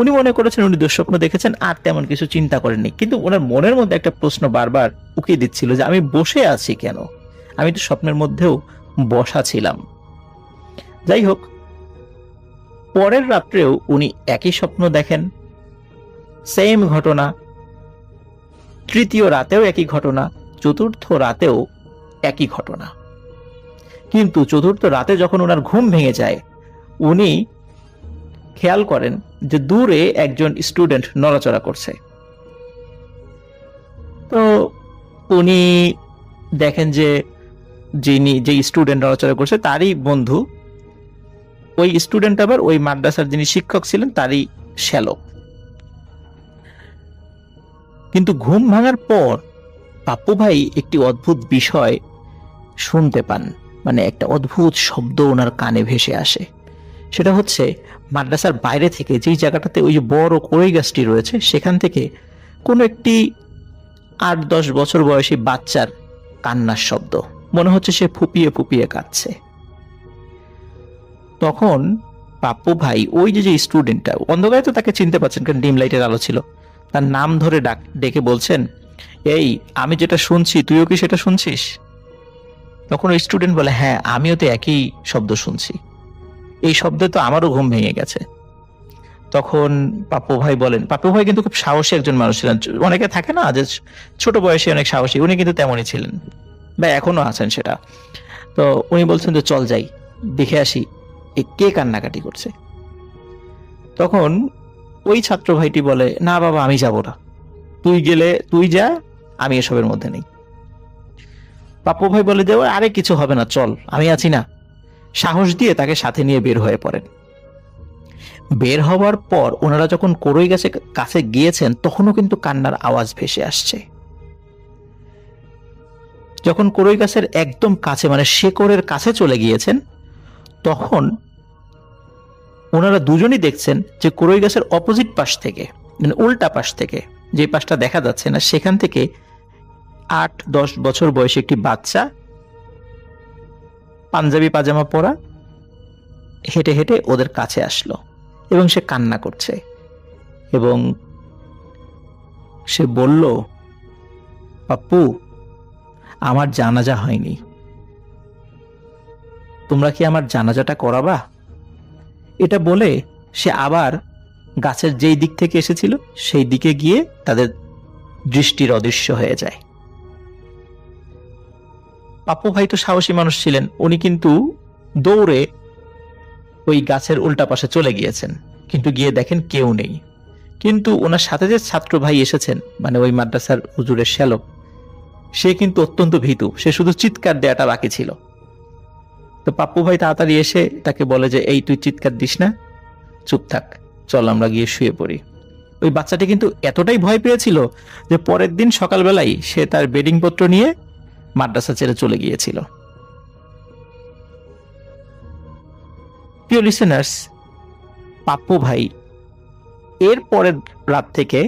উনি মনে করেছেন উনি দুঃস্বপ্ন দেখেছেন, আর তেমন কিছু চিন্তা করেননি। কিন্তু ওনার মনের মধ্যে একটা প্রশ্ন বারবার উকি দিচ্ছিল যে আমি বসে আছি কেন, আমি তো স্বপ্নের মধ্যেও বসা ছিলাম। যাই হোক, পরের রাত্রেও উনি একই স্বপ্ন দেখেন, সেম ঘটনা। তৃতীয় রাতেও একই ঘটনা, চতুর্থ রাতেও একই ঘটনা। কিন্তু চতুর্থ রাতে যখন ওনার ঘুম ভেঙে যায়, উনি খেয়াল করেন যে দূরে একজন স্টুডেন্ট নড়াচড়া করছে। তো উনি দেখেন যে যে স্টুডেন্ট নড়াচড়া করছে তারই বন্ধু। ওই স্টুডেন্ট আবার ওই মাদ্রাসার যিনি শিক্ষক ছিলেন তারই শ্যালক। কিন্তু ঘুম ভাঙার পর পাপ্পু ভাই একটি অদ্ভুত বিষয় শুনতে পান, মানে একটা অদ্ভুত শব্দ ওনার কানে ভেসে আসে। সেটা হচ্ছে মাদ্রাসার বাইরে থেকে, যেই জায়গাটাতে ওই যে বড় কড়ই গাছটি রয়েছে, সেখান থেকে কোনো একটি 8-10 বছর বয়সী বাচ্চার কান্নার শব্দ। মনে হচ্ছে সে ফুপিয়ে ফুপিয়ে কাঁদছে। তখন পাপ্পু ভাই ওই যে স্টুডেন্টটা, অন্ধকারে তো তাকে চিনতে পারছেন কারণ ডিম লাইটের আলো ছিল, তার নাম ধরে ডেকে বলছেন, এই আমি যেটা শুনছি তুইও কি সেটা শুনছিস? তখন ওই স্টুডেন্ট বলে, হ্যাঁ আমিও তো একই শব্দ শুনছি, এই শব্দে তো আমারও ঘুম ভেঙে গেছে। তখন পাপ্পু ভাই বলেন, পাপ্পু ভাই কিন্তু খুব সাহসী একজন মানুষ ছিলেন। অনেকে থাকে না যে ছোট বয়সে অনেক সাহসী, উনি কিন্তু তেমনই ছিলেন বা এখনো আছেন সেটা। তো উনি বলছেন যে চল যাই, দেখে আসি এ কে কান্নাকাটি করছে। তখন ওই ছাত্র ভাইটি বলে, না বাবা আমি যাব না, তুই গেলে তুই যা, আমি এসবের মধ্যে নেই। পাপ্পু ভাই বলে যে আরে কিছু হবে না, চল আমি আছি না। সাহস দিয়ে তাকে সাথে নিয়ে বের হয়ে পড়েন। বের হওয়ার পর ওনারা যখন কড়ই গাছের কাছে গিয়েছেন তখনও কিন্তু কান্নার আওয়াজ ভেসে আসছে। যখন কড়ই গাছের একদম কাছে মানে শেকড়ের কাছে চলে গিয়েছেন তখন ওনারা দুজনই দেখছেন যে কড়ই গাছের অপোজিট পাশ থেকে, মানে উল্টা পাশ থেকে, যে পাশটা দেখা যাচ্ছে না সেখান থেকে 8-10 বছর বয়সী একটি বাচ্চা পাঞ্জাবি পাজামা পরা হেঁটে হেঁটে ওদের কাছে আসলো এবং সে কান্না করছে এবং সে বলল, পাপ্পু আমার জানাজা হয়নি, তোমরা কি আমার জানাজাটা করাবা? এটা বলে সে আবার গাছের যেই দিক থেকে এসেছিল সেই দিকে গিয়ে তাদের দৃষ্টির অদৃশ্য হয়ে যায়। পাপ্পু ভাই তো সাহসী মানুষ ছিলেন, উনি কিন্তু দৌড়ে ওই গাছের উল্টা পাশে চলে গিয়েছেন, কিন্তু গিয়ে দেখেন কেউ নেই। কিন্তু ওনার সাথে যে ছাত্র ভাই এসেছেন, মানে ওই মাদ্রাসার হুজুরের শ্যালক, সে কিন্তু অত্যন্ত ভীতু, সে শুধু চিৎকার দেওয়াটা বাকি ছিল। তো পাপ্পু ভাই তাড়াতাড়ি এসে তাকে বলে যে এই তুই চিৎকার দিস না, চুপ থাক, চল আমরা গিয়ে শুয়ে পড়ি। ওই বাচ্চাটি কিন্তু এতটাই ভয় পেয়েছিল যে পরের দিন সকালবেলায় সে তার বেডিং পত্র নিয়ে মাদ্রাসা ছেড়ে চলে গিয়েছিল। প্রিয় লিসেনার্স, পাপ্পু ভাই এর পরের রাত থেকে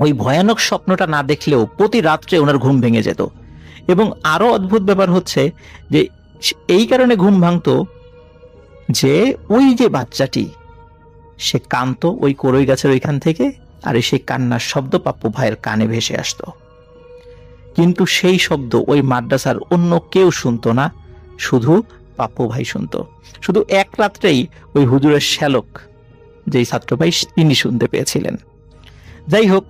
ওই ভয়ানক স্বপ্নটা না দেখলেও প্রতি রাত্রে ওনার ঘুম ভেঙে যেত। এবং আরো অদ্ভুত ব্যাপার হচ্ছে যে এই কারণে ঘুম ভাঙতো যে ওই যে বাচ্চাটি সে কাঁদতো ওই কড়ই গাছের ওইখান থেকে, আর সেই কান্নার শব্দ পাপ্পু ভাইয়ের কানে ভেসে আসতো। কিন্তু সেই শব্দ ওই মাদ্রাসার অন্য কেউ শুনতো না, শুধু পাপ্পু ভাই শুনতো। শুধু এক রাত্রেই ওই হুজুরের শ্যালক যেই ছাত্র ভাই তিনি শুনতে পেয়েছিলেন। যাই হোক,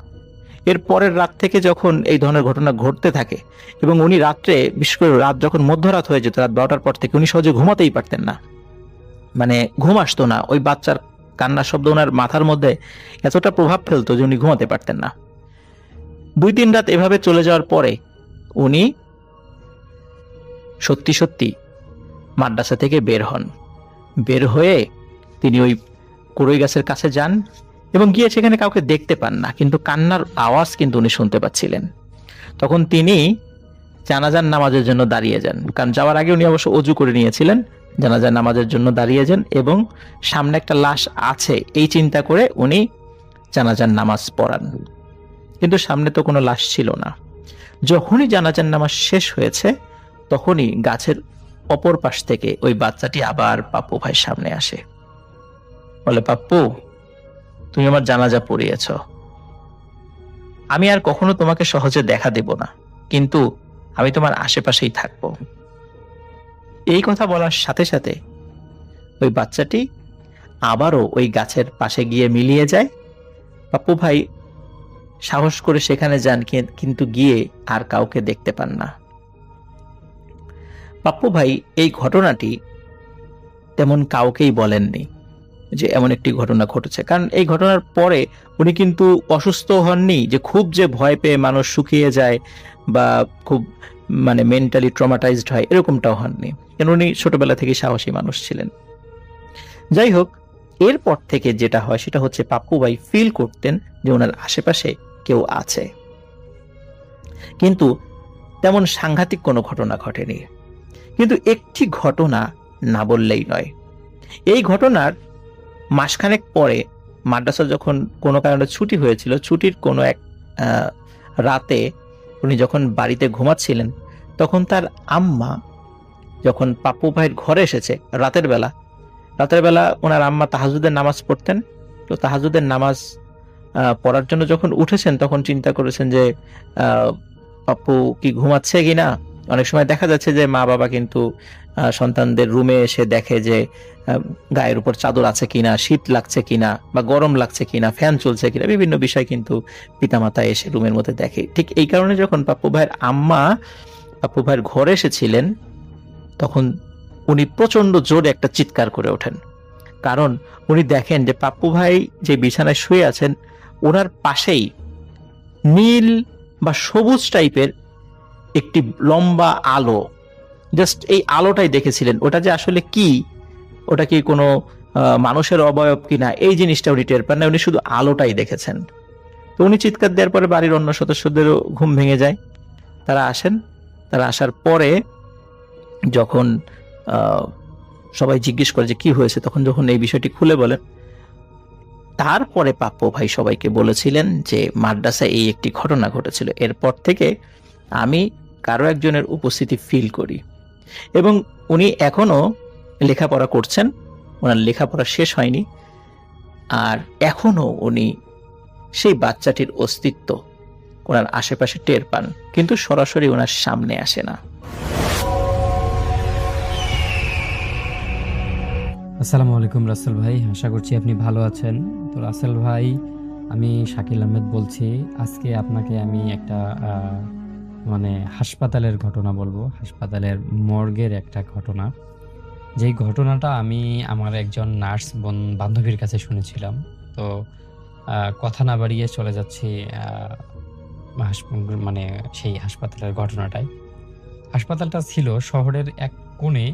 এর পরের রাত থেকে যখন এই ধরনের ঘটনা ঘটতে থাকে এবং উনি রাত্রে, বিশেষ করে রাত যখন মধ্যরাত হয়ে যেত, রাত 12টার পর থেকে উনি সহজে ঘুমাতেই পারতেন না, মানে ঘুম আসতো না। ওই বাচ্চার কান্নার শব্দ ওনার মাথার মধ্যে এতটা প্রভাব ফেলতো যে উনি ঘুমাতে পারতেন না। 2-3 রাত এভাবে চলে যাওয়ার পরে উনি সত্যি সত্যি মাদ্রাসা থেকে বের হন। বের হয়ে তিনি ওই কড়ই গাছের কাছে যান এবং গিয়ে সেখানে কাউকে দেখতে পান না, কিন্তু কান্নার আওয়াজ কিন্তু উনি শুনতে পাচ্ছিলেন। তখন তিনি জানাজার নামাজের জন্য দাঁড়িয়ে যান, কারণ যাওয়ার আগে উনি অবশ্য অজু করে নিয়েছিলেন। জানাজার নামাজের জন্য দাঁড়িয়ে যান এবং সামনে একটা লাশ আছে এই চিন্তা করে উনি জানাজার নামাজ পড়ান, কিন্তু সামনে তো কোনো লাশ ছিল না। যখনই জানাজার নামাজ শেষ হয়েছে তখনই গাছের অপর পাশ থেকে ওই বাচ্চাটি আবার পাপ্পু ভাইয়ের সামনে আসে, বলে, পাপ্পু তুমি আমার জানাজা পড়িয়েছ, আমি আর কখনো তোমাকে সহজে দেখা দেব না, কিন্তু আমি তোমার আশেপাশেই থাকবো। এই কথা বলার সাথে সাথে ওই বাচ্চাটি আবারও ওই গাছের পাশে গিয়ে মিলিয়ে যায়। পাপ্পু ভাই সাহস করে সেখানে যান, কিন্তু গিয়ে আর কাউকে দেখতে পান না। পাপ্পু ভাই এই ঘটনাটি তেমন কাউকেই বলেননি যে এমন একটি ঘটনা ঘটেছে, কারণ এই ঘটনার পরে উনি কিন্তু অসুস্থ হননি, যে খুব যে ভয় পেয়ে মানুষ শুকিয়ে যায় বা খুব মানে মেন্টালি ট্রমাটাইজড হয় এরকমটাও হননি, কেন উনি ছোটবেলা থেকে সাহসী মানুষ ছিলেন। যাই হোক, এরপর থেকে যেটা হয় সেটা হচ্ছে পাপ্পু ভাই ফিল করতেন যে ওনার আশেপাশে কেউ আছে, কিন্তু তেমন সাংঘাতিক কোনো ঘটনা ঘটেনি। কিন্তু একটি ঘটনা না বললেই নয়। এই ঘটনার মাসখানেক পরে মাদ্রাসা যখন কোনো কারণে ছুটি হয়েছিল, ছুটির কোনো এক রাতে উনি যখন বাড়িতে ঘুমাচ্ছিলেন তখন তার আম্মা যখন পাপ্পু ভাইয়ের ঘরে এসেছে রাতের বেলা ওনার আম্মা তাহাজ্জুদের নামাজ পড়তেন। তো তাহাজ্জুদের নামাজ পড়ার জন্য যখন উঠেছেন তখন চিন্তা করেছেন যে পাপ্পু কি ঘুমাচ্ছে কিনা। অনেক সময় দেখা যাচ্ছে যে মা বাবা কিন্তু সন্তানদের রুমে এসে দেখে যে গায়ের উপর চাদর আছে কিনা, শীত লাগছে কিনা বা গরম লাগছে কিনা, ফ্যান চলছে কিনা, বিভিন্ন বিষয় কিন্তু পিতামাতা এসে রুমের মধ্যে দেখে। ঠিক এই কারণে যখন পাপ্পু ভাইয়ের আম্মা পাপ্পু ভাইয়ের ঘরে এসেছিলেন তখন উনি প্রচন্ড জোরে একটা চিৎকার করে ওঠেন। কারণ উনি দেখেন যে পাপ্পু ভাই যে বিছানায় শুয়ে আছেন ওনার পাশেই নীল বা সবুজ টাইপের একটি লম্বা আলো, জাস্ট এই আলোটাই দেখেছিলেন। ওটা যে আসলে কি, ওটা কি কোনো মানুষের অবয়ব কিনা এই জিনিসটা উনি টের পান না, উনি শুধু আলোটাই দেখেছেন। তো উনি চিৎকার দেওয়ার পরে বাড়ির অন্য সদস্যদেরও ঘুম ভেঙে যায়। তারা আসেন, তারা আসার পরে যখন সবাই জিজ্ঞেস করে যে কি হয়েছে, তখন যখন এই বিষয়টি খুলে বলেন, তারপরে পাপ্পু ভাই সবাইকে বলেছিলেন যে মাদ্রাসায় এই একটি ঘটনা ঘটেছিল। এরপর থেকে আমি কারো একজনের উপস্থিতি ফিল করি। এবং উনি এখনো লেখাপড়া করছেন, ওনার লেখাপড়া শেষ হয়নি, আর এখনো উনি সেই বাচ্চাটির অস্তিত্ব ওনার আশেপাশে টের পান, কিন্তু সরাসরি ওনার সামনে আসে না। আসসালামু আলাইকুম রাসেল ভাই, আশা করছি আপনি ভালো আছেন। তো রাসেল ভাই, আমি শাকিল আহমেদ বলছি। আজকে আপনাকে আমি একটা মানে হাসপাতালের ঘটনা বলবো, হাসপাতালের মর্গের একটা ঘটনা। যেই ঘটনাটা আমি আমার একজন নার্স বান্ধবীর কাছে শুনেছিলাম। তো কথা না বাড়িয়ে চলে যাচ্ছি মানে সেই হাসপাতালের ঘটনাটায়। হাসপাতালটা ছিল শহরের এক কোণে,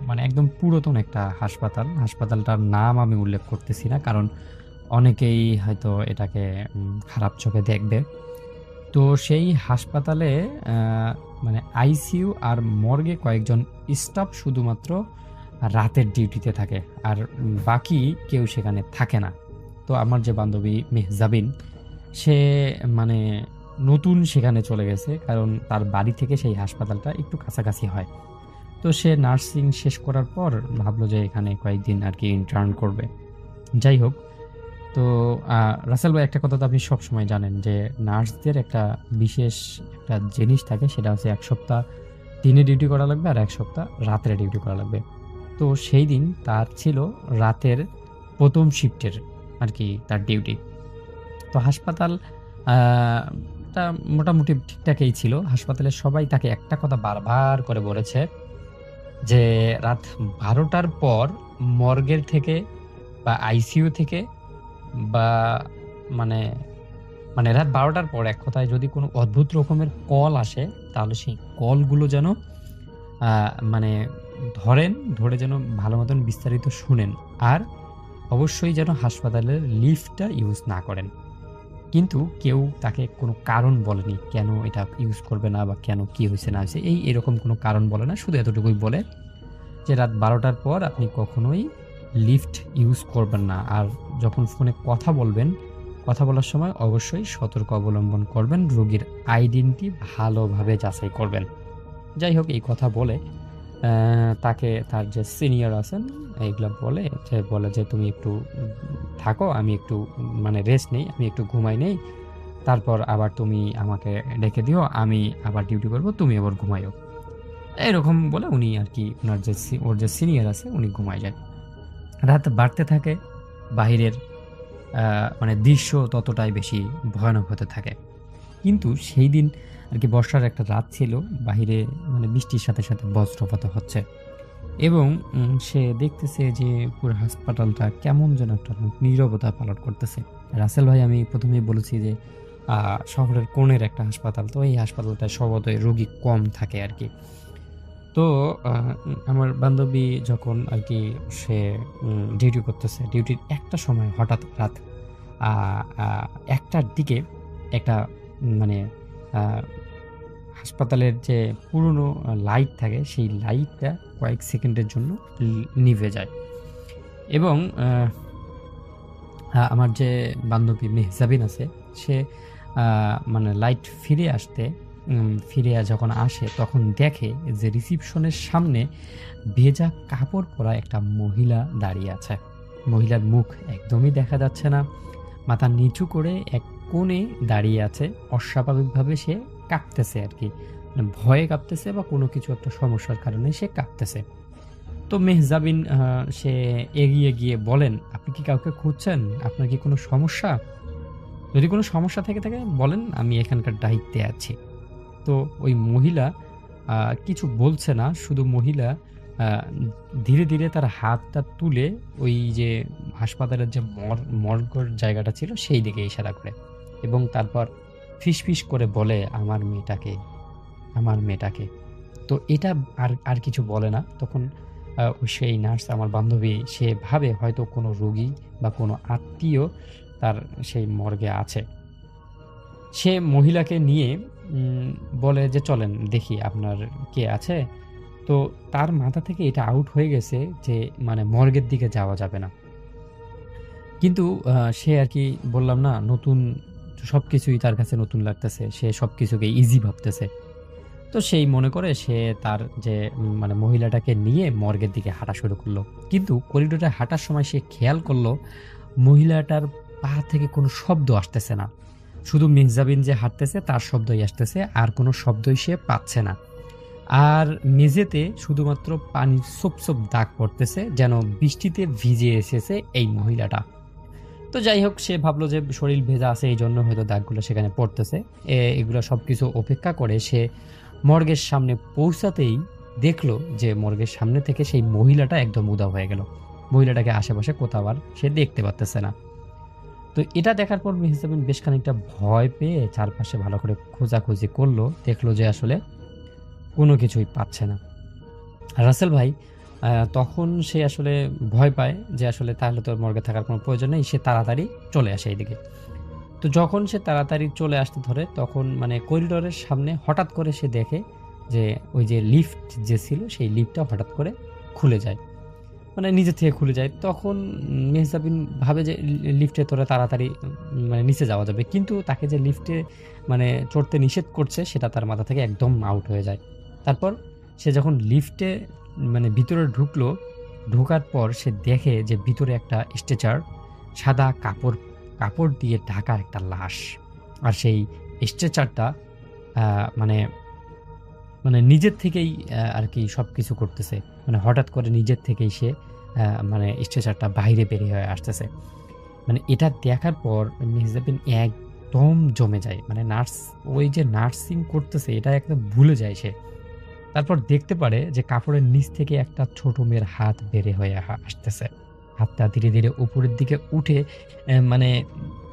মানে একদম পুরাতন একটা হাসপাতাল। হাসপাতালটার নাম আমি উল্লেখ করতেছি না, কারণ অনেকেই হয়তো এটাকে খারাপ চোখে দেখবে। তো সেই হাসপাতালে মানে আইসিইউ আর মর্গে কয়েকজন স্টাফ শুধুমাত্র রাতের ডিউটিতে থাকে, আর বাকি কেউ সেখানে থাকে না। তো আমার যে বান্ধবী মেহজাবিন, সে মানে নতুন সেখানে চলে গেছে, কারণ তার বাড়ি থেকে সেই হাসপাতালটা একটু কাছাকাছি হয়। তো সে নার্সিং শেষ করার পর ভাবলো যে এখানে কয়েকদিন আর কি ইন্টার্ন করবে। যাই হোক, তো রাসেল ভাই, একটা কথা তো আপনি সবসময় জানেন যে নার্সদের একটা বিশেষ একটা জিনিস থাকে, সেটা হচ্ছে 1 সপ্তাহ দিনে ডিউটি করা লাগবে আর 1 সপ্তাহ রাত্রে ডিউটি করা লাগবে। তো সেই দিন তার ছিল রাতের প্রথম শিফটের আর কি তার ডিউটি। তো হাসপাতাল টা মোটামুটি ঠিকঠাকই ছিল। হাসপাতালের সবাই তাকে একটা কথা বারবার করে বলেছে যে রাত 12টার পর মর্গের থেকে বা আইসিইউ থেকে বা মানে মানে রাত 12টার পর এক কথায় যদি কোনো অদ্ভুত রকমের কল আসে, তাহলে সেই কলগুলো যেন মানে ধরে যেন ভালো মতন বিস্তারিত শুনেন, আর অবশ্যই যেন হাসপাতালের লিফটটা ইউজ না করেন। কিন্তু কেউ তাকে কোনো কারণ বলেনি কেন এটা ইউজ করবে না বা কেন কি হয়েছে না হয়েছে, এরকম কোনো কারণ বলে না। শুধু এতটুকুই বলে যে রাত 12টার পর আপনি কখনোই লিফট ইউজ করবেন না, আর যখন ফোনে কথা বলবেন, কথা বলার সময় অবশ্যই সতর্ক অবলম্বন করবেন, রোগীর আইডেন্টি ভালোভাবে যাচাই করবেন। যাই হোক, এই কথা বলে তাকে তার যে সিনিয়র আছেন এইগুলো বলে যে তুমি একটু থাকো, আমি একটু মানে রেস্ট নেই, আমি একটু ঘুমাই নেই, তারপর আবার তুমি আমাকে ডেকে দিও, আমি আবার ডিউটি করবো, তুমি আবার ঘুমাইও। এরকম বলে উনি আর কি ওর যে সিনিয়র আছে উনি ঘুমায় যায়। রাত বাড়তে থাকে, বাহিরের মানে দৃশ্য ততটাই বেশি ভয়ানক হতে থাকে। কিন্তু সেই দিন আর কি বর্ষার একটা রাত ছিল, বাহিরে মানে বৃষ্টির সাথে সাথে বজ্রপাত হচ্ছে, এবং সে দেখতেছে যে পুরো হাসপাতালটা কেমন যেন একটা নীরবতা পালন করতেছে। রাসেল ভাই, আমি প্রথমেই বলেছি যে শহরের কোণের একটা হাসপাতাল, তো এই হাসপাতালটায় স্বভাবতই রোগী কম থাকে আর কি। তো আমার বান্ধবী যখন আর কি সে ডিউটি করতেছে, ডিউটির একটা সময় হঠাৎ রাত 1টার দিকে একটা মানে হাসপাতালের যে পুরনো লাইট থাকে, সেই লাইটটা কয়েক সেকেন্ডের জন্য নিভে যায়, এবং আমার যে বান্ধবী মেহজাবিন আছে, সে মানে লাইট ফিরে যখন আসে, তখন দেখে যে রিসিপশনের সামনে ভেজা কাপড় পরা একটা মহিলা দাঁড়িয়ে আছে। মহিলার মুখ একদমই দেখা যাচ্ছে না, মাথা নিচু করে এক কোণে দাঁড়িয়ে আছে। অস্বাভাবিকভাবে সে কাঁপতেছে আর কি, ভয়ে কাঁপতেছে বা কোনো কিছু একটা সমস্যার কারণে সে কাঁপতেছে। তো মেহজাবিন সে এগিয়ে গিয়ে বলেন, আপনি কি কাউকে খুঁজছেন? আপনার কি কোনো সমস্যা? যদি কোনো সমস্যা থেকে থাকে বলেন, আমি এখানকার দায়িত্বে আছি। তো ওই মহিলা কিছু বলছে না, শুধু মহিলা আ ধীরে, ধীরে তার হাতটা তুলে ওই যে হাসপাতালের যে মর্গের জায়গাটা ছিল সেই দিকে ইশারা করে এবং তারপর ফিসফিস করে বলে, "আমার মেয়েটাকে, আমার মেয়েটাকে।" তো এটা আর কিছু বলে না। তখন সেই নার্স আমার বান্ধবী সে ভাবে হয়তো কোনো রোগী বা কোনো আত্মীয় তার সেই মর্গে আছে। সে মহিলাকে নিয়ে বলে যে, "চলেন দেখি আপনার কে আছে?" তো তার মাথা থেকে এটা আউট হয়ে গেছে যে মানে মর্গের দিকে যাওয়া যাবে না। কিন্তু সে আরকি বললাম না নতুন সবকিছুই তার কাছে নতুন লাগতেছে। সে সবকিছুকে ইজি ভাবতেছে। তো সেই মনে করে সে তার যে মানে মহিলাটাকে নিয়ে মর্গের দিকে হাঁটা শুরু করলো। কিন্তু করিডোরে হাঁটার সময় সে খেয়াল করলো মহিলাটার পা থেকে কোনো শব্দ আসতেছে না। শুধু মেহজাবিন যে হাঁটতেছে তার শব্দই আসতেছে। আর কোনো শব্দই সে পাচ্ছে না। আর মেঝেতে শুধুমাত্র পানির ছোপ, ছোপ দাগ পড়তেছে যেন বৃষ্টিতে ভিজে এসেছে এই মহিলাটা। তো যাই হোক সে ভাবলো যে শরীর ভেজা আছে এইজন্য হয়তো দাগগুলো সেখানে পড়তেছে। এগুলো সবকিছু উপেক্ষা করে সে মর্গের সামনে পৌঁছাতেই দেখলো যে মর্গের সামনে থেকে সেই মহিলাটা একদম উধাও হয়ে গেল। মহিলাটাকে আশেপাশে কোথাও আর সে দেখতে পারতেছে না। তো এটা দেখার পর মেহজাবিন বেশ খানিকটা ভয় পেয়ে চারপাশে ভালো করে খোঁজাখুঁজি করলো। দেখলো যে আসলে কোনো কিছুই পাচ্ছে না। রাসেল ভাই তখন সে আসলে ভয় পায় যে আসলে তাহলে তো মর্গে থাকার কোনো প্রয়োজন নেই। সে তাড়াতাড়ি চলে আসে এইদিকে। তো যখন সে তাড়াতাড়ি চলে আসতে ধরে তখন মানে করিডোরের সামনে হঠাৎ করে সে দেখে যে ওই যে লিফট যে ছিল সেই লিফটটা হঠাৎ করে খুলে যায়। মানে নিজে থেকে খুলে যায়। তখন মেহজাবিন ভাবে যে লিফটে তোরা তাড়াতাড়ি মানে নিচে যাওয়া যাবে। কিন্তু তাকে যে লিফটে মানে চড়তে নিষেধ করছে সেটা তার মাথা থেকে একদম আউট হয়ে যায়। তারপর সে যখন লিফটে মানে ভিতরে ঢুকলো, ঢোকার পর সে দেখে যে ভিতরে একটা স্ট্রেচার, সাদা কাপড় দিয়ে ঢাকা একটা লাশ। আর সেই স্ট্রেচারটা আ মানে নিজের থেকেই আরকি সবকিছু করতেছে। মানে হঠাৎ করে নিজের থেকেই সে মানে স্ট্রেচারটা বাইরে বেরিয়ে হয়ে আসতেছে। মানে এটা দেখার পর মেহজাবিন একদম জমে যায়। মানে ওই যে নার্সিং করতেছে এটা একদম ভুলে যায় সে। তারপর দেখতে পারে যে কাপড়ের নিচ থেকে একটা ছোট মেয়ের হাত বের হয়ে আসতেছে। হাতটা ধীরে, ধীরে উপরের দিকে উঠে মানে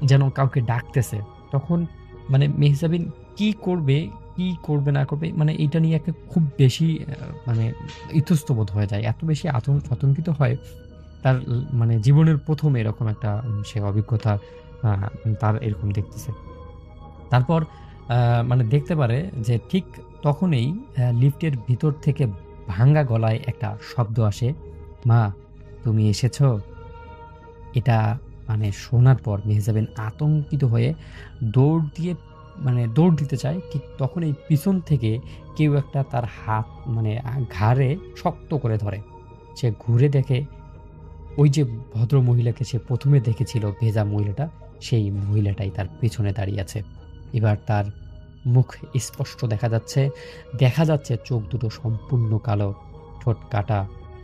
যেন কাউকে ডাকতেছে। তখন মানে মেহজাবিন কি করবে, কি করবে না করবে মানে এইটা নিয়ে একটা খুব বেশি মানে ইতস্তত হয়ে যায়। এত বেশি আতঙ্কিত হয় তার মানে জীবনের ১ম এরকম একটা সে অভিজ্ঞতা আ তার এরকম দেখতেছে। তারপর আ মানে দেখতে পারে যে ঠিক তখনই লিফটের ভিতর থেকে ভাঙ্গা গলায় একটা শব্দ আসে, "মা, তুমি এসেছো?" এটা মানে শোনার পর মেহজাবিন আতঙ্কিত হয়ে দৌড় দিয়ে দৌড় দিতে চায়। ঠিক তখনই পিছন থেকে কেউ একটা তার হাত মানে ঘাড়ে শক্ত করে ধরে। সে ঘুরে দেখে ওই যে ভদ্র মহিলাকে সে ১ম এ দেখেছিল ভেজা মহিলাটা, সেই মহিলাটাই তার পেছনে দাঁড়িয়ে আছে। এবার তার মুখ স্পষ্ট দেখা যাচ্ছে। দেখা যাচ্ছে চোখ দুটো সম্পূর্ণ কালো, ঠোঁট কাটা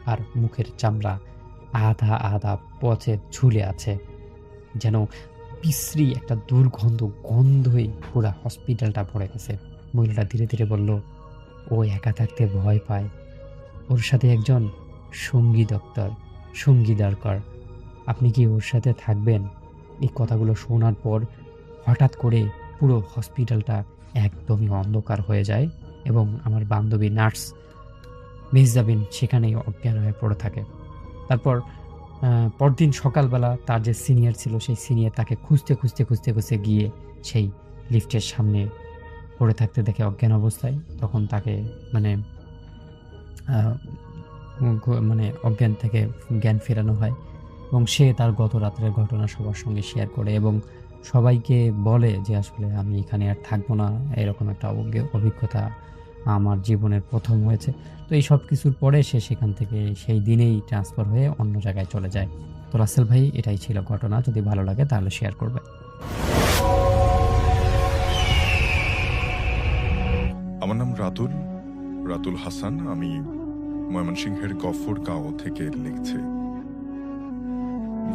আর মুখের চামড়া আধা, আধা পচে ঝুলে আছে। যেন বিশ্রী একটা গন্ধই পুরা হসপিটালটা ভরে গেছে। মহিলাটা ধীরে, ধীরে বলল, "ও একা থাকতে ভয় পায়। ওর সাথে একজন সঙ্গী দরকার। আপনি কি ওর সাথে থাকবেন?" এই কথাগুলো শোনার পর হঠাৎ করে পুরো হসপিটালটা একদমই অন্ধকার হয়ে যায় এবং আমার বান্ধবী নার্স মেহজাবিন সেখানেই অজ্ঞান হয়ে পড়ে থাকে। তারপর পরদিন সকালবেলা তার যে সিনিয়র ছিল সেই সিনিয়র তাকে খুঁজতে গিয়ে সেই লিফটের সামনে পড়ে থাকতে দেখে অজ্ঞান অবস্থায়। তখন তাকে মানে আ অজ্ঞান থেকে জ্ঞান ফেরানো হয় এবং সে তার গত রাত্রের ঘটনা সবার সঙ্গে শেয়ার করে এবং সবাইকে বলে যে আসলে আমি এখানে আর থাকবো না। এরকম একটা অভিজ্ঞতা আমার জীবনের ১ম হয়েছে। তো এই সবকিছুর পরে সে সেখান থেকে সেই দিনেই ট্রান্সফার হয়ে অন্য জায়গায় চলে যায়। তো রাসেল ভাই এটাই ছিল ঘটনা। যদি ভালো লাগে তাহলে শেয়ার করবেন। আমার নাম রাতুল হাসান। আমি ময়মনসিংহের গফরগাঁও থেকে লিখছি।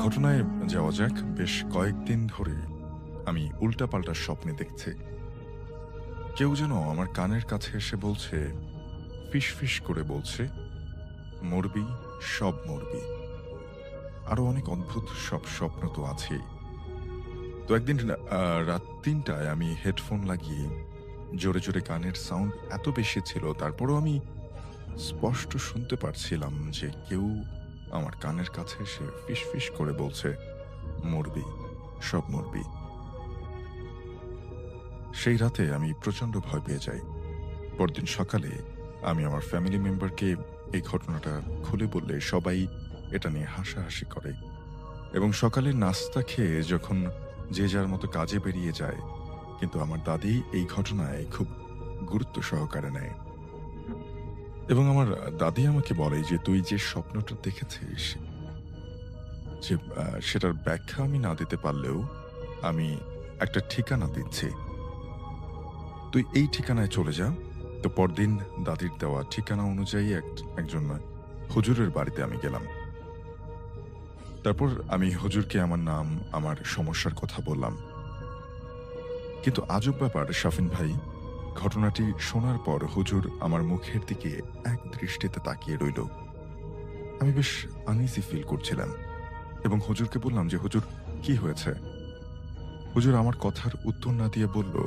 ঘটনায় যাওয়া যাক। বেশ কয়েকদিন ধরে আমি উল্টাপাল্টা স্বপ্নে দেখছি। কেউ যেন আমার কানের কাছে এসে বলছে, ফিস ফিস করে বলছে, মরবি, সব মরবি। আরো অনেক অদ্ভুত সব স্বপ্ন তো আছেই। তো একদিন রাত ৩টায় আমি হেডফোন লাগিয়ে জোরে জোরে গানের সাউন্ড এত বেশি ছিল, তারপরও আমি স্পষ্ট শুনতে পারছিলাম যে কেউ আমার কানের কাছে এসে ফিস ফিস করে বলছে, মরবি, সব মরবি। সেই রাতে আমি প্রচন্ড ভয় পেয়ে যাই। পরদিন সকালে আমি আমার ফ্যামিলি মেম্বারকে এই ঘটনাটা খুলে বললে সবাই এটা নিয়ে হাসাহাসি করে, এবং সকালে নাস্তা খেয়ে যখন যে যার মতো কাজে বেরিয়ে যায়, কিন্তু আমার দাদি এই ঘটনায় খুব গুরুত্ব সহকারে নেয়। এবং আমার দাদি আমাকে বলে যে তুই যে স্বপ্নটা দেখেছিস, যে সেটার ব্যাখ্যা আমি না দিতে পারলেও আমি একটা ঠিকানা দিচ্ছি, তুই এই ঠিকানায় চলে যা। তো পরদিন দাদির দেওয়া ঠিকানা অনুযায়ী একজন হুজুরের বাড়িতে আমি গেলাম। তারপর আমি হুজুরকে আমার নাম, আমার সমস্যার কথা বললাম। কিন্তু আজব ব্যাপার শাফিন ভাই, ঘটনাটি শোনার পর হুজুর আমার মুখের দিকে এক দৃষ্টিতে তাকিয়ে রইল। আমি বেশ আনইজি ফিল করছিলাম এবং হুজুরকে বললাম যে হুজুর, কি হয়েছে? হুজুর আমার কথার উত্তর না দিয়ে বলল,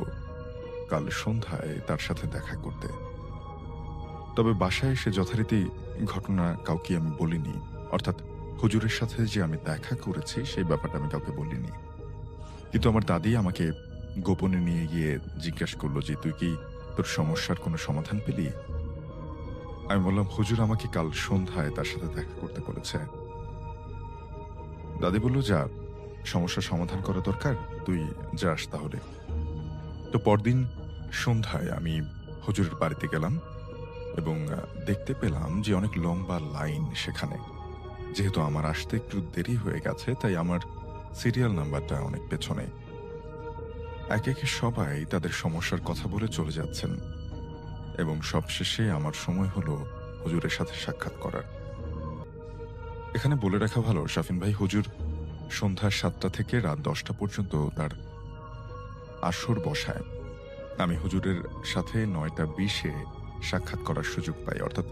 কাল সন্ধ্যায় তার সাথে দেখা করতে। তবে বাসায় এসে যথারীতি ঘটনা কাউকে আমি বলিনি, অর্থাৎ হুজুরের সাথে যে আমি দেখা করেছি সেই ব্যাপারটা আমি কাউকে বলিনি। কিন্তু আমার দাদি আমাকে গোপনে নিয়ে গিয়ে জিজ্ঞাসা করলো যে তুই কি তোর সমস্যার কোনো সমাধান পেলি? আমি বললাম, হুজুর আমাকে কাল সন্ধ্যায় তার সাথে দেখা করতে বলেছে। দাদি বলল, যা, সমস্যার সমাধান করা দরকার, তুই যাস তাহলে। তো পরদিন সন্ধ্যায় আমি হুজুরের বাড়িতে গেলাম এবং দেখতে পেলাম যে অনেক লম্বা লাইন সেখানে। যেহেতু আমার আসতে একটু দেরি হয়ে গেছে, তাই আমার সিরিয়াল নাম্বারটা অনেক পেছনে। একে একে সবাই তাদের সমস্যার কথা বলে চলে যাচ্ছেন এবং সবশেষে আমার সময় হলো হুজুরের সাথে সাক্ষাৎ করার। এখানে বলে রাখা ভালো শাফিন ভাই, হুজুর সন্ধ্যা ৭টা থেকে রাত ১০টা পর্যন্ত তার আসর বসায়। আমি হুজুরের সাথে ৯টা ২০-এ সাক্ষাৎ করার সুযোগ পাই, অর্থাৎ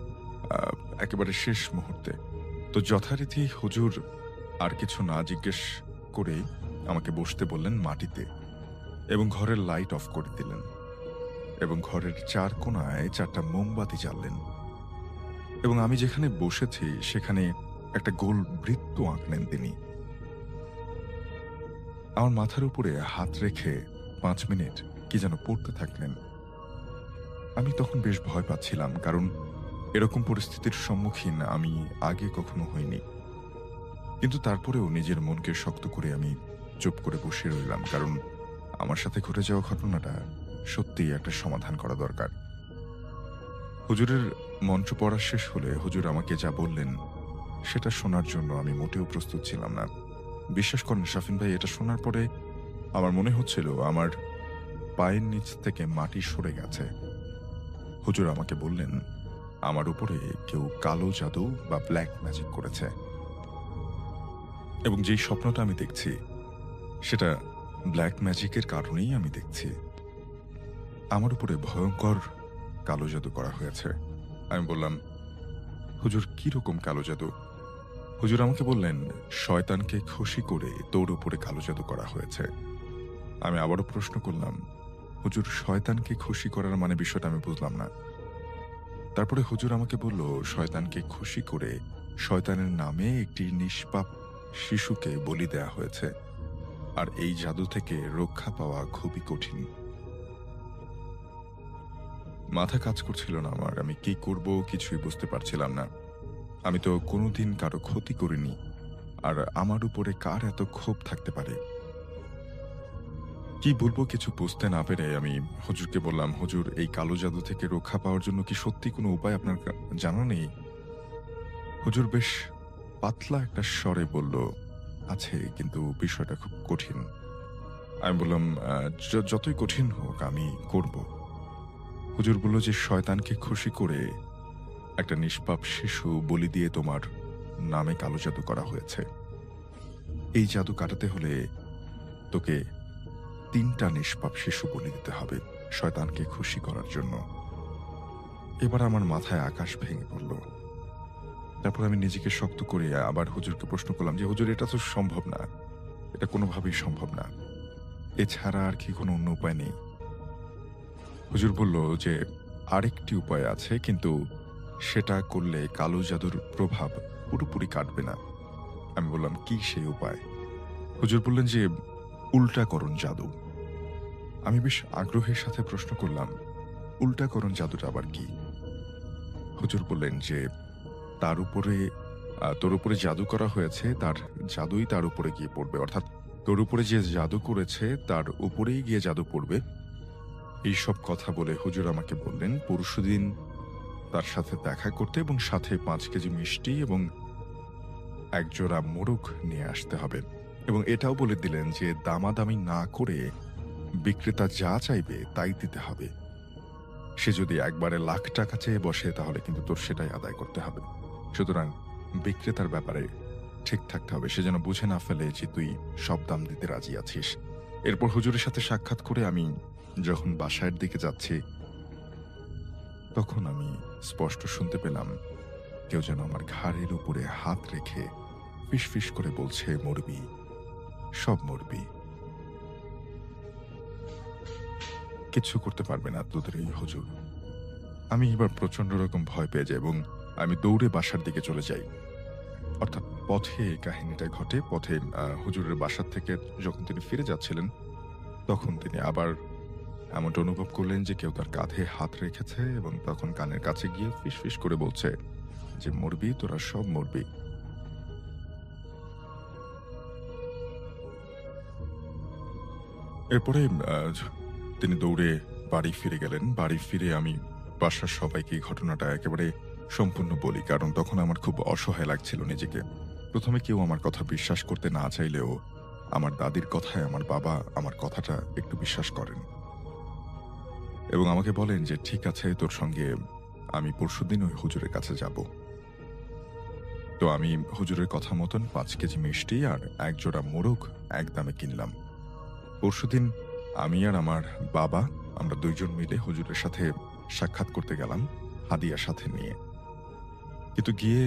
একেবারে শেষ মুহূর্তে। তো যথারীতি হুজুর আর কিছু না জিজ্ঞেস করে আমাকে বসতে বললেন মাটিতে এবং ঘরের লাইট অফ করে দিলেন এবং ঘরের ৪ কোণায় ৪টা মোমবাতি জ্বাললেন এবং আমি যেখানে বসেছি সেখানে একটা গোল বৃত্ত আঁকলেন তিনি। আমার মাথার উপরে হাত রেখে ৫ মিনিট কি যেন পড়তে থাকলেন। আমি তখন বেশ ভয় পাচ্ছিলাম, কারণ এরকম পরিস্থিতির সম্মুখীন আমি আগে কখনো হইনি। কিন্তু তারপরেও নিজের মনকে শক্ত করে আমি চুপ করে বসে রইলাম, কারণ আমার সাথে ঘটে যাওয়া ঘটনাটা সত্যিই একটা সমাধান করা দরকার। হুজুরের মন্ত্র পড়া শেষ হলে হুজুর আমাকে যা বললেন সেটা শোনার জন্য আমি মোটেও প্রস্তুত ছিলাম না। বিশ্বাস করেন শাফিন ভাই, এটা শোনার পরে আমার মনে হচ্ছিল আমার পায়ের নিচ থেকে মাটি সরে গেছে। হুজুর আমাকে বললেন আমার উপরে কেউ কালো জাদু বা ব্ল্যাক ম্যাজিক করেছে এবং যেই স্বপ্নটা আমি দেখছি সেটা ব্ল্যাক ম্যাজিকের কারণেই আমি দেখছি। আমার উপরে ভয়ঙ্কর কালো জাদু করা হয়েছে। আমি বললাম, হুজুর কি রকম কালো জাদু? হুজুর আমাকে বললেন, শয়তানকে খুশি করে তোর উপরে কালো জাদু করা হয়েছে। আমি আবারও প্রশ্ন করলাম, হুজুর শয়তানকে খুশি করার মানে বিষয়টা আমি বুঝলাম না। তারপরে হুজুর আমাকে বলল, শয়তানকে খুশি করে শয়তানের নামে একটি নিষ্পাপ শিশুকে বলি দেয়া হয়েছে, আর এই জাদু থেকে রক্ষা পাওয়া খুবই কঠিন। মাথা কাজ করছিল না আমার, আমি কি করব কিছুই বুঝতে পারছিলাম না। আমি তো কোনোদিন কারো ক্ষতি করিনি, আর আমার উপরে কার এত ক্ষোভ থাকতে পারে? কি বলবো কিছু বুঝতে না পেরে আমি হুজুরকে বললাম, হুজুর এই কালো জাদু থেকে রক্ষা পাওয়ার জন্য কি সত্যি কোনো উপায় আপনার জানা নেই? হুজুর বেশ পাতলা একটা স্বরে বলল, আছে, কিন্তু বিষয়টা খুব কঠিন। আমি বললাম, যতই কঠিন হোক আমি করব। হুজুর বলল যে শয়তানকে খুশি করে একটা নিষ্পাপ শিশু বলি দিয়ে তোমার নামে কালো জাদু করা হয়েছে। এই জাদু কাটাতে হলে তোকে ৩টা নিষ্পাপ শিশু বলি দিতে হবে শয়তানকে খুশি করার জন্য। এবার আমার মাথায় আকাশ ভেঙে পড়ল। তারপর আমি নিজেকে শক্ত করে আবার হুজুরকে প্রশ্ন করলাম যে, হুজুর এটা তো সম্ভব না। এটা কোনোভাবেই সম্ভব না। এছাড়া আর কি কোনো অন্য উপায় নেই? হুজুর বলল যে, আরেকটি উপায় আছে, কিন্তু সেটা করলে কালো জাদুর প্রভাব পুরোপুরি কাটবে না। আমি বললাম, কি সেই উপায়? হুজুর বললেন যে, উল্টাকরণ জাদু। আমি বেশ আগ্রহের সাথে প্রশ্ন করলাম, উল্টাকরণ জাদুটা আবার কি? হুজুর বললেন যে, তার উপরে তোর উপরে জাদু করা হয়েছে, তার জাদুই তার উপরে গিয়ে পড়বে। অর্থাৎ তোর উপরে যে জাদু করেছে তার উপরেই গিয়ে জাদু পড়বে। এইসব কথা বলে হুজুর আমাকে বললেন পরশুদিন তার সাথে দেখা করতে এবং সাথে ৫ কেজি মিষ্টি এবং একজোড়া মোরগ নিয়ে আসতে হবে। এবং এটাও বলে দিলেন যে দামাদামি না করে বিক্রেতা যা চাইবে তাই দিতে হবে। সে যদি একবারে লাখ টাকা চেয়ে বসে তাহলে কিন্তু তোর সেটাই আদায় করতে হবে। সুতরাং বিক্রেতার ব্যাপারে ঠিক থাকতে হবে, সে যেন বুঝে না ফেলে যে তুই সব দাম দিতে রাজি আছিস। এরপর হুজুরের সাথে সাক্ষাৎ করে আমি যখন বাসার দিকে যাচ্ছি তখন আমি স্পষ্ট শুনতে পেলাম কেউ যেন আমার ঘাড়ের উপরে হাত রেখে ফিস ফিস করে বলছে, মরবি, সব মরবি, কিচ্ছু করতে পারবে না তোদের এই হুজুর। আমি এবার প্রচন্ড রকম ভয় পেয়ে যাই এবং আমি দৌড়ে বাসার দিকে চলে যাই। অর্থাৎ পথে এই কাহিনীটা ঘটে। পথে হুজুরের বাসার থেকে যখন তিনি ফিরে যাচ্ছিলেন তখন তিনি আবার এমনটা অনুভব করলেন যে কেউ তার কাঁধে হাত রেখেছে এবং তখন কানের কাছে গিয়ে ফিস ফিস করে বলছে যে, মরবি, তোরা সব মরবি। এরপরে তিনি দৌড়ে বাড়ি ফিরে গেলেন। বাড়ি ফিরে আমি বাসার সবাইকে এই ঘটনাটা একেবারে সম্পূর্ণ বলি, কারণ তখন আমার খুব অসহায় লাগছিল নিজেকে। প্রথমে কেউ আমার কথা বিশ্বাস করতে না চাইলেও আমার দাদির কথায় আমার বাবা আমার কথাটা একটু বিশ্বাস করেন এবং আমাকে বলেন যে, ঠিক আছে, তোর সঙ্গে আমি পরশুদিন ওই হুজুরের কাছে যাব। তো আমি হুজুরের কথা মতন ৫ কেজি মিষ্টি আর এক জোড়া মোরগ একদমে কিনলাম। পরশুদিন আমি আর আমার বাবা আমরা ২ জন মিলে হুজুরের সাথে সাক্ষাৎ করতে গেলাম হাদিয়া সাথে নিয়ে। কিন্তু গিয়ে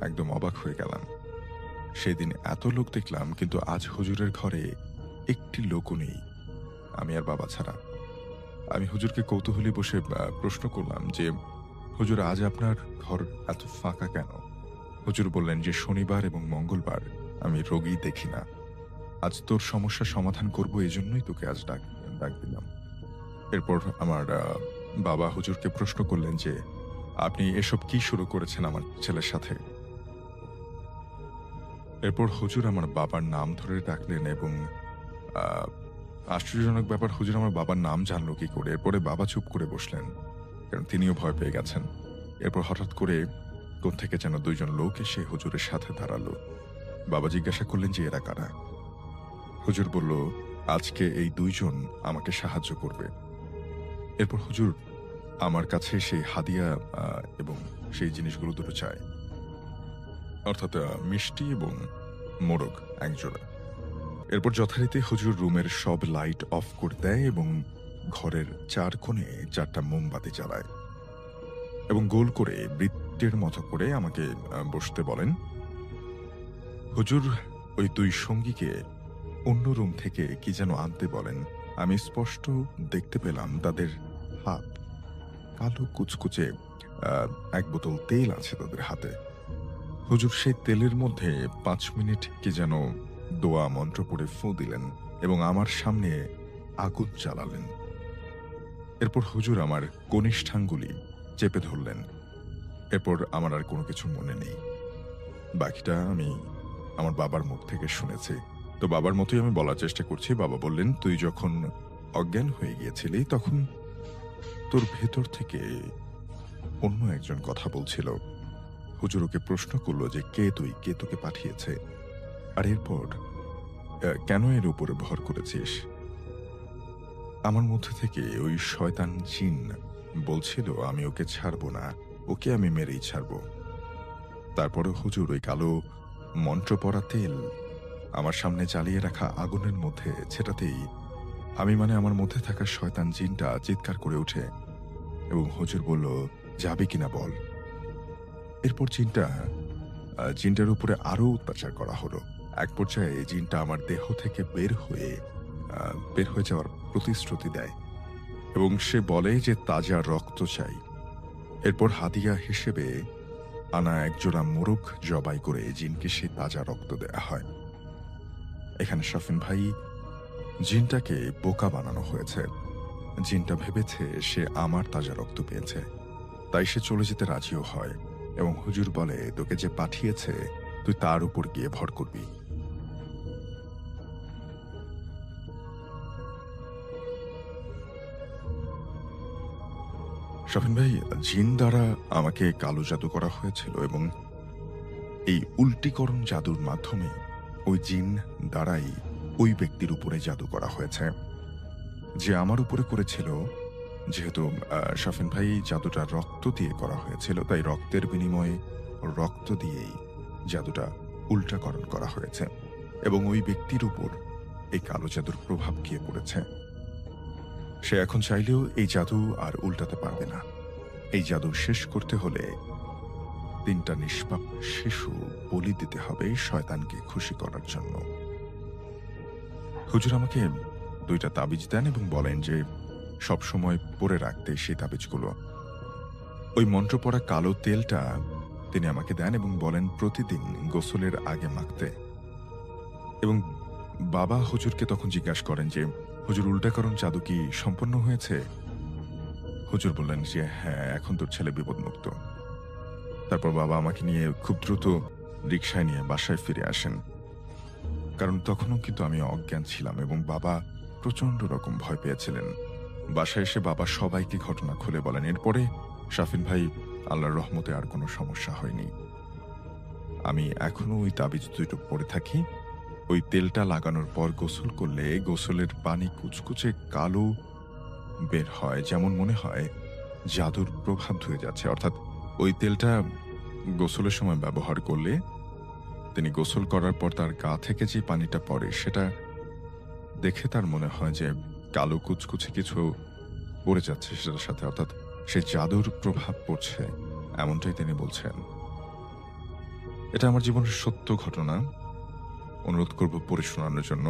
একদম অবাক হয়ে গেলাম। সেদিন এত লোক দেখলাম, কিন্তু আজ হুজুরের ঘরে একটি লোকও নেই, আমি আর বাবা ছাড়া। আমি হুজুরকে কৌতূহলী বসে প্রশ্ন করলাম যে, হুজুর, আজ আপনার ঘর এত ফাঁকা কেন? হুজুর বললেন যে, শনিবার এবং মঙ্গলবার আমি রোগী দেখি না। আজ তোর সমস্যার সমাধান করব, এজন্যই তোকে আজ ডাক দিলাম। এরপর আমার বাবা হুজুরকে প্রশ্ন করলেন যে, আপনি এসব কি শুরু করেছেন আমার ছেলের সাথে? এরপর হুজুর আমার বাবার নাম ধরে ডাকলেন এবং আশ্চর্যজনক ব্যাপার, হুজুর আমার বাবার নাম জানলো কি করে? এরপরে বাবা চুপ করে বসলেন, কারণ তিনিও ভয় পেয়ে গেছেন। এরপর হঠাৎ করে কোত্থেকে যেন ২ জন লোক এসে হুজুরের সাথে দাঁড়ালো। বাবা জিজ্ঞাসা করলেন যে, এরা কারা? হুজুর বলল, আজকে এই ২ জন আমাকে সাহায্য করবে। এরপর হুজুর আমার কাছে সেই হাদিয়া এবং সেই জিনিসগুলো দুটো চায়, অর্থাৎ মিষ্টি এবং মোরগ একজোড়া। এরপর যথারীতি হুজুর রুমের সব লাইট অফ করে দেয় এবং ঘরের ৪ কোণে ৪টা মোমবাতি জ্বালায় এবং গোল করে বৃত্তের মতো করে আমাকে বসতে বলেন। হুজুর ওই ২ সঙ্গীকে অন্য রুম থেকে কি যেন আনতে বলেন। আমি স্পষ্ট দেখতে পেলাম তাদের হাত কালো কুচকুচে, ১ বোতল তেল আছে তাদের হাতে। হুজুর সেই তেলের মধ্যে ৫ মিনিট কি যেন দোয়া মন্ত্র পড়ে ফু দিলেন এবং আমার সামনে আগুন জ্বালালেন। এরপর হুজুর আমার কনিষ্ঠাঙ্গুলি চেপে ধরলেন। এরপর আমার আর কোনো কিছু মনে নেই। বাকিটা আমি আমার বাবার মুখ থেকে শুনেছি। তো বাবার মতোই আমি বলার চেষ্টা করছি। বাবা বললেন, তুই যখন অজ্ঞান হয়ে গিয়েছিলি তখন তোর ভেতর থেকে অন্য একজন কথা বলছিল। হুজুর ওকে প্রশ্ন করলো যে, কে তুই, কে তোকে পাঠিয়েছে, আর এরপর কেন এর উপরে ভর করেছিস? আমার মধ্যে থেকে ওই শয়তান জিন বলছিল, আমি ওকে ছাড়বো না, ওকে আমি মেরেই ছাড়বো। তারপরে হুজুর ওই কালো মন্ত্র পড়া তেল আমার সামনে জ্বালিয়ে রাখা আগুনের মধ্যে ছেটাতেই আমার মধ্যে থাকা শয়তান জিনটা চিৎকার করে ওঠে এবং হুজুর বলল, যাবি কিনা বল। এরপর জিনটার উপরে আরো অত্যাচার করা হলো। এক পর্যায়ে জিনটা আমার দেহ থেকে বের হয়ে যাওয়ার প্রতিশ্রুতি দেয় এবং সে বলে যে তাজা রক্ত চাই। এরপর হাদিয়া হিসেবে আনা একজোড়া মোরগ জবাই করে জিনকে সে তাজা রক্ত দেয়া হয়। এখানে শফিন ভাই, জিনটাকে বোকা বানানো হয়েছে। জিনটা ভেবেছে সে আমার তাজা রক্ত পেয়েছে, তাই সে চলে যেতে রাজিও হয় এবং হুজুর বলে, তোকে যে পাঠিয়েছে তুই তার উপর গিয়ে ভর করবি। শফিন ভাই, জিন দ্বারা আমাকে কালো জাদু করা হয়েছিল এবং এই উল্টিকরণ জাদুর মাধ্যমে ওই জিন দ্বারাই ওই ব্যক্তির উপরে জাদু করা হয়েছে। যে আমার উপরে করেছিল, যেহেতু শফিন ভাই জাদুটা রক্ত দিয়ে করা হয়েছিল, তাই রক্তের বিনিময়ে রক্ত দিয়েই জাদুটা উল্টাকরণ করা হয়েছে এবং ওই ব্যক্তির উপর এই কালো জাদুর প্রভাব গিয়ে পড়েছে। সে এখন চাইলেও এই জাদু আর উল্টাতে পারবে না। এই জাদু শেষ করতে হলে 3টা নিষ্পাপ শিশু বলি দিতে হবে শয়তানকে খুশি করার জন্য। হুজুর আমাকে 2টা তাবিজ দেন এবং বলেন যে সবসময় পরে রাখতে সেই তাবিজগুলো। ওই মন্ত্র পড়া কালো তেলটা তিনি আমাকে দেন এবং বলেন প্রতিদিন গোসলের আগে মাখতে। এবং বাবা হুজুরকে তখন জিজ্ঞাসা করেন যে, হুজুর, উল্টাকরণ জাদু কি সম্পন্ন হয়েছে? হুজুর বললেন যে হ্যাঁ, এখন তোর ছেলে বিপদমুক্ত। তারপর বাবা আমাকে নিয়ে খুব দ্রুত রিকশায় নিয়ে বাসায় ফিরে আসেন, কারণ তখনও কিন্তু আমি অজ্ঞান ছিলাম এবং বাবা প্রচন্ড রকম ভয় পেয়েছিলেন। বাসায় এসে বাবা সবাইকে ঘটনা খুলে বলেন। এরপরে শাফিন ভাই, আল্লাহর রহমতে আর কোনো সমস্যা হয়নি। আমি এখনো ওই তাবিজ 2টো পরে থাকি। ওই তেলটা লাগানোর পর গোসল করলে গোসলের পানি কুচকুচে কালো বের হয়, যেমন মনে হয় জাদুর প্রভাব ধুয়ে যাচ্ছে। অর্থাৎ ওই তেলটা গোসলের সময় ব্যবহার করলে তিনি গোসল করার পর তার গা থেকে যে পানিটা পড়ে সেটা দেখে তার মনে হয় যে কালো কুচকুচে কিছু পড়ে যাচ্ছে সেটার সাথে, অর্থাৎ সে জাদুর প্রভাব পড়ছে, এমনটাই তিনি বলছেন। এটা আমার জীবনের সত্য ঘটনা, অনুরোধ করব পড়ে শোনানোর জন্য।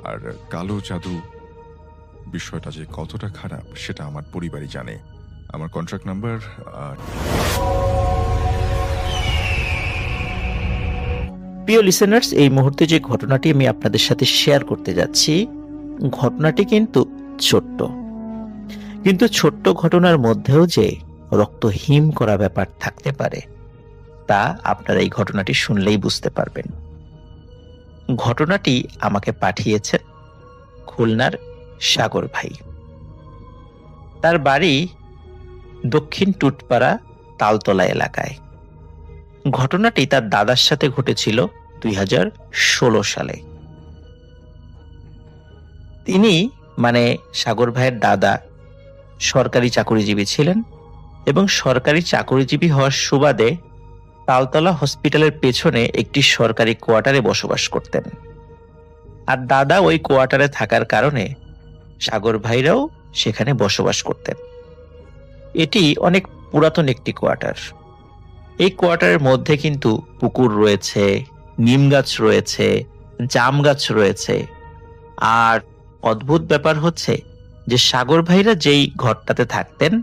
আর কালো জাদু বিষয়টা যে কতটা খারাপ সেটা আমার পরিবারই জানে। আমার কন্ট্রাক্ট নাম্বার প্রিয় লিসেনার্স, এই মুহূর্তে যে ঘটনাটি আমি আপনাদের সাথে শেয়ার করতে যাচ্ছি, ঘটনাটি কিন্তু ছোট্ট, কিন্তু ছোট্ট ঘটনার মধ্যেও যে রক্ত হিম করা ব্যাপার থাকতে পারে তা আপনারা এই ঘটনাটি শুনলেই বুঝতে পারবেন। ঘটনাটি আমাকে পাঠিয়েছেন খুলনার সাগর ভাই। তার বাড়ি দক্ষিণ টুটপাড়া তালতলা এলাকায়। ঘটনাটি তার দাদার সাথে ঘটেছিল 2016 সালে। তিনি মানে সাগর ভাইয়ের দাদা সরকারি চাকরিজীবী ছিলেন এবং সরকারি চাকরিজীবী হওয়ার সুবাদে তালতলা হসপিটালের পেছনে একটি সরকারি কোয়ার্টারে বসবাস করতেন। আর দাদা ওই কোয়ার্টারে থাকার কারণে সাগর ভাইরাও সেখানে বসবাস করতেন। এটি অনেক পুরাতন একটি কোয়ার্টার। এই কোয়ার্টারের মধ্যে কিন্তু পুকুর রয়েছে, নিম গাছ রয়েছে, জাম গাছ রয়েছে। আর অদ্ভুত ব্যাপার হচ্ছে যে সাগর ভাইরা যেই ঘরটাতে থাকতেন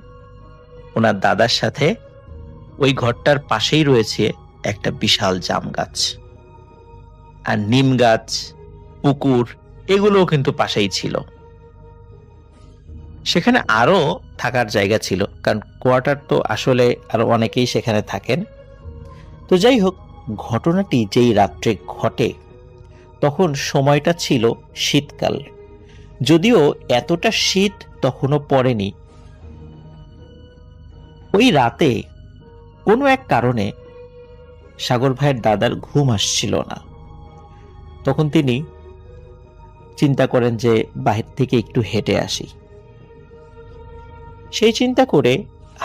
ওনার দাদার সাথে, ওই ঘরটার পাশেই রয়েছে একটা বিশাল জাম গাছ আর নিম গাছ, পুকুর, এগুলোও কিন্তু পাশেই ছিল। সেখানে আরো থাকার জায়গা ছিল, কারণ কোয়ার্টার তো আসলে আরো অনেকেই সেখানে থাকেন। তো যাই হোক, ঘটনাটি যেই রাত্রে ঘটে তখন সময়টা ছিল শীতকাল, যদিও এতটা শীত তখনও পড়েনি। ওই রাতে কোনো এক কারণে সাগর ভাইয়ের দাদার ঘুম আসছিল না। তখন তিনি চিন্তা করেন যে বাহির থেকে একটু হেঁটে আসি। সেই চিন্তা করে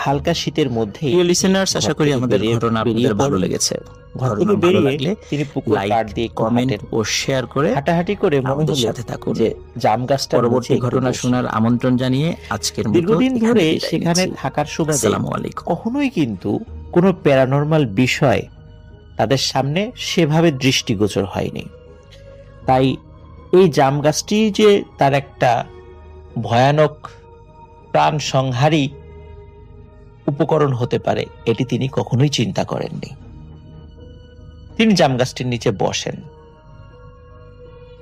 হালকা শীতের মধ্যে, লিসেনার্স, আশা করি আমাদের ঘটনা আপনাদের ভালো লেগেছে। ঘটনা ভালো লাগলে তিনি পুকুর পাড় দিয়ে কমেন্ট ও শেয়ার করে হাঁটাহাঁটি করে আমাদের সাথে থাকুন। যে জাম গাছটা পরবর্তী ঘটনা শোনার আমন্ত্রণ জানিয়ে আজকের দীর্ঘদিন ধরে সেখানে থাকার সুবাদে কখনোই কিন্তু কোনো প্যারানর্মাল বিষয় তাদের সামনে সেভাবে দৃষ্টিগোচর হয়নি। তাই এই জাম গাছটি যে তার একটা ভয়ানক প্রাণ সংহারী উপকরণ হতে পারে এটি তিনি কখনোই চিন্তা করেননি। তিনি জাম গাছটির নিচে বসেন।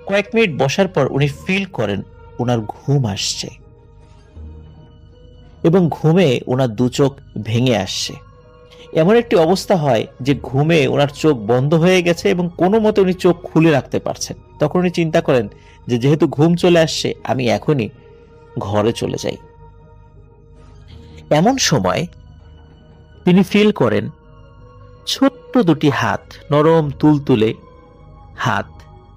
কয়েক মিনিট বসার পর উনি ফিল করেন ওনার ঘুম আসছে এবং ঘুমে ওনার দু চোখ ভেঙে আসছে। এমন একটি অবস্থা হয় যে ঘুমে ওনার চোখ বন্ধ হয়ে গেছে এবং কোনো মতে উনি চোখ খুলে রাখতে পারছেন। তখন উনি চিন্তা করেন যে যেহেতু ঘুম চলে আসছে আমি এখনই ঘরে চলে যাই। এমন সময় তিনি ফিল করেন ছোট্ট দুটি হাত, নরম তুলতুলে হাত,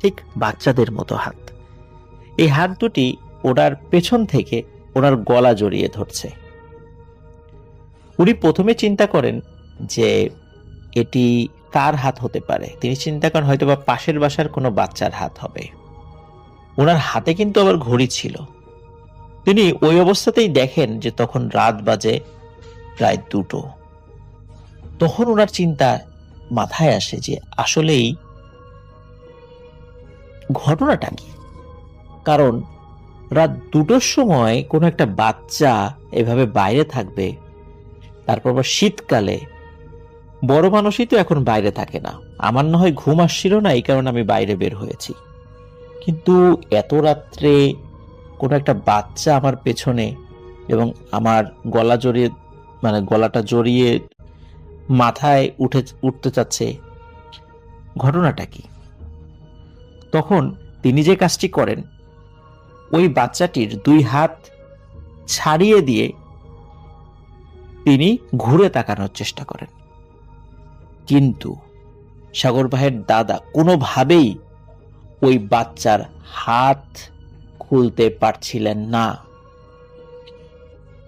ঠিক বাচ্চাদের মতো হাত। এই হাত দুটি ওনার পেছন থেকে ওনার গলা জড়িয়ে ধরছে। উনি প্রথমে চিন্তা করেন যে এটি কার হাত হতে পারে। তিনি চিন্তা করেন হয়তো বা পাশের বাসার কোনো বাচ্চার হাত হবে। ওনার হাতে কিন্তু আবার ঘড়ি ছিল। তিনি ওই অবস্থাতেই দেখেন যে তখন রাত বাজে প্রায় 2টো। তখন ওনার চিন্তা মাথায় আসে যে আসলেই ঘটনাটা কি। কারণ রাত 2টোর সময় কোনো একটা বাচ্চা এভাবে বাইরে থাকবে, তারপর আবার শীতকালে। বড় মানুষই তো এখন বাইরে থাকে না। আমার না হয় ঘুম আসছিল না, এই কারণে আমি বাইরে বের হয়েছি, কিন্তু এত রাত্রে কোনো একটা বাচ্চা আমার পেছনে এবং আমার গলা জড়িয়ে, মানে গলাটা জড়িয়ে মাথায় উঠতে চাচ্ছে, ঘটনাটা কি? তখন তিনি যে কাজটি করেন, ওই বাচ্চাটির 2 হাত ছাড়িয়ে দিয়ে তিনি ঘুরে তাকানোর চেষ্টা করেন। কিন্তু সাগর ভাইয়ের দাদা কোনোভাবেই ওই বাচ্চার হাত খুলতে পারছিলেন না।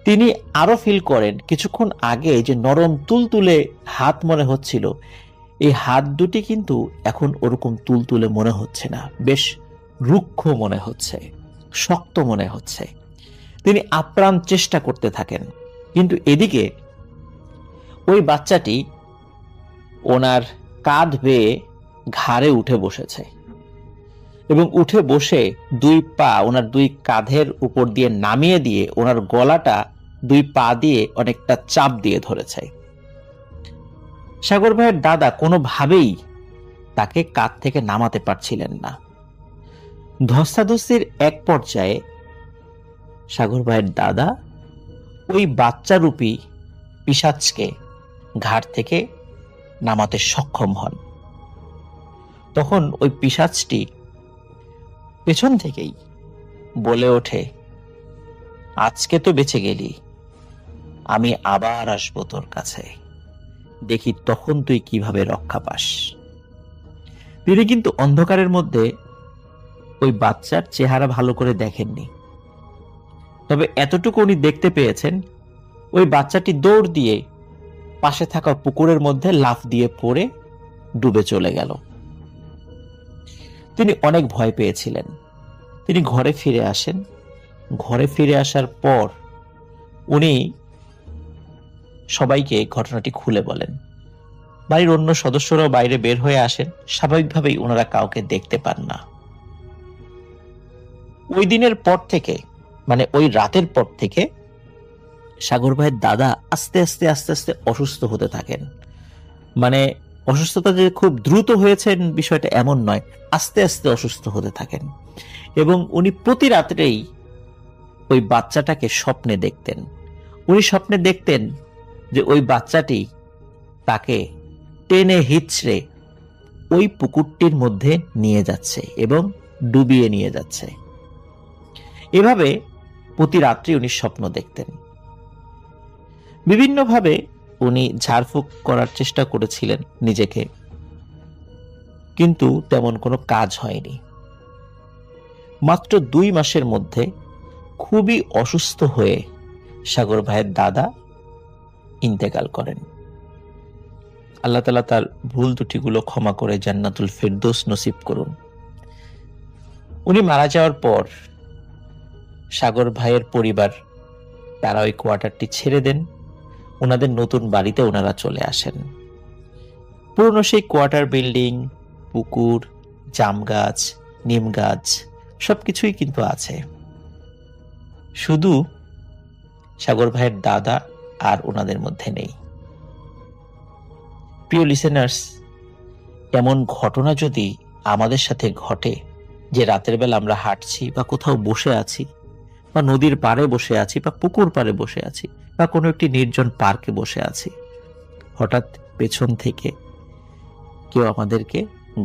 তিনি আরো ফিল করেন কিছুক্ষণ আগে যে নরম তুলতুলে হাত মনে হচ্ছিল, এই হাত দুটি কিন্তু এখন ওরকম তুলতুলে মনে হচ্ছে না, বেশ রুক্ষ মনে হচ্ছে, শক্ত মনে হচ্ছে। তিনি আপ্রাণ চেষ্টা করতে থাকেন, কিন্তু এদিকে ওই বাচ্চাটি ওনার কাঁধ বেয়ে ঘাড়ে উঠে বসেছে এবং উঠে বসে 2 পা ওনার 2 কাঁধের উপর দিয়ে নামিয়ে দিয়ে ওনার গলাটা 2 পা দিয়ে অনেকটা চাপ দিয়ে ধরেছে। সাগর ভাইয়ের দাদা কোনোভাবেই তাকে কাঁধ থেকে নামাতে পারছিলেন না। ধস্তাধস্তির এক পর্যায়ে সাগর ভাইয়ের দাদা ওই বাচ্চারূপী পিশাচকে ঘাট থেকে নামাতে সক্ষম হন। তখন ওই পিশাচটি পেছন থেকেই বলে ওঠে, আজকে তো বেঁচে গেলি, আমি আবার আসবো তোর কাছে, দেখি তখন তুই কিভাবে রক্ষা পাস। তিনি কিন্তু অন্ধকারের মধ্যে ওই বাচ্চার চেহারা ভালো করে দেখেননি, তবে এতটুকু উনি দেখতে পেয়েছেন, ওই বাচ্চাটি দৌড় দিয়ে পাশে থাকা পুকুরের মধ্যে লাফ দিয়ে পড়ে ডুবে চলে গেল। তিনি অনেক ভয় পেয়েছিলেন। তিনি ঘরে ফিরে আসেন। ঘরে ফিরে আসার পর উনি সবাইকে ঘটনাটি খুলে বলেন। বাড়ির অন্য সদস্যরাও বাইরে বের হয়ে আসেন। স্বাভাবিকভাবেই ওনারা কাউকে দেখতে পান না। ওই দিনের পর থেকে, মানে ওই রাতের পর থেকে সাগর ভাইয়ের দাদা আস্তে আস্তে আস্তে আস্তে অসুস্থ হতে থাকেন। মানে অসুস্থতা যে খুব দ্রুত হয়েছেন বিষয়টা এমন নয়, আস্তে আস্তে অসুস্থ হতে থাকেন। এবং উনি প্রতি রাত্রেই ওই বাচ্চাটাকে স্বপ্নে দেখতেন। উনি স্বপ্নে দেখতেন যে ওই বাচ্চাটি তাকে টেনে হিচড়ে ওই পুকুরটির মধ্যে নিয়ে যাচ্ছে এবং ডুবিয়ে নিয়ে যাচ্ছে। এভাবে প্রতি রাত্রি উনি স্বপ্ন দেখতেন। বিভিন্নভাবে উনি ঝাড়ফুঁক করার চেষ্টা করেছিলেন নিজেকে, কিন্তু তেমন কোনো কাজ হয়নি। মাত্র 2 মাসের মধ্যে খুবই অসুস্থ হয়ে সাগর ভাইয়ের দাদা ইন্তেকাল করেন। আল্লাহ তাআলা তার ভুল ত্রুটিগুলো ক্ষমা করে জান্নাতুল ফেরদৌস নসিব করুন। উনি মারা যাওয়ার পর সাগর ভাইয়ের পরিবার তারা ওই কোয়ার্টারটি ছেড়ে দেন। ওনাদের নতুন বাড়িতে ওনারা চলে আসেন। পুরনো সেই কোয়ার্টার বিল্ডিং, পুকুর, জাম গাছ, নিম গাছ সবকিছুই কিন্তু আছে। শুধু সাগর ভাইয়ের দাদা আর ওনাদের মধ্যে নেই। প্রিয় লিসেনার্স, এমন ঘটনা যদি আমাদের সাথে ঘটে যে রাতের বেলা আমরা হাঁটছি বা কোথাও বসে আছি বা নদীর পাড়ে বসে আছি বা পুকুর পাড়ে বসে আছি বা কোনো একটি নির্জন পার্কে বসে আছি, হঠাৎ পেছন থেকে কেউ আমাদেরকে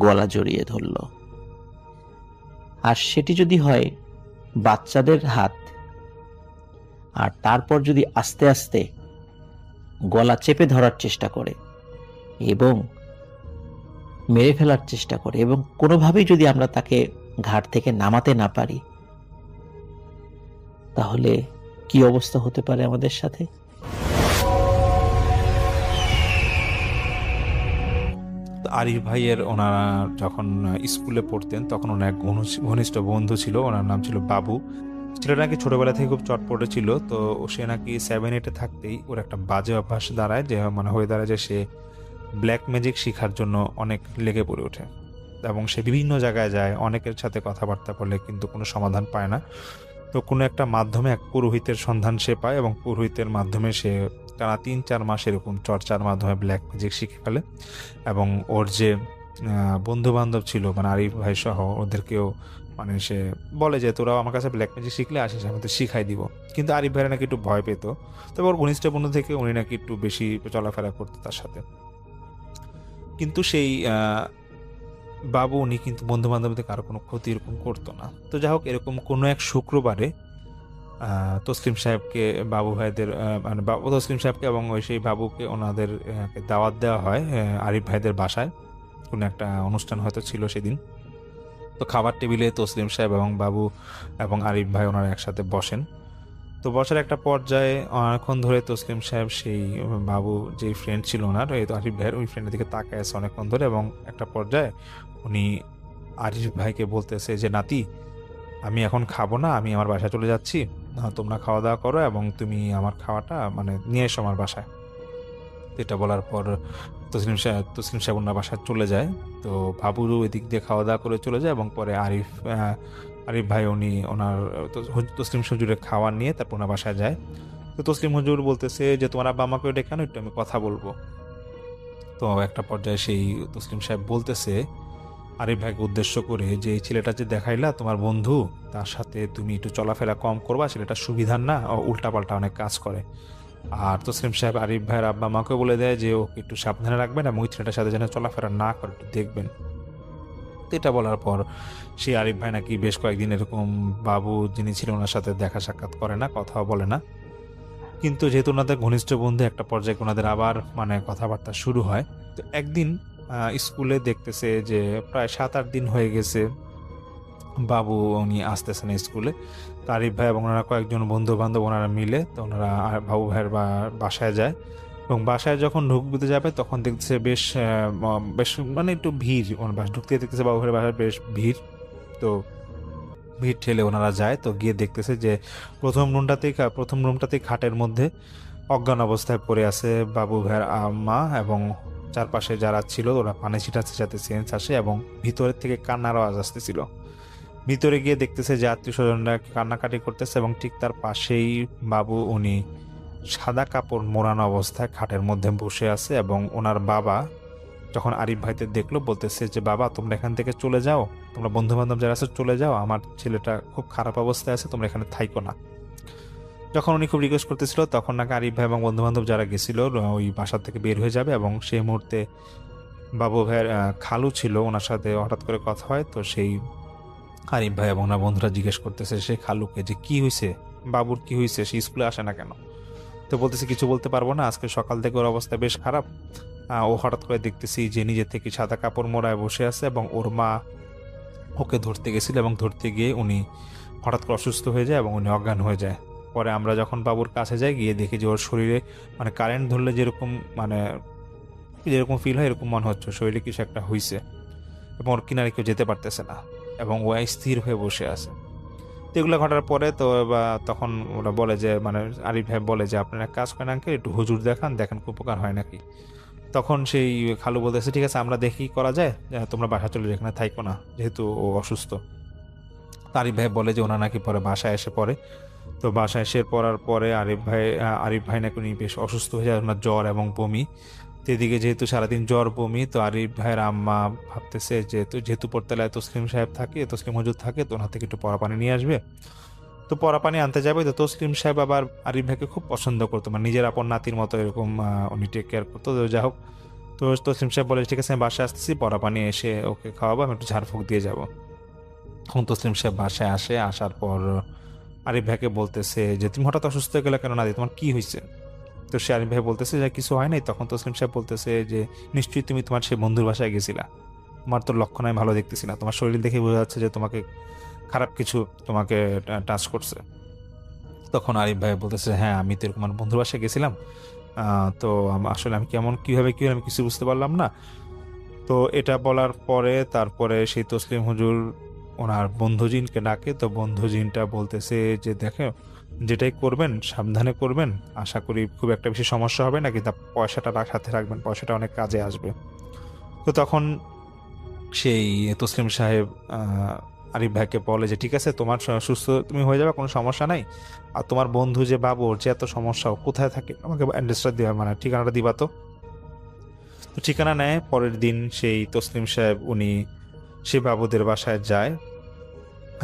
গলা জড়িয়ে ধরল, আর সেটি যদি হয় বাচ্চাদের হাত, আর তারপর যদি আস্তে আস্তে গলা চেপে ধরার চেষ্টা করে এবং মেরে ফেলার চেষ্টা করে এবং কোনোভাবেই যদি আমরা তাকে ঘাট থেকে নামাতে না পারি, তাহলে কি অবস্থা হতে পারে আমাদের সাথে? তো আরিফ ভাইয়ের ওনারা যখন স্কুলে পড়তেন তখন ওনার এক ঘনিষ্ঠ বন্ধু ছিল, ওনার নাম ছিল বাবু। ছেলেটা নাকি ছোটবেলা থেকে খুব চটপটে ছিল। তো সে নাকি 7-8 থাকতেই ওর একটা বাজে অভ্যাস দাঁড়ায়, যে মানে হয়ে দাঁড়ায় যে সে ব্ল্যাক ম্যাজিক শেখার জন্য অনেক লেগে পড়ে ওঠে এবং সে বিভিন্ন জায়গায় যায়, অনেকের সাথে কথাবার্তা বলে কিন্তু কোনো সমাধান পায় না। তো কোনো একটা মাধ্যমে এক পুরোহিতের সন্ধান সে পায় এবং পুরোহিতের মাধ্যমে সে টানা 3-4 মাস এরকম চর্চার মাধ্যমে ব্ল্যাক ম্যাজিক শিখে ফেলে এবং ওর যে বন্ধু বান্ধব ছিল মানে আরিফ ভাই সহ ওদেরকেও মানে সে বলে যে তোরাও আমার কাছে ব্ল্যাক ম্যাজিক শিখলে আসিস, আমি তো শিখাই দিব। কিন্তু আরিফ ভাইরা নাকি একটু ভয় পেত। তবে ওর ঘনিষ্ঠ বন্ধু থেকে উনি নাকি একটু বেশি চলাফেরা করতো তার সাথে। কিন্তু সেই বাবু উনি কিন্তু বন্ধু বান্ধবদের কারো কোনো ক্ষতি এরকম করতো না। তো যাই হোক, এরকম কোনো এক শুক্রবারে তসলিম সাহেবকে বাবু ভাইদের মানে তসলিম সাহেবকে এবং ওই সেই বাবুকে ওনাদের দাওয়াত দেওয়া হয় আরিফ ভাইদের বাসায়। কোনো একটা অনুষ্ঠান হয়তো ছিল সেদিন। তো খাবার টেবিলে তসলিম সাহেব এবং বাবু এবং আরিফ ভাই ওনারা একসাথে বসেন। তো বসার একটা পর্যায়ে অনেকক্ষণ ধরে তসলিম সাহেব সেই বাবু যেই ফ্রেন্ড ছিল ওনার, এই তো আরিফ ভাইয়ের ওই ফ্রেন্ডের দিকে তাকায় আছে অনেকক্ষণ ধরে এবং একটা পর্যায়ে উনি আরিফ ভাইকে বলতেছে যে নাতি, আমি এখন খাবো না, আমি আমার বাসায় চলে যাচ্ছি, তোমরা খাওয়া দাওয়া করো এবং তুমি আমার খাওয়াটা মানে নিয়ে এসো আমার বাসায়। এটা বলার পর তসলিম সাহেব ওনার বাসায় চলে যায়। তো বাবুরও এদিক দিয়ে খাওয়া দাওয়া করে চলে যায় এবং পরে আরিফ ভাই উনি ওনার তসলিম হুজুরের খাওয়ার নিয়ে তারপর ওনার বাসায় যায়। তো তসলিম হুজুর বলতেছে যে তোমার আব্বা আমাকে ডেকে আনো, একটু আমি কথা বলবো। তো একটা পর্যায়ে সেই তসলিম সাহেব বলতেছে আরিফ ভাইকে উদ্দেশ্য করে যে এই ছেলেটা যে দেখাইলা তোমার বন্ধু, তার সাথে তুমি একটু চলাফেরা কম করবা, ছেলেটা সুবিধার না, উল্টাপাল্টা অনেক কাজ করে। আর তসলিম সাহেব আরিফ ভাইয়ের আব্বা আমাকে বলে দেয় যে ওকে একটু সাবধানে রাখবেন এবং ওই ছেলেটার সাথে যেন চলাফেরা না করে একটু দেখবেন। তো এটা বলার পর সেই আরিফ ভাই নাকি বেশ কয়েকদিন এরকম বাবু যিনি ছিল ওনার সাথে দেখা সাক্ষাৎ করে না, কথাও বলে না। কিন্তু যেহেতু ওনাদের ঘনিষ্ঠ বন্ধু, একটা পর্যায়ে ওনাদের আবার মানে কথাবার্তা শুরু হয়। তো একদিন স্কুলে দেখতেছে যে প্রায় 7-8 দিন হয়ে গেছে বাবু উনি আসতেছেন স্কুলে। তো আরিফ ভাই এবং ওনারা কয়েকজন বন্ধু বান্ধব ওনারা মিলে তো ওনারা বাবু ভাইয়ের বাসায় যায় এবং বাসায় যখন ঢুকতে যাবে তখন দেখতেছে বেশ মানে একটু ভিড়, ঢুকতে দেখতেছে বাবু ভাইয়ের বাসায় বেশ ভিড়। তো ভিড় ঠেলে ওনারা যায়। তো গিয়ে দেখতেছে যে প্রথম রুমটাতেই খাটের মধ্যে অজ্ঞান অবস্থায় পড়ে আছে বাবু ভাইয়ের আম্মা এবং চারপাশে যারা ছিল ওরা পানি ছিটাচ্ছে যাতে সেন্স আসে এবং ভিতরের থেকে কান্নার আওয়াজ আসতেছিল। ভিতরে গিয়ে দেখতেছে যে আত্মীয় স্বজনরা কান্নাকাটি করতেছে এবং ঠিক তার পাশেই বাবু উনি সাদা কাপড় মোড়ানো অবস্থায় খাটের মধ্যে বসে আছে এবং ওনার বাবা যখন আরিফ ভাইদের দেখলো বলতেছে যে বাবা তোমরা এখান থেকে চলে যাও, তোমরা বন্ধু বান্ধব যারা আছে চলে যাও, আমার ছেলেটা খুব খারাপ অবস্থায় আছে, তোমরা এখানে থাইকো না। যখন উনি খুব রিকোয়েস্ট করতেছিল তখন নাকি আরিফ ভাই এবং বন্ধু বান্ধব যারা গেছিল ওই বাসা থেকে বের হয়ে যাবে এবং সেই মুহূর্তে বাবু ভাইয়ের খালু ছিল, ওনার সাথে হঠাৎ করে কথা হয়। তো সেই আরিফ ভাই এবং ওনার বন্ধুরা জিজ্ঞেস করতেছে সেই খালুকে যে কি হয়েছে, বাবুর কি হয়েছে, সে স্কুলে আসে না কেন? তো বলতেছে কিছু বলতে পারবো না, আজকে সকাল থেকে ওর অবস্থা বেশ খারাপ। ও হঠাৎ করে দেখতেছি যে নিজে থেকে সাদা কাপড় মোড়ায় বসে আছে এবং ওর মা ওকে ধরতে গেছিল এবং ধরতে গিয়ে উনি হঠাৎ করে অসুস্থ হয়ে যায় এবং উনি অজ্ঞান হয়ে যায়। পরে আমরা যখন বাবুর কাছে যাই গিয়ে দেখি যে ওর শরীরে মানে কারেন্ট ধরলে যেরকম ফিল হয় এরকম মনে হচ্ছে শরীরে কিছু একটা হয়েছে এবং ওর কিনারে কেউ যেতে পারতেছে না এবং ও স্থির হয়ে বসে আছে। তো এগুলো ঘটার পরে তো বা তখন ওরা বলে যে মানে আরিফ ভাই বলে যে আপনারা এক কাজ করেন আঙ্কেল, একটু হুজুর দেখান, দেখেন খুব উপকার হয় নাকি। তখন সেই খালু বলতেছে ঠিক আছে আমরা দেখি করা যায়, তোমরা বাসা চলে যাও, এখানে থাইকো না, যেহেতু ও অসুস্থ। তো আরিফ ভাই বলে যে ওনা নাকি পরে বাসায় এসে পড়ে। তো বাসায় এসে পড়ার পরে আরিফ ভাই নাকি উনি বেশ অসুস্থ হয়ে যায়, ওনার জ্বর এবং বমি। তো এদিকে যেহেতু সারাদিন জ্বর বমি, তো আরিফ ভাইয়ের আম্মা ভাবতেছে যে যেহেতু পড়তালায় তসলিম সাহেব থাকে, তসলিম হুজুর থাকে, তো ওনার থেকে একটু পরা পানি নিয়ে আসবে। তো পরা পানি আনতে যাবে, তো তসলিম সাহেব আবার আরিফ ভাইকে খুব পছন্দ করতো, মানে নিজের আপন নাতির মতো এরকম উনি টেক কেয়ার করতো। তো যা হোক, তো তসলিম সাহেব বলে ঠিক আছে আমি বাসায় আসতেছি, পরা পানি এসে ওকে খাওয়াবো, আমি একটু ঝাড়ফুঁক দিয়ে যাবো। তখন তসলিম সাহেব বাসায় আসে, আসার পর আরিফ ভাইকে বলতেছে যে তুমি হঠাৎ অসুস্থ হয়ে গেলে কেন, নাদি তোমার কি হয়েছে? তো সে আরিফ ভাই বলতেছে যে কিছু হয় নাই। তখন তসলিম সাহেব বলতেছে যে নিশ্চয়ই তুমি তোমার সে বন্ধুর বাসায় গেছিলা, তোমার তো লক্ষণ আমি ভালো দেখতেছি না, তোমার শরীর দেখে বোঝা যাচ্ছে যে তোমাকে খারাপ কিছু তোমাকে টাচ করছে। তখন আরিফ ভাই বলতেছে হ্যাঁ আমি তো এরকম আমার বন্ধুর বাসায় গেছিলাম, তো আসলে আমি কিভাবে আমি কিছু বুঝতে পারলাম না। তো এটা বলার পরে তারপরে সেই তসলিম হুজুর ওনার বন্ধুজিনকে ডাকে। তো বন্ধুজিনটা বলতেছে যে দেখো যেটাই করবেন সাবধানে করবেন, আশা করি খুব একটা বেশি সমস্যা হবে না, কিন্তু পয়সাটা সাথে রাখবেন, পয়সাটা অনেক কাজে আসবে। তো তখন সেই তসলিম সাহেব আরিফ ভাইকে বলে যে ঠিক আছে তোমার সুস্থ তুমি হয়ে যাবে, কোনো সমস্যা নাই। আর তোমার বন্ধু যে বাবু, ওর যে এত সমস্যা, ও কোথায় থাকে আমাকে অ্যাড্রেসটা দিবা, মানে ঠিকানাটা দিবা। তো ঠিকানা নেয়। পরের দিন সেই তসলিম সাহেব উনি সেই বাবুদের বাসায় যায়,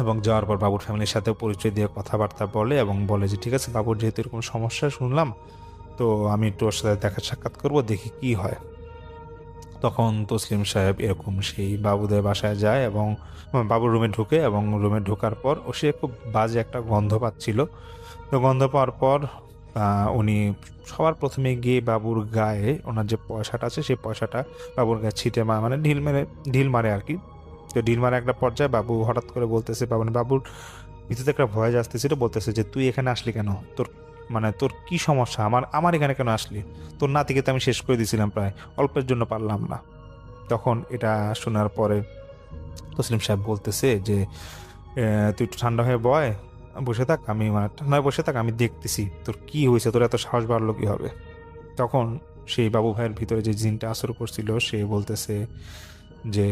এবং যাওয়ার পর বাবুর ফ্যামিলির সাথে পরিচয় দিয়ে কথাবার্তা বলে এবং বলে যে ঠিক আছে বাবুর যেহেতু এরকম সমস্যা শুনলাম, তো আমি একটু ওর সাথে দেখা সাক্ষাৎ করবো, দেখি কি হয়। তখন তসলিম সাহেব এরকম সেই বাবুদের বাসায় যায় এবং বাবুর রুমে ঢুকে, এবং রুমে ঢোকার পর ও সে খুব বাজে একটা গন্ধ পাচ্ছিল। তো গন্ধ পাওয়ার পর উনি সবার প্রথমে গিয়ে বাবুর গায়ে ওনার যে পয়সাটা আছে সেই পয়সাটা বাবুর গায়ে ছিটে মানে ঢিল মারে আর কি। তো ঢিল মারে একটা পর্যায়ে বাবু হঠাৎ করে বলতেছে, বাবুর ভিতরে একটা ভয় আসতেছিল, বলতেছে যে তুই এখানে আসলি কেন, তোর কি সমস্যা, আমার এখানে কেন আসলি, তোর নাতিকে তো আমি শেষ করে দিয়েছিলাম, প্রায় অল্পের জন্য পারলাম না। তখন এটা শোনার পরে তসলিম সাহেব বলতেছে যে তুই একটু ঠান্ডা হয়ে বসে থাক, আমি মানে ঠান্ডা হয়ে বসে থাক, আমি দেখতেছি তোর কি হয়েছে, তোর এত সাহস বাড়লো কি হবে। তখন সেই বাবু ভাইয়ের ভিতরে যে জিনটা আসর করছিল সে বলতেছে যে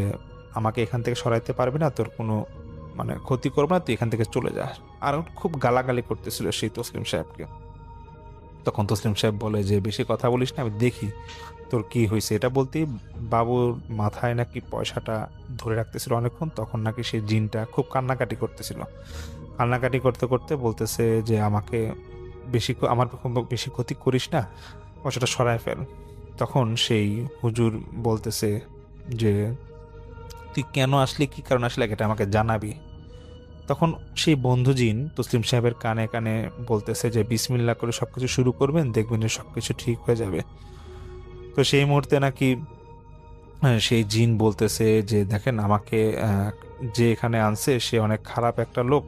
আমাকে এখান থেকে সরাইতে পারবি না, তোর কোনো মানে ক্ষতি করবো না, তুই এখান থেকে চলে যা। আর খুব গালাগালি করতেছিল সেই তসলিম সাহেবকে। তখন তসলিম সাহেব বলে যে বেশি কথা বলিস না, আমি দেখি তোর কি হয়েছে। এটা বলতেই বাবুর মাথায় নাকি পয়সাটা ধরে রাখতেছিল অনেকক্ষণ, তখন নাকি সেই জিনটা খুব কান্নাকাটি করতেছিল। কান্নাকাটি করতে করতে বলতেছে যে আমাকে আমার বেশি ক্ষতি করিস না, পয়সাটা সরায় ফেল। তখন সেই হুজুর বলতেছে যে তুই কেন আসলি, কি কারণ আসলি, এটা আমাকে জানাবি। তখন সেই বন্ধু জিন তসলিম সাহেবের কানে কানে বলতেছে যে বিসমিল্লাহ করে সবকিছু শুরু করবেন, দেখবেন যে সবকিছু ঠিক হয়ে যাবে। তো সেই মুহূর্তে নাকি সেই জিন বলতেছে যে দেখেন আমাকে যে এখানে আনছে সে অনেক খারাপ একটা লোক,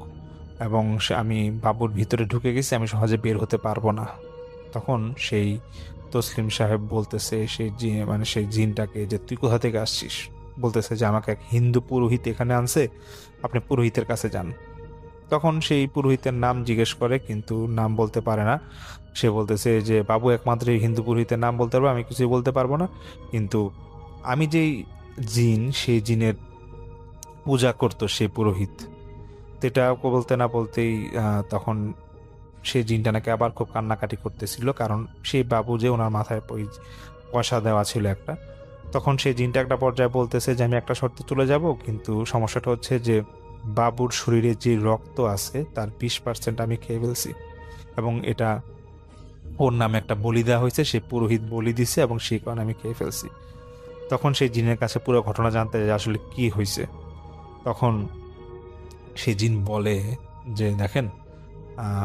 এবং আমি বাবুর ভিতরে ঢুকে গেছি, আমি সহজে বের হতে পারবো না। তখন সেই তসলিম সাহেব বলতেছে সেই জিনটাকে যে তুই কোথা থেকে আসছিস, বলতেছে যে আমাকে এক হিন্দু পুরোহিত এখানে আনছে, আপনি পুরোহিতের কাছে যান। তখন সেই পুরোহিতের নাম জিজ্ঞেস করে, কিন্তু নাম বলতে পারে না। সে বলতেছে যে বাবু একমাত্র এই হিন্দু পুরোহিতের নাম বলতে পারবো, আমি কিছুই বলতে পারবো না, কিন্তু আমি যেই জিন সেই জিনের পূজা করতো সেই পুরোহিত। এটা বলতে না বলতেই তখন সেই জিনটা নাকি আবার খুব কান্নাকাটি করতেছিল, কারণ সেই বাবু যে ওনার মাথায় পয়সা দেওয়া ছিল একটা। তখন সেই জিনটা একটা পর্যায়ে বলতেছে যে আমি একটা শর্তে চলে যাব, কিন্তু সমস্যাটা হচ্ছে যে বাবুর শরীরে যে রক্ত আছে তার 20% আমি খেয়ে ফেলছি, এবং এটা ওর নামে একটা বলি দেওয়া হয়েছে, সে পুরোহিত বলি দিছে এবং সেই কারণে আমি খেয়ে ফেলছি। তখন সেই জিনের কাছে পুরো ঘটনা জানতে যে আসলে কি হয়েছে। তখন সেই জিন বলে যে দেখেন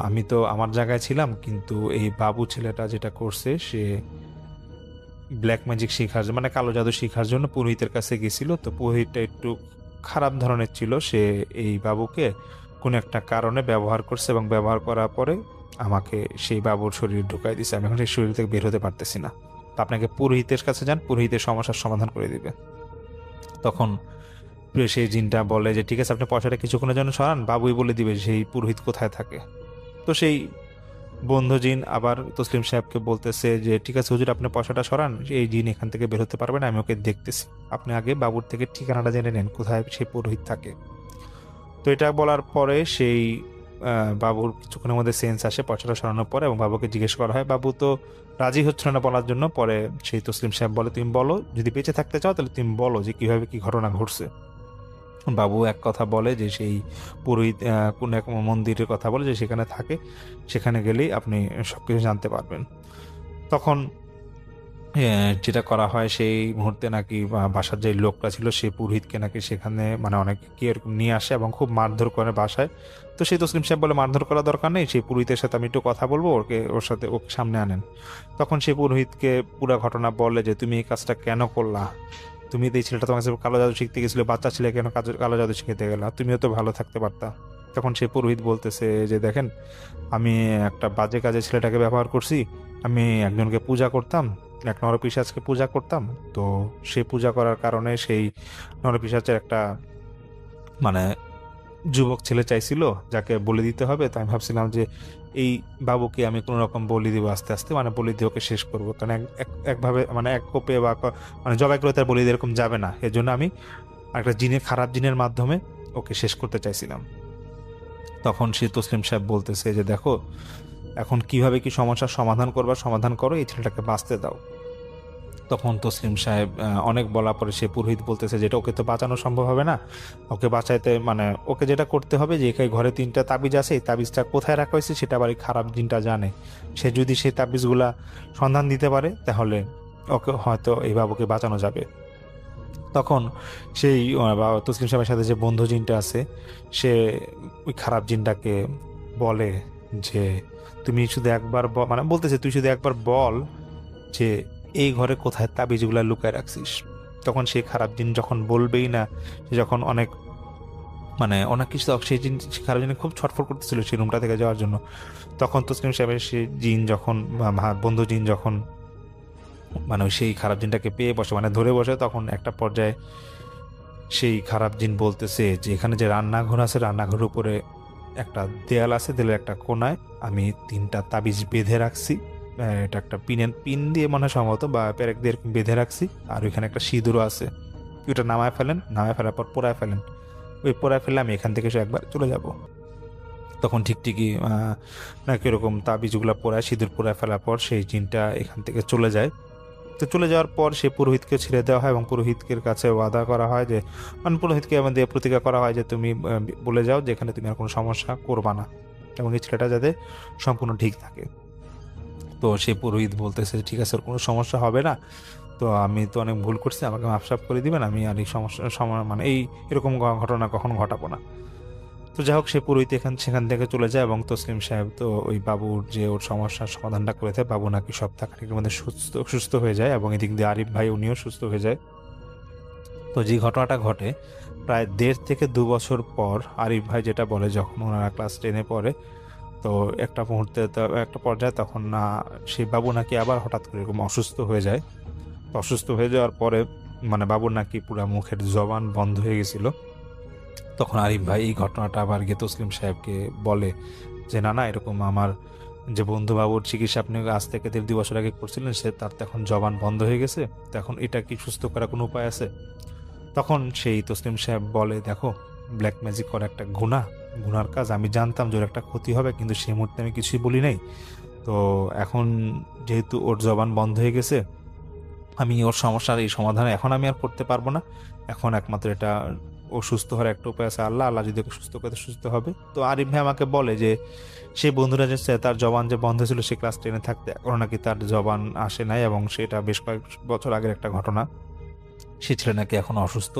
আমি তো আমার জায়গায় ছিলাম, কিন্তু এই বাবু ছেলেটা যেটা করছে সে ব্ল্যাক ম্যাজিক শেখার মানে কালো জাদু শেখার জন্য পুরোহিতের কাছে গেছিল। তো পুরোহিতটা একটু খারাপ ধরনের ছিল, সে এই বাবুকে কোনো একটা কারণে ব্যবহার করছে, এবং ব্যবহার করার পরে আমাকে সেই বাবুর শরীরে ঢুকাই দিছে, আমি এখন সেই শরীর থেকে বের হতে পারতেছি না। তো আপনাকে পুরোহিতের কাছে যান, পুরোহিতের সমস্যার সমাধান করে দিবে। তখন সেই জিনটা বলে যে ঠিক আছে আপনি পয়সাটা কিছুক্ষণের জন্য সরান, বাবুই বলে দিবে সেই পুরোহিত কোথায় থাকে। তো সেই বন্ধু জিন আবার তসলিম সাহেবকে বলতেছে যে ঠিক আছে হুজুর আপনি পয়সাটা সরান, এই জিন এখান থেকে বের হতে পারবে না, আমি ওকে দেখতেছি, আপনি আগে বাবুর থেকে ঠিকানাটা জেনে নেন কোথায় সেই পুরোহিত থাকে। তো এটা বলার পরে সেই বাবুর কিছুক্ষণের মধ্যে সেন্স আসে পয়সাটা সরানোর পরে, এবং বাবুকে জিজ্ঞেস করা হয়, বাবু তো রাজি হচ্ছিল না বলার জন্য। পরে সেই তসলিম সাহেব বলে তুমি বলো, যদি বেঁচে থাকতে চাও তাহলে তুমি বলো যে কিভাবে কি ঘটনা ঘটছে। বাবু এক কথা বলে যে সেই পুরোহিত কোন এক মন্দিরের কথা বলে যে সেখানে থাকে, সেখানে গেলেই আপনি সবকিছু জানতে পারবেন। তখন যেটা করা হয় সেই মুহূর্তে নাকি বাসার যে লোকটা ছিল সেই পুরোহিতকে নাকি সেখানে মানে অনেক কি এরকম নিয়ে আসে এবং খুব মারধর করে বাসায়। তো সেই তসলিম সাহেব বলে মারধর করা দরকার নেই, সেই পুরোহিতের সাথে আমি একটু কথা বলবো, ওর সাথে ওকে সামনে আনেন। তখন সেই পুরোহিতকে পুরো ঘটনা বলে যে তুমি এই কাজটা কেন করলা, তুমি তো এই ছেলেটা তোমার কাছে কালো জাদু শিখতে গেছিল, বাচ্চা ছেলে কেন কালো জাদু শিখতে গেলা, তুমিও তো ভালো থাকতে পারতা। তখন সেই পুরোহিত বলতেছে যে দেখেন আমি একটা বাজে কাজে ছেলেটাকে ব্যবহার করছি, আমি একজনকে পূজা করতাম, এক নরপিশাচকে পূজা করতাম। তো সেই পূজা করার কারণে সেই নরপিশাচের একটা মানে যুবক ছেলে চাইছিল যাকে বলি দিতে হবে। তো আমি ভাবছিলাম যে এই বাবুকে আমি কোনো রকম বলি দিব আস্তে আস্তে, মানে বলি দিয়ে ওকে শেষ করবো, কারণ একভাবে মানে এক কোপে বা মানে জবাই করে তার বলি দিয়ে এরকম যাবে না, এর জন্য আমি একটা খারাপ জিনের মাধ্যমে ওকে শেষ করতে চাইছিলাম। তখন সে তসলিম সাহেব বলতেছে যে দেখো এখন কিভাবে কি সমস্যার সমাধান করবার সমাধান করো, এই ছেলেটাকে বাঁচতে দাও। তখন তসলিম সাহেব অনেক বলা পরে সে পুরোহিত বলতেছে যেটা ওকে তো বাঁচানো সম্ভব হবে না, ওকে বাঁচাইতে মানে ওকে যেটা করতে হবে যে এখানে ঘরে 3টা তাবিজ আছে, এই তাবিজটা কোথায় রাখা হয়েছে সেটা আবার এই খারাপ জিনটা জানে, সে যদি সেই তাবিজগুলা সন্ধান দিতে পারে তাহলে ওকে হয়তো এই বাবুকে বাঁচানো যাবে। তখন সেই তসলিম সাহেবের সাথে যে বন্ধু জিনটা আছে সে ওই খারাপ জিনটাকে বলে যে তুমি শুধু একবার মানে বলতেছে তুই শুধু একবার বল যে এই ঘরে কোথায় তাবিজগুলা লুকায় রাখছিস। তখন সেই খারাপ জিন যখন বলবেই না, সে যখন অনেক মানে অনেক কিছু সেই জিন খারাপ জিন খুব ছটফট করতেছিল সেই রুমটা থেকে যাওয়ার জন্য। তখন তসলিম সাহেবের সেই জিন যখন বন্ধু জিন যখন মানে সেই খারাপ জিনটাকে পেয়ে বসে মানে ধরে বসে, তখন একটা পর্যায়ে সেই খারাপ জিন বলতেছে যে এখানে যে রান্নাঘর আছে রান্নাঘরের উপরে একটা দেয়াল আছে, দেয়ালের একটা কোনায় আমি 3টা তাবিজ বেঁধে রাখছি, এটা একটা পিন দিয়ে মনে হয় সম্ভবত বা পেরেক দিয়ে এরকম বেঁধে রাখছি, আর ওইখানে একটা সিঁদুরও আছে, ওইটা নামায় ফেলেন, নামায় ফেলার পর পোড়ায় ফেলেন, ওই পোড়ায় ফেললে আমি এখান থেকে একবার চলে যাব। তখন ঠিকই নাকি এরকম তাবিজগুলো পোড়ায় সিঁদুর পোড়ায় ফেলার পর সেই জিনটা এখান থেকে চলে যায়। তো চলে যাওয়ার পর সেই পুরোহিতকে ছেড়ে দেওয়া হয় এবং পুরোহিতের কাছে ওয়াদা করা হয় যে মানে পুরোহিতকে আমাদের প্রতিজ্ঞা করা হয় যে তুমি বলে যাও যে এখানে তুমি আর কোনো সমস্যা করবা না এবং এই ছেলেটা যাতে সম্পূর্ণ ঠিক থাকে। তো সেই পুরোহিত বলতেছে ঠিক আছে ওর কোনো সমস্যা হবে না, তো আমি তো অনেক ভুল করছি, আমাকে মাফসাফ করে দিবেন, আমি আর এই সমস্যা মানে এরকম ঘটনা কখনো ঘটাবো না। তো যাই হোক সে পুরোহিত সেখান থেকে চলে যায় এবং তসলিম সাহেব তো ওই বাবুর যে ওর সমস্যার সমাধানটা করে দেয়, বাবু নাকি সপ্তাহখানেকের মধ্যে সুস্থ হয়ে যায় এবং এদিক দিয়ে আরিফ ভাই উনিও সুস্থ হয়ে যায়। তো যে ঘটনাটা ঘটে প্রায় 1.5 থেকে 2 বছর পর আরিফ ভাই যেটা বলে যখন ওনারা ক্লাস 10-এ পড়ে, তো একটা মুহূর্তে একটা পর্যায়ে তখন সেই বাবু নাকি আবার হঠাৎ করে এরকম অসুস্থ হয়ে যায়। অসুস্থ হয়ে যাওয়ার পরে মানে বাবুর নাকি পুরো মুখের জবান বন্ধ হয়ে গেছিল। তখন আরিফ ভাই এই ঘটনাটা আবার গিয়ে তসলিম সাহেবকে বলে যে না এরকম আমার যে বন্ধু বাবুর চিকিৎসা আপনি আজ থেকে 1.5-2 বছর আগে করছিলেন সে তার এখন জবান বন্ধ হয়ে গেছে, তখন এটা কি সুস্থ করার কোনো উপায় আছে? তখন সেই তসলিম সাহেব বলে দেখো ব্ল্যাক ম্যাজিক করা একটা গুনার কাজ, আমি জানতাম যে ওর একটা ক্ষতি হবে কিন্তু সেই মুহূর্তে আমি কিছুই বলি নাই। তো এখন যেহেতু ওর জবান বন্ধ হয়ে গেছে আমি ওর সমস্যার এই সমাধান এখন আমি আর করতে পারবো না, এখন একমাত্র এটা ও সুস্থ হওয়ার একটা উপায় আছে, আল্লাহ যদি ওকে সুস্থ করতে সুস্থ হবে। তো আরিফ ভাই আমাকে বলে যে সেই বন্ধুরা যে তার জবান যে বন্ধ ছিল সে ক্লাস 10-এ থাকতে এখন নাকি তার জবান আসে নাই এবং সেটা বেশ কয়েক বছর আগের একটা ঘটনা, সে ছেলে নাকি এখন অসুস্থ।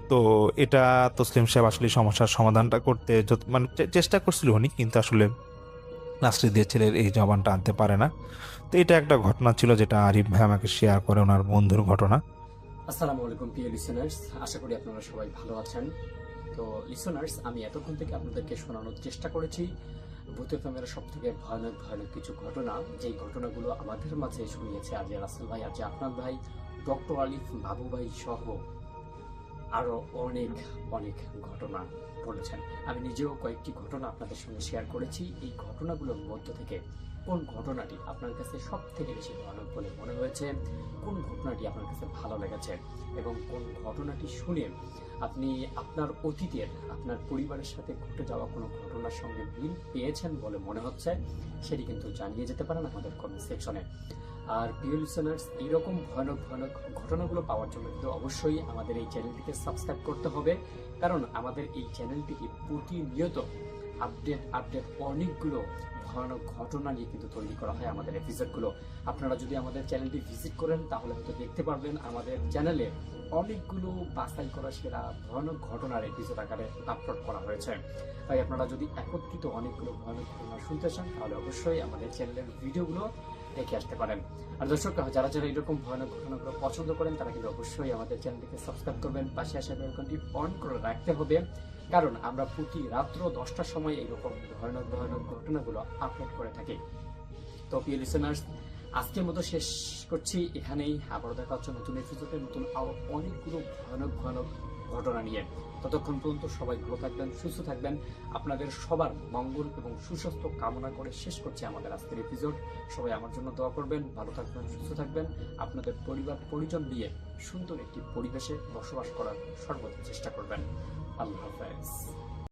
তো এটা তসলিম সাহেব আসলে সমস্যার সমাধানটা করতে মানে চেষ্টা করছিল উনি, কিন্তু আসলে লাস্টে দিয়ে ছেলের এই জবানটা আনতে পারে না। তো এটা একটা ঘটনা ছিল যেটা আরিফ ভাই আমাকে শেয়ার করে ওনার বন্ধুর ঘটনা। আসসালামু আলাইকুম প্রিয় লিসেনার্স, আশা করি আপনারা সবাই ভালো আছেন। তো লিসেনার্স, আমি এতক্ষণ থেকে আপনাদেরকে শোনানোর চেষ্টা করেছি ভূত এফএমের সব থেকে ভয়ানক কিছু ঘটনা, যেই ঘটনাগুলো আমাদের মাঝে শুনিয়েছে আজ রাসেল ভাই, আজ আপনার ভাই, ডক্টর আলিফ, বাবু ভাই সহ আরো অনেক অনেক ঘটনা বলেছেন। আমি নিজেও কয়েকটি ঘটনা আপনাদের সঙ্গে শেয়ার করেছি। এই ঘটনাগুলোর মধ্য থেকে কোন ঘটনাটি আপনার কাছে সব থেকে বেশি ভয়ানক বলে মনে হয়েছে, কোন ঘটনাটি আপনার কাছে ভালো লেগেছে, এবং কোন ঘটনাটি শুনে আপনি আপনার অতীতের আপনার পরিবারের সাথে ঘটে যাওয়া কোনো ঘটনার সঙ্গে মিল পেয়েছেন বলে মনে হচ্ছে, সেটি কিন্তু জানিয়ে যেতে পারেন আমাদের কমেন্ট সেকশনে। আর প্রিয় লিসেনার্স, এইরকম ভয়ানক ভয়ানক ঘটনাগুলো পাওয়ার জন্য কিন্তু অবশ্যই আমাদের এই চ্যানেলটিকে সাবস্ক্রাইব করতে হবে, কারণ আমাদের এই চ্যানেলটিকে প্রতিনিয়ত আপডেট অনেকগুলো ভয়ানক ঘটনা নিয়ে কিন্তু তৈরি করা হয় আমাদের এপিসোডগুলো। আপনারা যদি আমাদের চ্যানেলটি ভিজিট করেন তাহলে হয়তো দেখতে পারবেন আমাদের চ্যানেলে অনেকগুলো বাছাই করা সেরা ভয়ানক ঘটনার এপিসোড আকারে আপলোড করা হয়েছে। তাই আপনারা যদি একত্রিত অনেকগুলো ভয়ানক ঘটনা শুনতে চান তাহলে অবশ্যই আমাদের চ্যানেলের ভিডিওগুলো দেখে আসতে পারেন। আর দর্শক, যারা যারা এরকম ভয়ানক ঘটনাগুলো পছন্দ করেন তারা কিন্তু অবশ্যই আমাদের চ্যানেলটিকে সাবস্ক্রাইব করবেন, পাশে আসা বেল আইকনটি অন করে রাখতে হবে, কারণ আমরা প্রতি রাত্র 10টার সময় এইরকম ভয়ানক ভয়ানক ঘটনাগুলো আপলোড করে থাকি। তো প্রিয় লিসেনার্স, আজকের মতো শেষ করছি এখানেই। আবারও দেখা হচ্ছে নতুন এপিসোডে নতুন আরো অনেকগুলো ভয়ানক ভয়ানক ঘটনা নিয়ে। ততক্ষণ পর্যন্ত সবাই ভালো থাকবেন, সুস্থ থাকবেন। আপনাদের সবার মঙ্গল এবং সুস্বাস্থ্য কামনা করে শেষ করছি আমাদের আজকের এপিসোড। সবাই আমার জন্য দোয়া করবেন, ভালো থাকবেন, সুস্থ থাকবেন। আপনাদের পরিবার পরিজন নিয়ে সুন্দর একটি পরিবেশে বসবাস করার সর্বোচ্চ চেষ্টা করবেন। আল্লাহ হাফেজ।